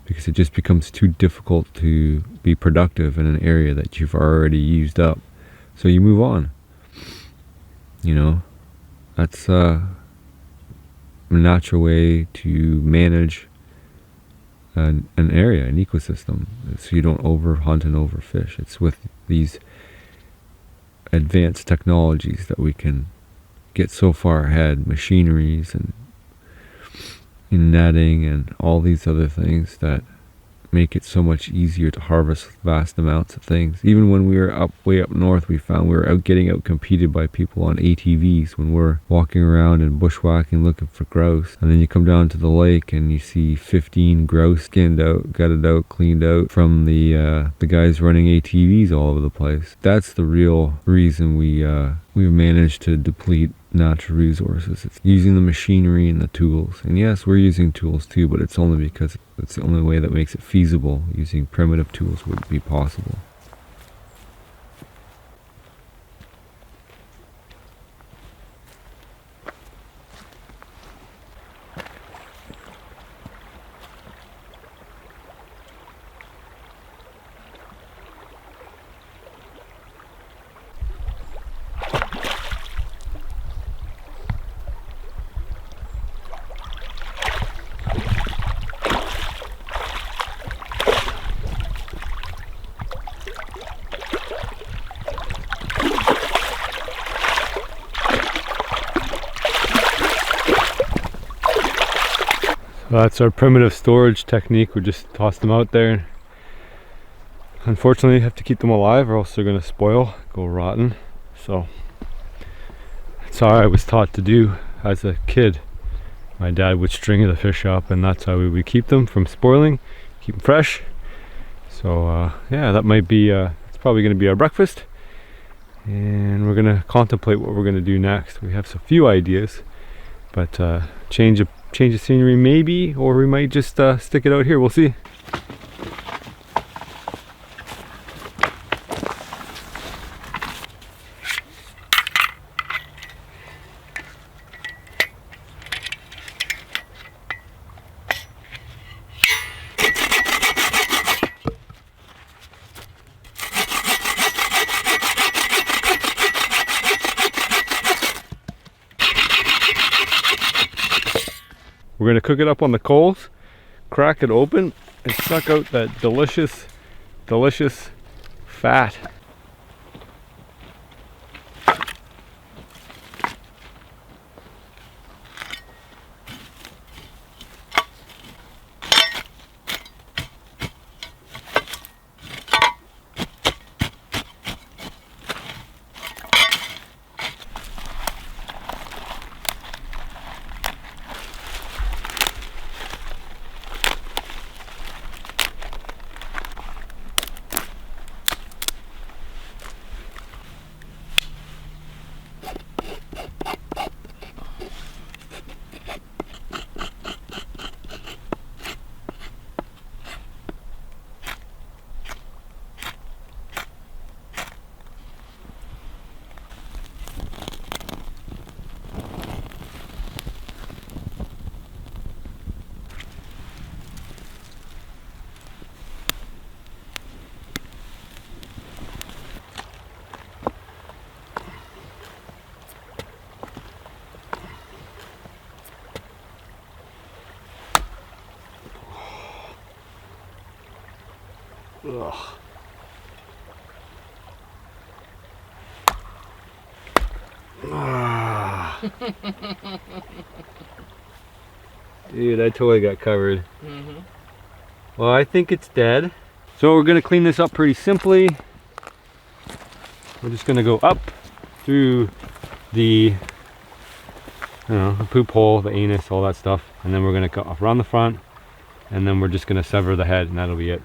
because it just becomes too difficult to be productive in an area that you've already used up. So you move on. You know, that's a natural way to manage an area, an ecosystem, so you don't overhunt and overfish. It's with these advanced technologies that we can get so far ahead, machineries and netting and all these other things that make it so much easier to harvest vast amounts of things. Even when we were way up north, we found we were getting out competed by people on ATVs when we're walking around and bushwhacking looking for grouse. And then you come down to the lake and you see 15 grouse skinned out, gutted out, cleaned out from the guys running ATVs all over the place. That's the real reason we've managed to deplete natural resources. It's using the machinery and the tools. And yes, we're using tools too, but it's only because it's the only way that makes it feasible. Using primitive tools wouldn't be possible. That's our primitive storage technique. We just toss them out there. Unfortunately, you have to keep them alive or else they're going to spoil, go rotten. So that's how I was taught to do as a kid. My dad would string the fish up, and that's how we would keep them from spoiling, keep them fresh. So yeah, that might be it's probably going to be our breakfast, and we're going to contemplate what we're going to do next. We have a few ideas, but change of scenery maybe, or we might just stick it out here. We'll see. We're going to cook it up on the coals, crack it open, and suck out that delicious, delicious fat. Ugh. Ah. Dude, I totally got covered. Well, I think it's dead. So we're gonna clean this up pretty simply. We're just gonna go up through the, the poop hole, the anus, all that stuff. And then we're gonna cut off around the front. And then we're just gonna sever the head and that'll be it.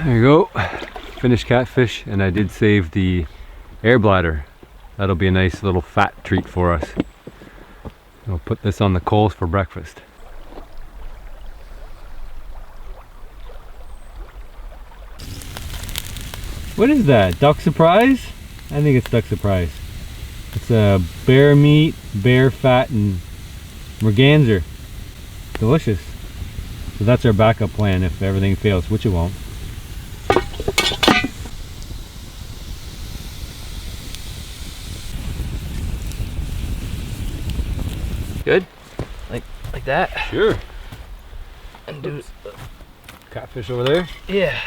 There you go, finished catfish, and I did save the air bladder. That'll be a nice little fat treat for us. I'll put this on the coals for breakfast. What is that? Duck surprise? I think it's duck surprise. It's a bear meat, bear fat, and merganser. Delicious. So that's our backup plan if everything fails, which it won't. Good? Like that? Sure. And do Catfish over there? yeah.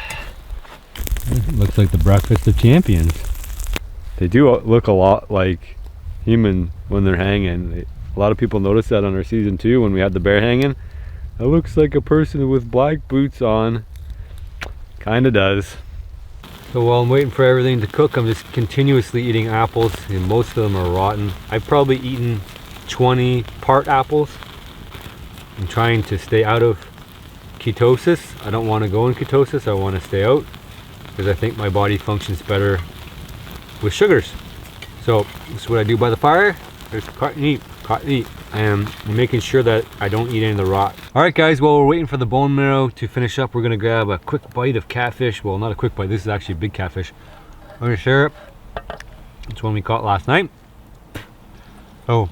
Looks like the breakfast of champions. They do look a lot like human when they're hanging. A lot of people noticed that on our season 2 when we had the bear hanging. It looks like a person with black boots on. Kinda does. So while I'm waiting for everything to cook, I'm just continuously eating apples, and most of them are rotten. I've probably eaten 20 part apples. I'm trying to stay out of ketosis. I don't want to go in ketosis, I want to stay out because I think my body functions better with sugars. So this is what I do by the fire. There's cut and eat, and I'm making sure that I don't eat any of the rot. All right guys, while we're waiting for the bone marrow to finish up, we're gonna grab a quick bite of catfish. Well, not a quick bite, this is actually a big catfish. I'm gonna share it. It's one we caught last night. Oh,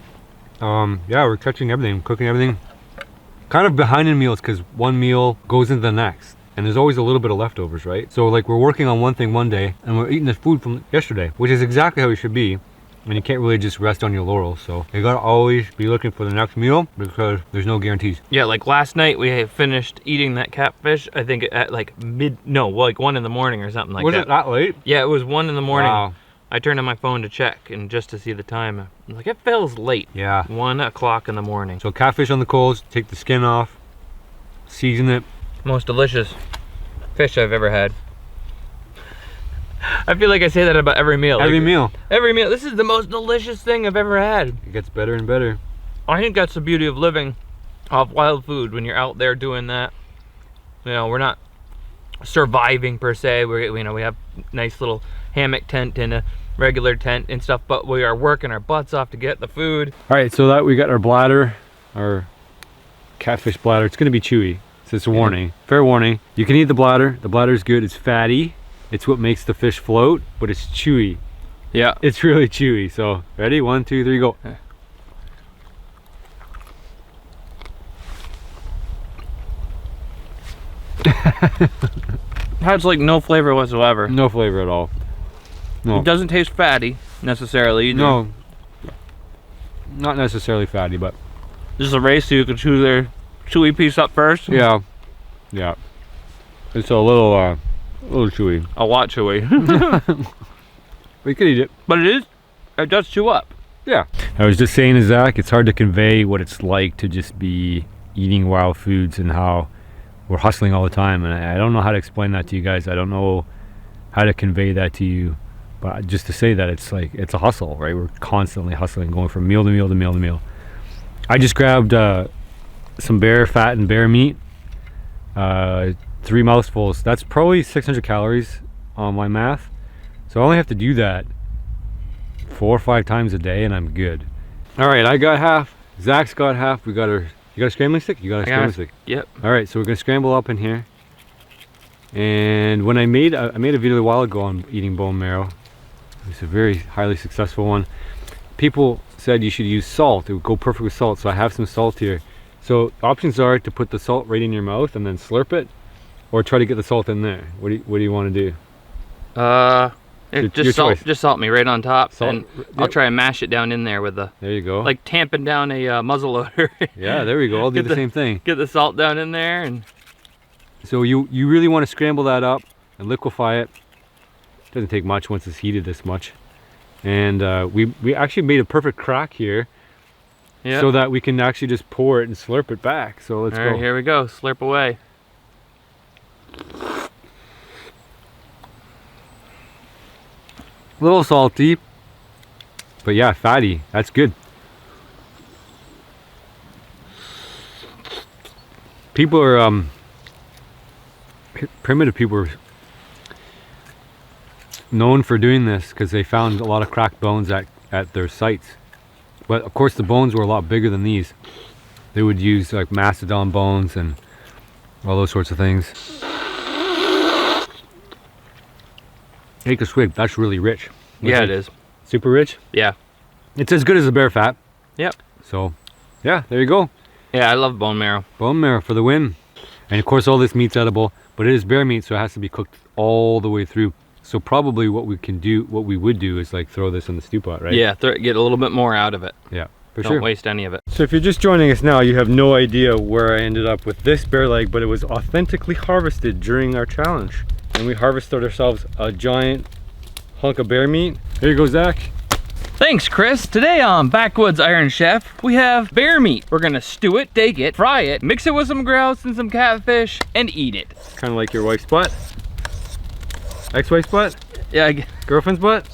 yeah, we're touching everything, cooking everything. Kind of behind in meals because one meal goes into the next. And there's always a little bit of leftovers, right? So like we're working on one thing one day and we're eating the food from yesterday, which is exactly how it should be. And you can't really just rest on your laurels. So you gotta always be looking for the next meal because there's no guarantees. Yeah, like last night we had finished eating that catfish, I think at like like 1 in the morning or something like that. Was it that late? Yeah, it was 1 in the morning. Wow. I turned on my phone to check and just to see the time. I'm like, it feels late. Yeah. 1 o'clock in the morning. So catfish on the coals, take the skin off, season it. Most delicious fish I've ever had. I feel like I say that about every meal. Every meal. Every meal. This is the most delicious thing I've ever had. It gets better and better. I think that's the beauty of living off wild food when you're out there doing that. You know, we're not surviving per se. We have nice little hammock tent and a regular tent and stuff, but we are working our butts off to get the food. All right, so that we got our bladder, our catfish bladder. It's gonna be chewy. So it's a warning, fair warning. You can eat the bladder. The bladder is good. It's fatty. It's what makes the fish float, but it's chewy. Yeah. It's really chewy. So ready? 1, 2, 3, go. Has like no flavor whatsoever. No flavor at all. No. It doesn't taste fatty necessarily either. No. Not necessarily fatty, but This is a race so you can chew their chewy piece up first. yeah. Yeah. It's a little chewy. A lot chewy. We could eat it. But it does chew up. Yeah. I was just saying to Zach, it's hard to convey what it's like to just be eating wild foods and how we're hustling all the time. And I don't know how to explain that to you guys. I don't know how to convey that to you. But just to say that it's like, it's a hustle, right? We're constantly hustling, going from meal to meal to meal to meal. I just grabbed some bear fat and bear meat. 3 mouthfuls. That's probably 600 calories on my math. So I only have to do that 4 or 5 times a day and I'm good. All right, I got half. Zach's got half. We got our, you got a scrambling stick? You got a scrambling stick? Yep. All right, so we're gonna scramble up in here. And when I made a video a while ago on eating bone marrow. It's a very highly successful one. People said you should use salt. It would go perfect with salt. So I have some salt here. So options are to put the salt right in your mouth and then slurp it, or try to get the salt in there. What do you want to do? Just salt me right on top, Salt. and I'll try and mash it down in there with the. There you go. Like tamping down a muzzle loader. Yeah, there we go. I'll do the same thing. Get the salt down in there, and so you really want to scramble that up and liquefy it. Doesn't take much once it's heated this much. And we actually made a perfect crack here, so that we can actually just pour it and slurp it back. So let's go. All right, here we go. Slurp away. A little salty, but yeah, fatty. That's good. People are primitive people are known for doing this because they found a lot of cracked bones at their sites. But of course the bones were a lot bigger than these. They would use like mastodon bones and all those sorts of things. Take a swig. That's really rich. Yeah, it is. Super rich? Yeah. It's as good as the bear fat. Yep. So, yeah, there you go. Yeah, I love bone marrow. Bone marrow for the win. And of course all this meat's edible, but it is bear meat, so it has to be cooked all the way through. So probably what we would do is like throw this in the stew pot, right? Yeah, get a little bit more out of it. Yeah, for Don't sure. waste any of it. So if you're just joining us now, you have no idea where I ended up with this bear leg, but it was authentically harvested during our challenge. And we harvested ourselves a giant hunk of bear meat. Here you go, Zach. Thanks, Chris. Today on Backwoods Iron Chef, we have bear meat. We're gonna stew it, bake it, fry it, mix it with some grouse and some catfish, and eat it. Kind of like your wife's butt. Ex-wife's butt? Yeah, Girlfriend's butt?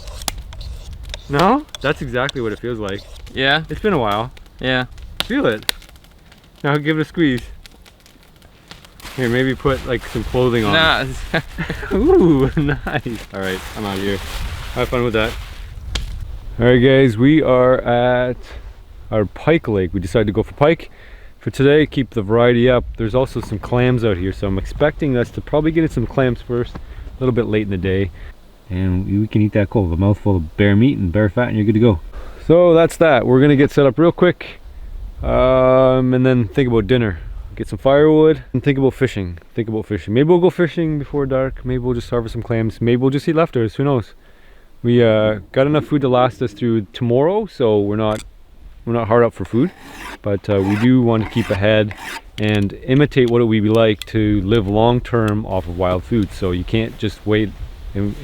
No? That's exactly what it feels like. yeah, It's been a while. yeah. Feel it. Now give it a squeeze. Here, maybe put like some clothing on. Nah. Ooh, nice. All right, I'm out of here. Have fun with that. All right, guys, we are at our pike lake. We decided to go for pike for today, keep the variety up. There's also some clams out here, so I'm expecting us to probably get some clams first, a little bit late in the day. And we can eat that cold, a mouthful of bear meat and bear fat, and you're good to go. So that's that. We're gonna get set up real quick, and then think about dinner. Get some firewood and think about fishing. Maybe we'll go fishing before dark. Maybe we'll just harvest some clams. Maybe we'll just eat leftovers. Who knows? We got enough food to last us through tomorrow, so we're not hard up for food. But we do want to keep ahead and imitate what it would be like to live long term off of wild food. So you can't just wait and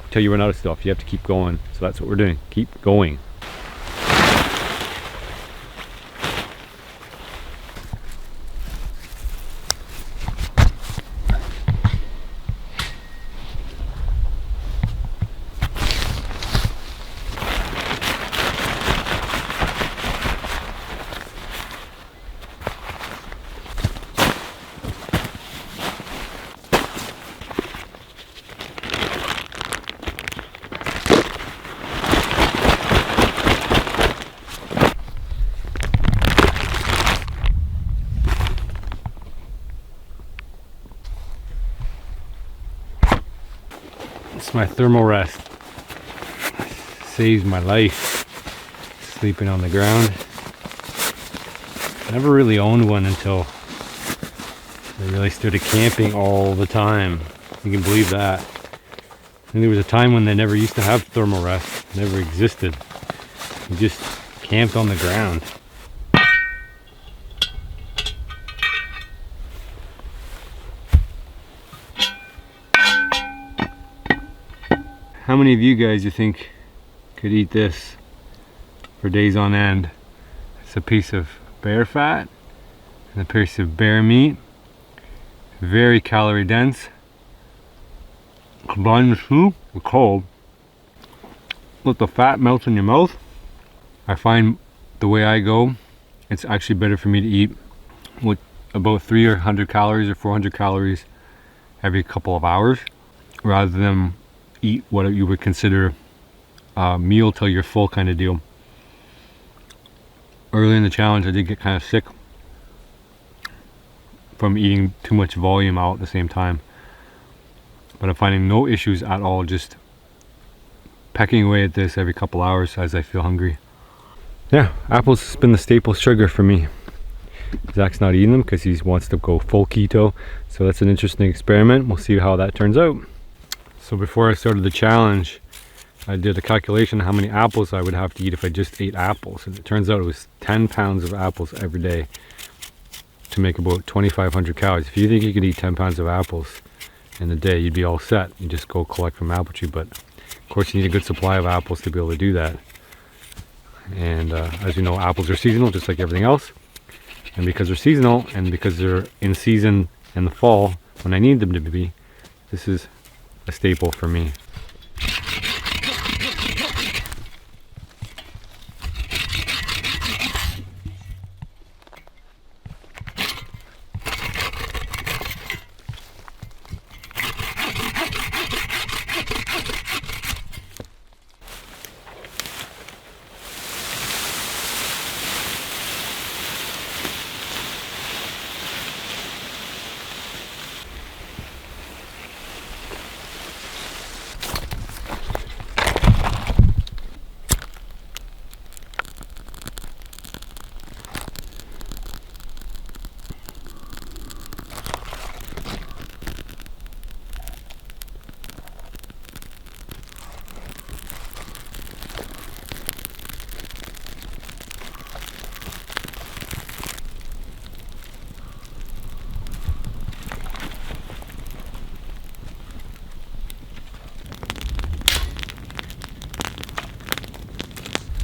till you run out of stuff. You have to keep going. So that's what we're doing. Keep going. It's my thermal rest. Saves my life. Sleeping on the ground. Never really owned one until I really started camping all the time. You can believe that. And there was a time when they never used to have thermal rest. It never existed. You just camped on the ground. How many of you guys you think could eat this for days on end? It's a piece of bear fat and a piece of bear meat. Very calorie dense. Combine the two with cold. Let the fat melt in your mouth. I find the way I go, it's actually better for me to eat with about 300 calories or 400 calories every couple of hours rather than eat what you would consider a meal till you're full kind of deal. Early in the challenge I did get kind of sick from eating too much volume out at the same time, but I'm finding no issues at all, just pecking away at this every couple hours as I feel hungry. Yeah, apples has been the staple sugar for me. Zach's not eating them because he wants to go full keto, so that's an interesting experiment. We'll see how that turns out. So before I started the challenge, I did a calculation of how many apples I would have to eat if I just ate apples. And it turns out it was 10 pounds of apples every day to make about 2,500 calories. If you think you could eat 10 pounds of apples in a day, you'd be all set. You just go collect from apple tree. But of course you need a good supply of apples to be able to do that. And as you know, apples are seasonal just like everything else. And because they're seasonal and because they're in season in the fall when I need them to be, this is a staple for me.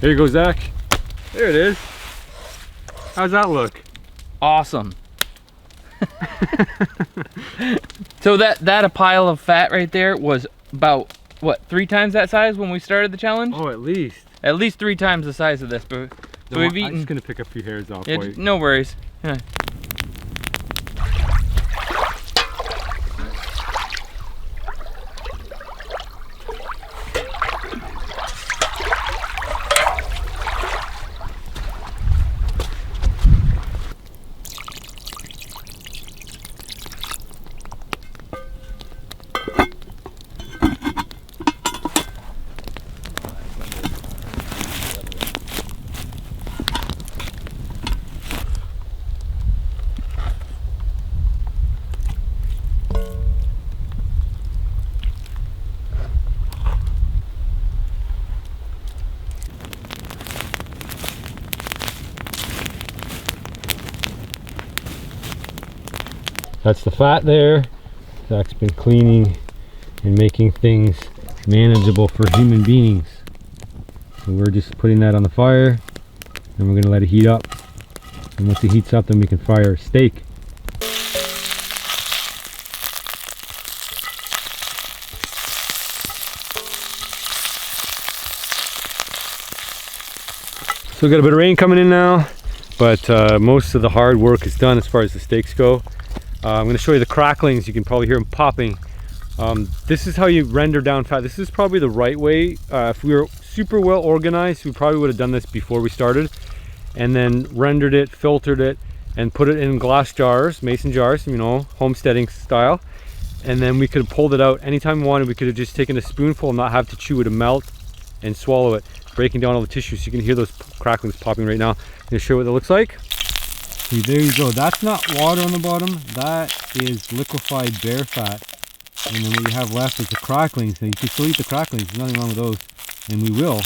Here you go, Zach. There it is. How's that look? Awesome. So that a pile of fat right there was about, what, 3 times that size when we started the challenge? Oh, at least. At least 3 times the size of this, but so we've eaten. I'm just gonna pick a few hairs off. Yeah, no worries. Yeah. That's the fat there. Zach's been cleaning and making things manageable for human beings. So we're just putting that on the fire and we're gonna let it heat up. And once it heats up, then we can fry our steak. So we got a bit of rain coming in now, but most of the hard work is done as far as the steaks go. I'm going to show you the cracklings. You can probably hear them popping. This is how you render down fat. This is probably the right way. If we were super well organized, we probably would have done this before we started, and then rendered it, filtered it, and put it in glass jars, mason jars, you know, homesteading style. And then we could have pulled it out anytime we wanted. We could have just taken a spoonful and not have to chew it and melt and swallow it, breaking down all the tissue. So you can hear those cracklings popping right now. I'm going to show you what it looks like. See, there you go. That's not water on the bottom. That is liquefied bear fat. And then what you have left is the cracklings. Now you can still eat the cracklings. There's nothing wrong with those. And we will.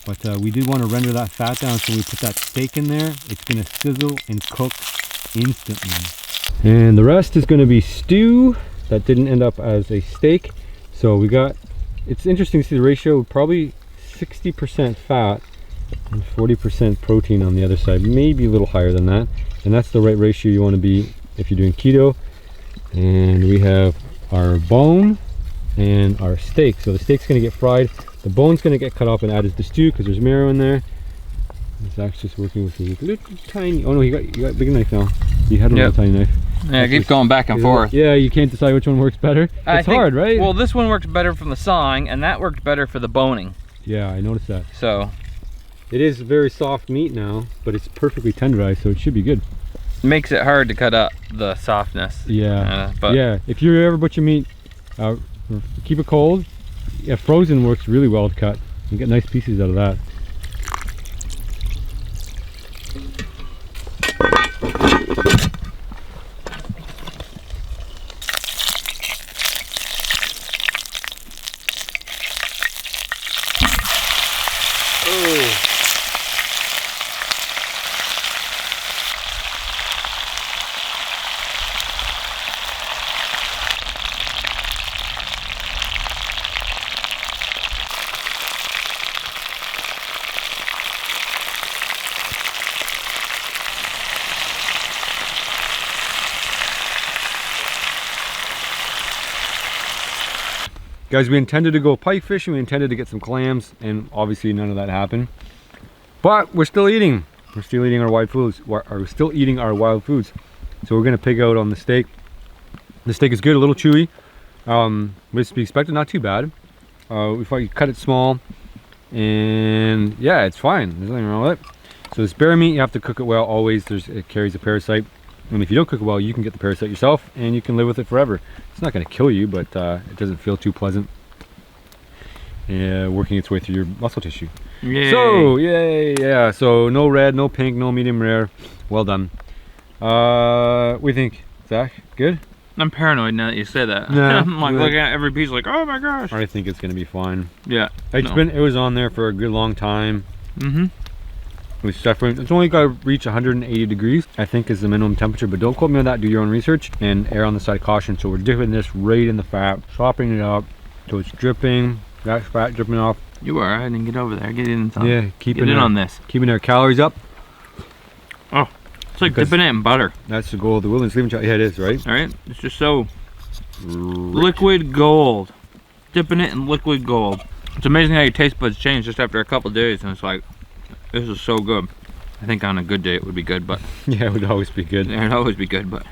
But we did want to render that fat down, so we put that steak in there. It's going to sizzle and cook instantly. And the rest is going to be stew. That didn't end up as a steak. So we got, it's interesting to see the ratio, probably 60% fat and 40% protein on the other side, maybe a little higher than that. And that's the right ratio you want to be if you're doing keto. And we have our bone and our steak. So the steak's going to get fried. The bone's going to get cut off and added to the stew because there's marrow in there. Zach's just working with his little tiny, oh no, you got a big knife now. You had a little tiny knife. Yeah, keep going back and forth. Yeah, you can't decide which one works better. It's hard, right? Well, this one works better from the sawing, and that worked better for the boning. Yeah, I noticed that. So it is very soft meat now, but it's perfectly tenderized, so it should be good. Makes it hard to cut up the softness. Yeah, but yeah. If you ever butcher meat, keep it cold. Yeah, frozen works really well to cut. You get nice pieces out of that. Guys, we intended to go pike fishing, we intended to get some clams, and obviously none of that happened. But we're still eating. We're still eating our wild foods. We're still eating our wild foods. So we're gonna pig out on the steak. The steak is good, a little chewy. Was to be expected, not too bad. We cut it small, and yeah, it's fine. There's nothing wrong with it. So this bear meat, you have to cook it well always. It carries a parasite, and if you don't cook it well, you can get the parasite yourself, and you can live with it forever. It's not going to kill you, but it doesn't feel too pleasant. Working its way through your muscle tissue. Yay. So yay, yeah. So no red, no pink, no medium rare. Well done. What do you think, Zach? Good? I'm paranoid now that you say that. Nah, I'm like looking at every piece like, oh my gosh. I think it's gonna be fine. Yeah. It was on there for a good long time. Mm-hmm. It's only got to reach 180 degrees, I think, is the minimum temperature, but don't quote me on that. Do your own research and err on the side of caution. So we're dipping this right in the fat, chopping it up so it's dripping. That fat dripping off. You are. I didn't get over there. Get in. Yeah, keeping in on this. Keeping our calories up. Oh, it's like dipping it in butter. That's the goal of the Wilderness Living Challenge. Yeah, it is, right? All right. It's just so liquid gold. Dipping it in liquid gold. It's amazing how your taste buds change just after a couple days, and it's like, this is so good. I think on a good day it would be good, but yeah, it would always be good. Yeah, it'd always be good, but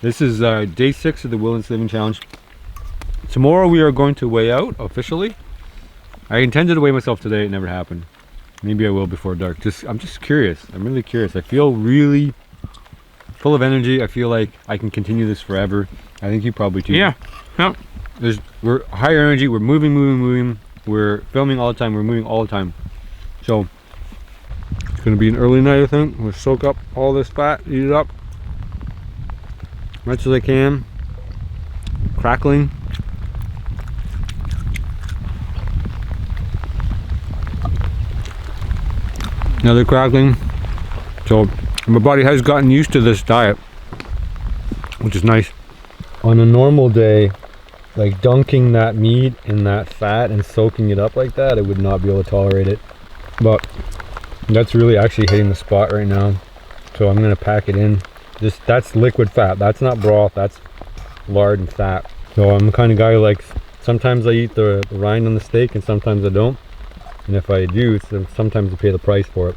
this is day 6 of the Wilderness Living Challenge. Tomorrow we are going to weigh out officially. I intended to weigh myself today, it never happened. Maybe I will before dark. I'm just curious. I'm really curious. I feel really full of energy. I feel like I can continue this forever. I think you probably too. Yeah. Yep. We're higher energy. We're moving. We're filming all the time. We're moving all the time. So it's gonna be an early night, I think. We'll soak up all this fat, eat it up as much as I can. Crackling. Another crackling. So my body has gotten used to this diet, which is nice. On a normal day, like dunking that meat in that fat and soaking it up like that, I would not be able to tolerate it. But that's really actually hitting the spot right now. So I'm gonna pack it in. That's liquid fat. That's not broth. That's lard and fat. So I'm the kind of guy who likes, sometimes I eat the rind on the steak and sometimes I don't. And if I do, sometimes I pay the price for it.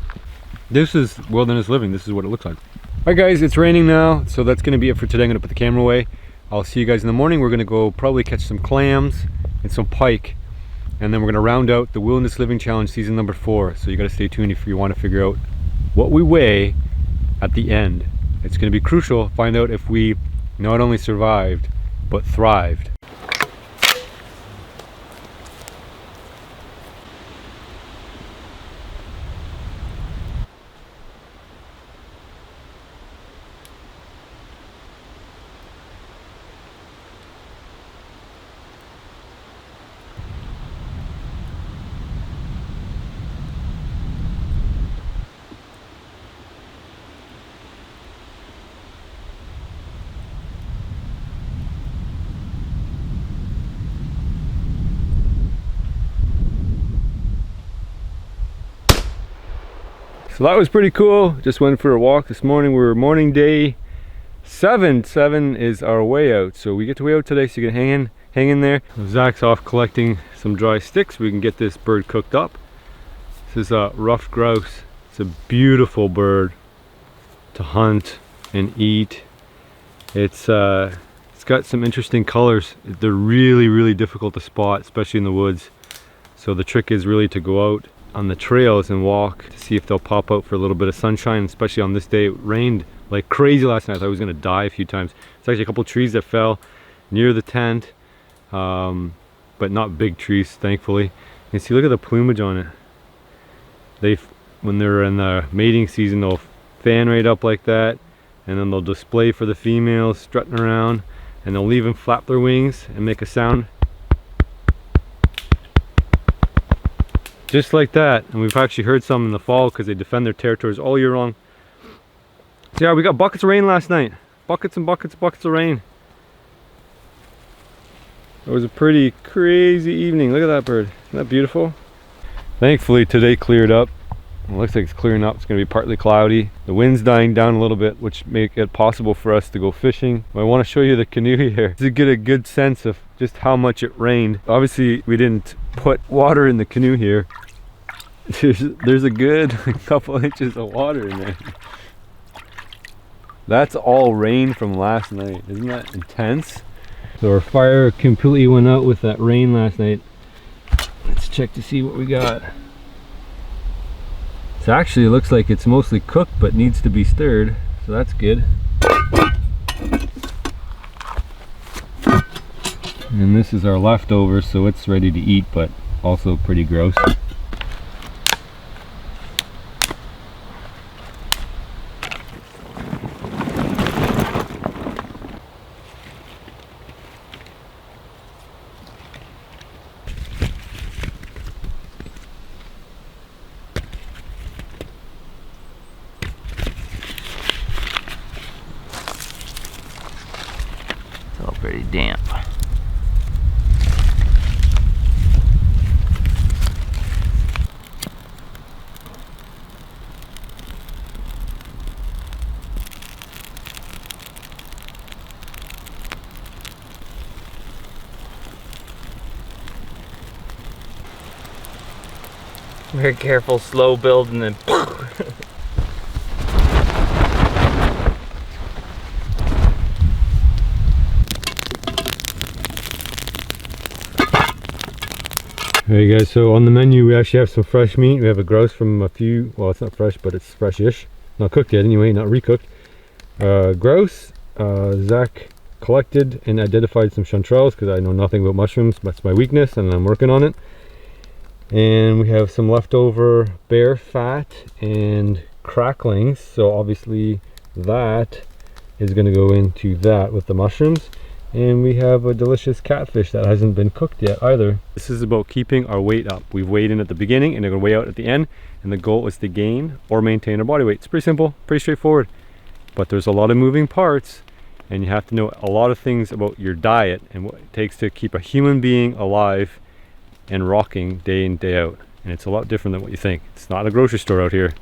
This is wilderness living. This is what it looks like. Alright guys, it's raining now, so that's going to be it for today. I'm going to put the camera away. I'll see you guys in the morning. We're going to go probably catch some clams and some pike. And then we're going to round out the Wilderness Living Challenge season number 4. So you got to stay tuned if you want to figure out what we weigh at the end. It's going to be crucial. Find out if we not only survived, but thrived. So that was pretty cool. Just went for a walk this morning. We're morning day 7. 7 is our way out. So we get to weigh out today, so you can hang in there. Zach's off collecting some dry sticks. We can get this bird cooked up. This is a ruffed grouse. It's a beautiful bird to hunt and eat. It's got some interesting colors. They're really difficult to spot, especially in the woods. So the trick is really to go out on the trails and walk to see if they'll pop out for a little bit of sunshine, especially on this day. It rained like crazy last night. I thought I was gonna die a few times. It's actually a couple trees that fell near the tent, but not big trees, thankfully. You can see, look at the plumage on it. When they're in the mating season, they'll fan right up like that, and then they'll display for the females strutting around, and they'll even flap their wings and make a sound just like that. And we've actually heard some in the fall because they defend their territories all year long. So yeah, we got buckets of rain last night. Buckets and buckets of rain. It was a pretty crazy evening. Look at that bird. Isn't that beautiful? Thankfully today cleared up. It looks like it's clearing up. It's going to be partly cloudy. The wind's dying down a little bit, which make it possible for us to go fishing. I want to show you the canoe here to get a good sense of just how much it rained. Obviously, we didn't put water in the canoe here. There's a good couple inches of water in there. That's all rain from last night. Isn't that intense? So our fire completely went out with that rain last night. Let's check to see what we got. It actually looks like it's mostly cooked but needs to be stirred, so that's good. And this is our leftovers, so it's ready to eat but also pretty gross. Pretty damp. Very careful, slow build, and then Hey guys, so on the menu we actually have some fresh meat. We have a grouse from a few, well, it's not fresh, but it's fresh-ish. Not cooked yet anyway, not recooked. Grouse, Zach collected and identified some chanterelles because I know nothing about mushrooms. That's my weakness and I'm working on it. And we have some leftover bear fat and cracklings. So obviously that is going to go into that with the mushrooms. And we have a delicious catfish that hasn't been cooked yet either. This is about keeping our weight up. We've weighed in at the beginning and they're going to weigh out at the end. And the goal is to gain or maintain our body weight. It's pretty simple, pretty straightforward. But there's a lot of moving parts and you have to know a lot of things about your diet and what it takes to keep a human being alive and rocking day in, day out. And it's a lot different than what you think. It's not a grocery store out here.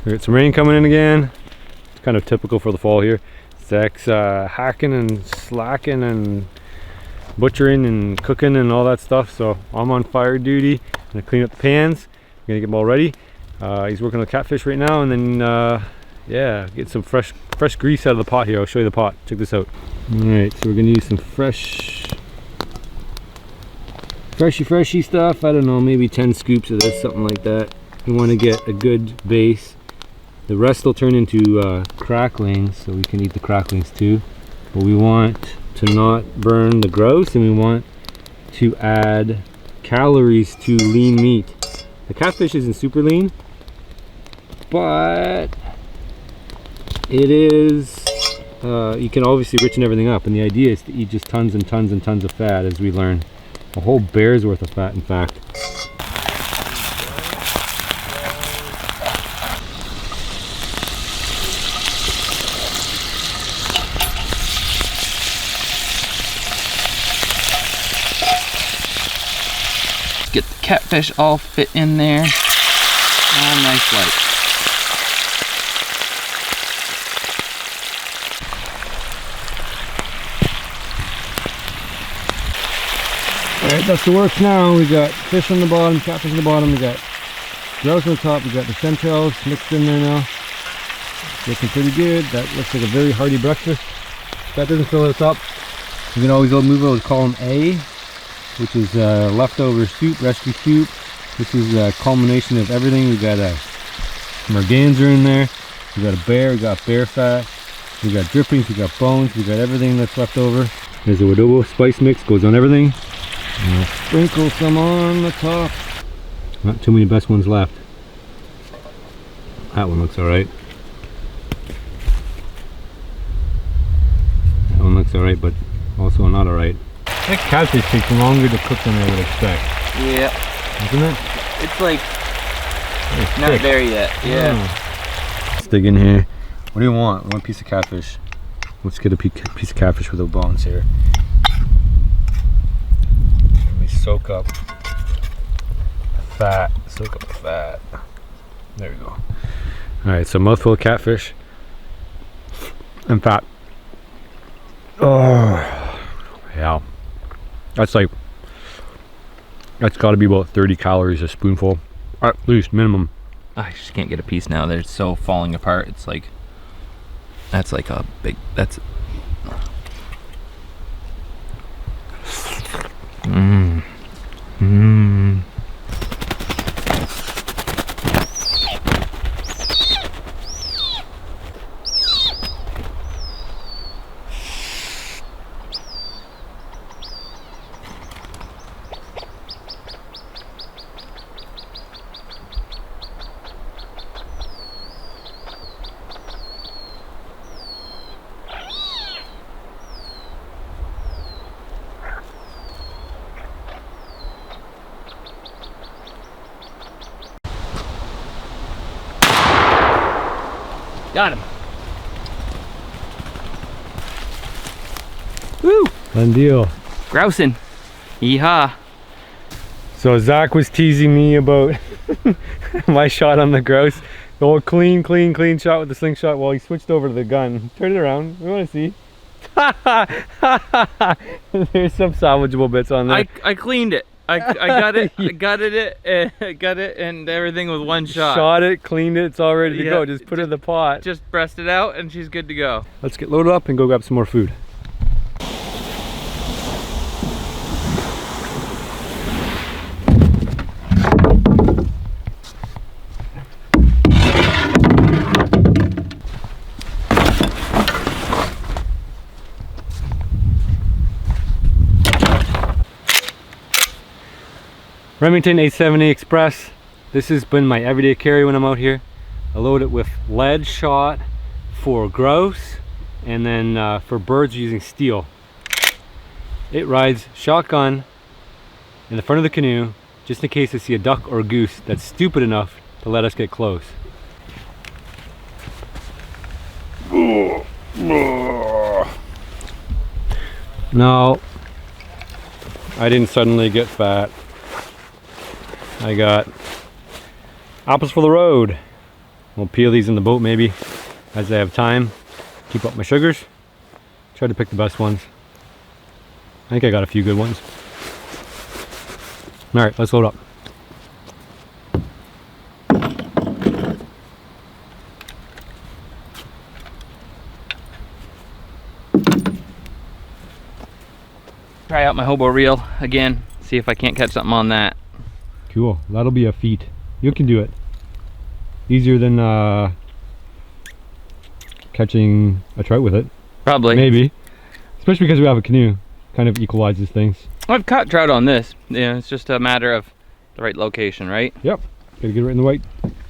We got some rain coming in again. It's kind of typical for the fall here. Zach's hacking and slacking and butchering and cooking and all that stuff. So I'm on fire duty. I'm gonna clean up the pans. I'm gonna get them all ready. He's working on the catfish right now, and then yeah, get some fresh grease out of the pot here. I'll show you the pot. Check this out. All right, so we're gonna use some freshy stuff. I don't know, maybe 10 scoops of this, something like that. We want to get a good base. The rest will turn into cracklings, so we can eat the cracklings too. But we want to not burn the grouse, and we want to add calories to lean meat. The catfish isn't super lean, but it is, you can obviously richen everything up, and the idea is to eat just tons and tons and tons of fat, as we learn. A whole bear's worth of fat, in fact. Get the catfish all fit in there. All nice light. Alright, that's the works now. We got fish on the bottom, catfish on the bottom, we got grouse on the top, we got the chanterelles mixed in there now. Looking pretty good. That looks like a very hearty breakfast. If that doesn't fill us up, you can always move over to column A, which is leftover soup, rescue soup. This is a culmination of everything. We got some organza in there, we got a bear, we got bear fat, we got drippings, we got bones, we got everything that's left over. There's a adobo spice mix, goes on everything. And I'll sprinkle some on the top. Not too many best ones left. That one looks alright. That one looks alright, but also not alright. That catfish takes longer to cook than I would expect. Yeah. Isn't it? It's like not there yet. Yeah. Let's dig in here. What do you want? One piece of catfish. Let's get a piece of catfish with the bones here. Let me soak up the fat. Soak up the fat. There you go. All right, so mouthful of catfish and fat. Oh, yeah. That's got to be about 30 calories a spoonful, at least minimum. I just can't get a piece now. They're so falling apart. It's like, that's like a big, that's. Mmm. Mmm. Got him. Woo! Done deal. Grousing. Yeehaw. So Zach was teasing me about my shot on the grouse. The old clean shot with the slingshot. Well, he switched over to the gun. Turn it around. We want to see. There's some salvageable bits on there. I cleaned it. I got it. I got it, and everything with one shot. Shot it, cleaned it. It's all ready to go. Just put it in the pot. Just breast it out, and she's good to go. Let's get loaded up and go grab some more food. Remington 870 Express. This has been my everyday carry when I'm out here. I load it with lead shot for grouse, and then for birds using steel. It rides shotgun in the front of the canoe just in case I see a duck or a goose that's stupid enough to let us get close. No, I didn't suddenly get fat. I got apples for the road. We'll peel these in the boat maybe as I have time. Keep up my sugars. Try to pick the best ones. I think I got a few good ones. All right, let's load up. Try out my hobo reel again. See if I can't catch something on that. Cool, that'll be a feat. You can do it. Easier than catching a trout with it. Probably. Maybe. Especially because we have a canoe. Kind of equalizes things. I've caught trout on this. Yeah, it's just a matter of the right location, right? Yep. Gotta get it right in the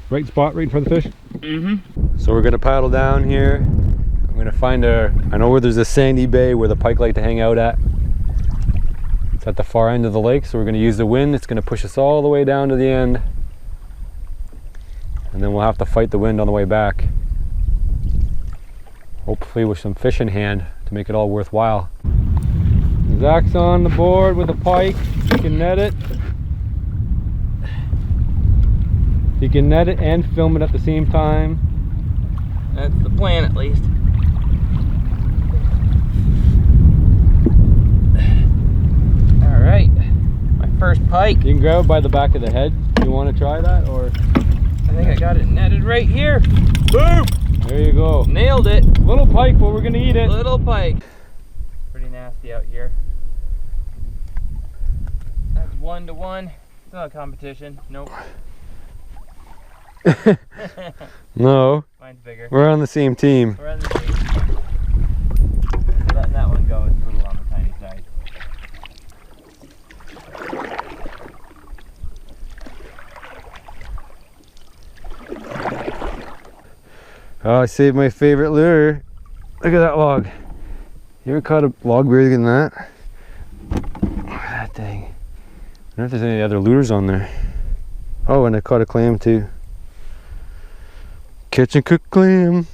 right spot, right in front of the fish. Mm-hmm. So we're gonna paddle down here. I'm gonna find I know where there's a sandy bay where the pike like to hang out at. It's at the far end of the lake, so we're going to use the wind. It's going to push us all the way down to the end, and then we'll have to fight the wind on the way back, hopefully with some fish in hand to make it all worthwhile. Zach's on the board with a pike. He can net it. He can net it and film it at the same time. That's the plan, at least. Alright, my first pike. You can grab it by the back of the head. You want to try that, or? I think I got it netted right here. Boom! There you go. Nailed it. Little pike, but we're gonna eat it. Little pike. Pretty nasty out here. That's 1-to-1. It's not a competition. Nope. No. Mine's bigger. We're on the same team. We're on the team. Letting that one go is a little on the tiny side. Oh, I saved my favorite lure. Look at that log. You ever caught a log bigger than that? Look at that thing. I wonder if there's any other lures on there. Oh, and I caught a clam too. Catch and cook clam.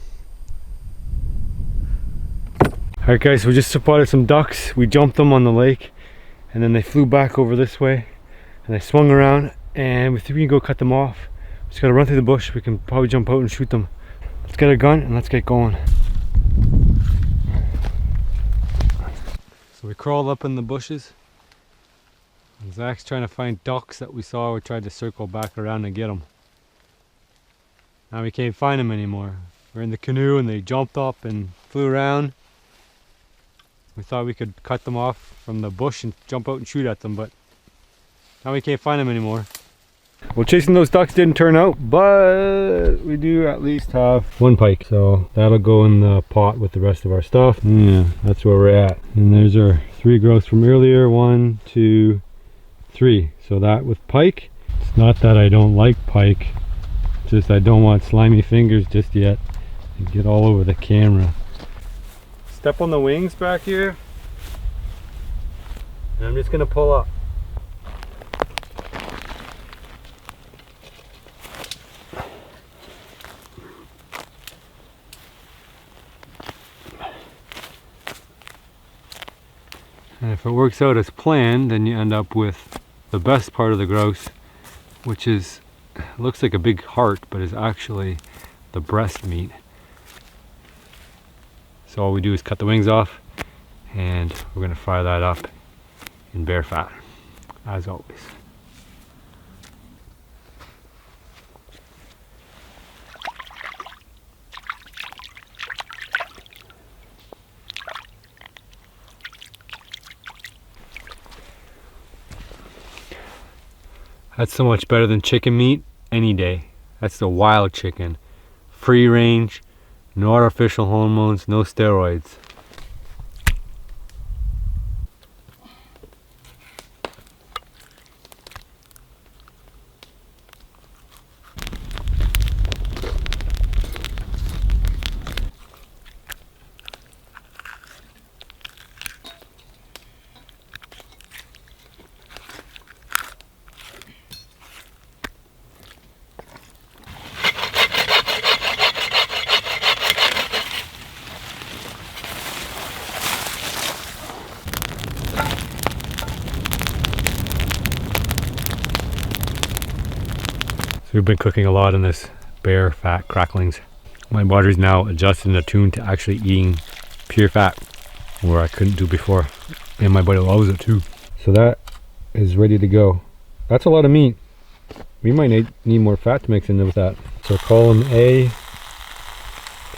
Alright guys, we just spotted some ducks. We jumped them on the lake, and then they flew back over this way, and I swung around, and we think we can go cut them off. Just gotta run through the bush. We can probably jump out and shoot them. Let's get a gun and let's get going. So we crawled up in the bushes. And Zach's trying to find ducks that we saw. We tried to circle back around and get them. Now we can't find them anymore. We're in the canoe and they jumped up and flew around. We thought we could cut them off from the bush and jump out and shoot at them, but now we can't find them anymore. Well, chasing those ducks didn't turn out, but we do at least have one pike. So that'll go in the pot with the rest of our stuff. Yeah, that's where we're at. And there's our 3 grouse from earlier. 1, 2, 3. So that with pike. It's not that I don't like pike. It's just I don't want slimy fingers just yet. They get all over the camera. Step on the wings back here. And I'm just gonna pull up. And if it works out as planned, then you end up with the best part of the grouse, which is, looks like a big heart, but is actually the breast meat. So all we do is cut the wings off, and we're gonna fry that up in bear fat, as always. That's so much better than chicken meat any day. That's the wild chicken. Free range, no artificial hormones, no steroids. We've been cooking a lot in this bear fat cracklings. My body's now adjusted and attuned to actually eating pure fat, where I couldn't do before. And my body loves it too. So that is ready to go. That's a lot of meat. We might need more fat to mix in with that. So column A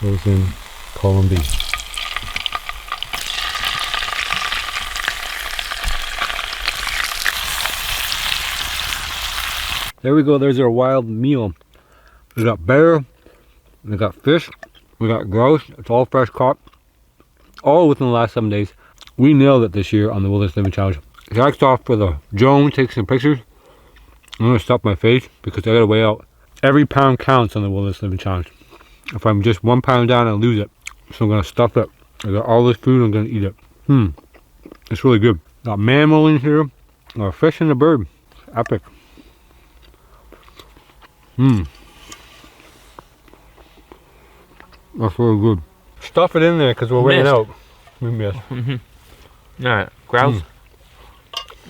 goes in column B. There we go, there's our wild meal. We got bear, we got fish, we got grouse. It's all fresh caught, all within the last 7 days. We nailed it this year on the Wilderness Living Challenge. Zach's off for the drone, take some pictures. I'm gonna stop my face because I gotta weigh out. Every pound counts on the Wilderness Living Challenge. If I'm just 1 pound down, I lose it. So I'm gonna stuff it. I got all this food, I'm gonna eat it. It's really good. Got mammal in here, got a fish and a bird. Epic. That's really good. Stuff it in there because we're weighing out. We missed. Alright, grouse.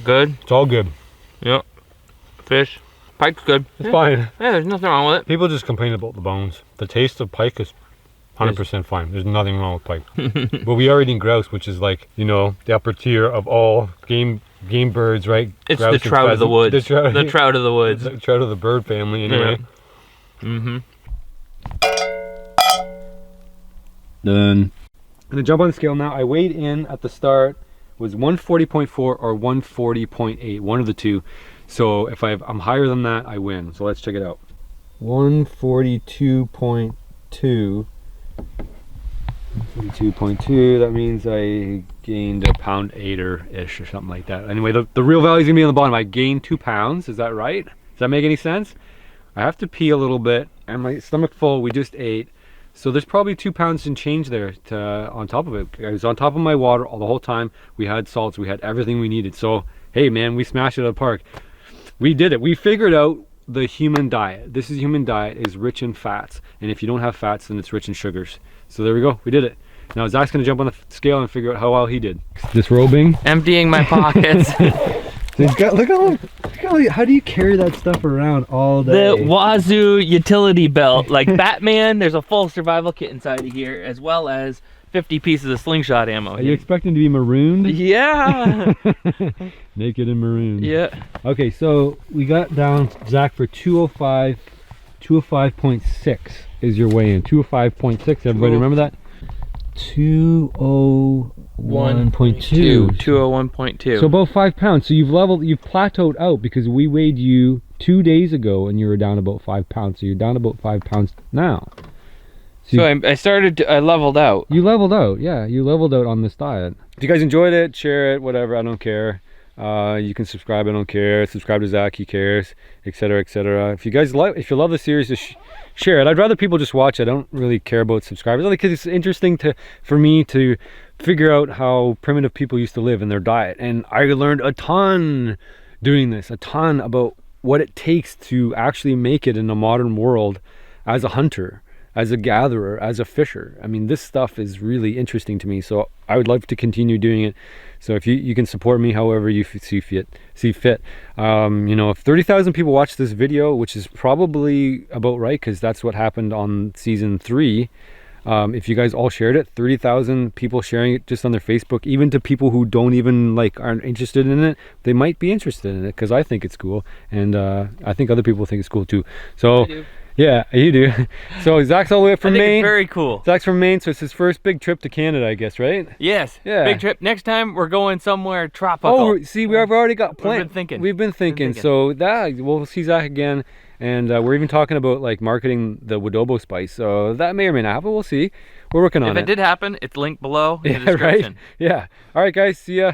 Good. It's all good. Yep. Fish. Pike's good. It's fine. Yeah, there's nothing wrong with it. People just complain about the bones. The taste of pike is 100% fine. There's nothing wrong with pike. But we are eating grouse, which is like, you know, the upper tier of all game birds, right? It's grouse the trout of the woods. The trout of the woods. The trout of the bird family, anyway. Yeah. Done. I'm gonna jump on the scale now. I weighed in at the start was 140.4 or 140.8, one of the two. So if I'm higher than that, I win. So let's check it out. 142.2. 142.2. That means I gained a pound 8-ish or something like that. Anyway, the real value is gonna be on the bottom. I gained 2 pounds. Is that right? Does that make any sense? I have to pee a little bit, and my stomach full. We just ate. So there's probably 2 pounds and change there on top of it. I was on top of my water all the whole time. We had salts, we had everything we needed. So, hey man, we smashed it out of the park. We did it. We figured out the human diet. This is human diet is rich in fats. And if you don't have fats, then it's rich in sugars. So there we go, we did it. Now Zach's gonna jump on the scale and figure out how well he did. Disrobing. Emptying my pockets. So he's got, look how do you carry that stuff around all day? The Wazoo utility belt, like Batman. There's a full survival kit inside of here, as well as 50 pieces of slingshot ammo. Are you expecting to be marooned? Yeah. Naked and marooned. Yeah. Okay, so we got down, Zach, for 205, 205.6 is your weigh-in. 205.6, everybody remember that? 201.2. 201.2. So about 5 pounds. So you've plateaued out because we weighed you 2 days ago and you were down about 5 pounds. So you're down about 5 pounds now. So I leveled out. You leveled out, yeah. You leveled out on this diet. If you guys enjoyed it, share it, whatever, I don't care. You can subscribe, I don't care. Subscribe to Zach, he cares, etc., etc. If you love the series, just share it. I'd rather people just watch it. I don't really care about subscribers, because it's interesting for me to figure out how primitive people used to live in their diet. And I learned a ton doing this, a ton about what it takes to actually make it in a modern world as a hunter, as a gatherer, as a fisher. I mean, this stuff is really interesting to me, so I would love to continue doing it. So if you can support me however you see fit. You know, if 30,000 people watch this video, which is probably about right, because that's what happened on season 3. If you guys all shared it, 30,000 people sharing it just on their Facebook, even to people who don't even aren't interested in it, they might be interested in it, because I think it's cool, and I think other people think it's cool too. So yeah, you do. So Zach's all the way up from Maine. It's very cool. Zach's from Maine, so it's his first big trip to Canada, I guess, right? Yes. Yeah. Big trip. Next time we're going somewhere tropical. Oh, see, we've already got plans. We've been thinking. So we'll see Zach again, and we're even talking about marketing the Wadobo spice. So that may or may not happen. We'll see. We're working on it. If it did happen, it's linked below in the Yeah, description. right? Yeah. All right, guys. See ya.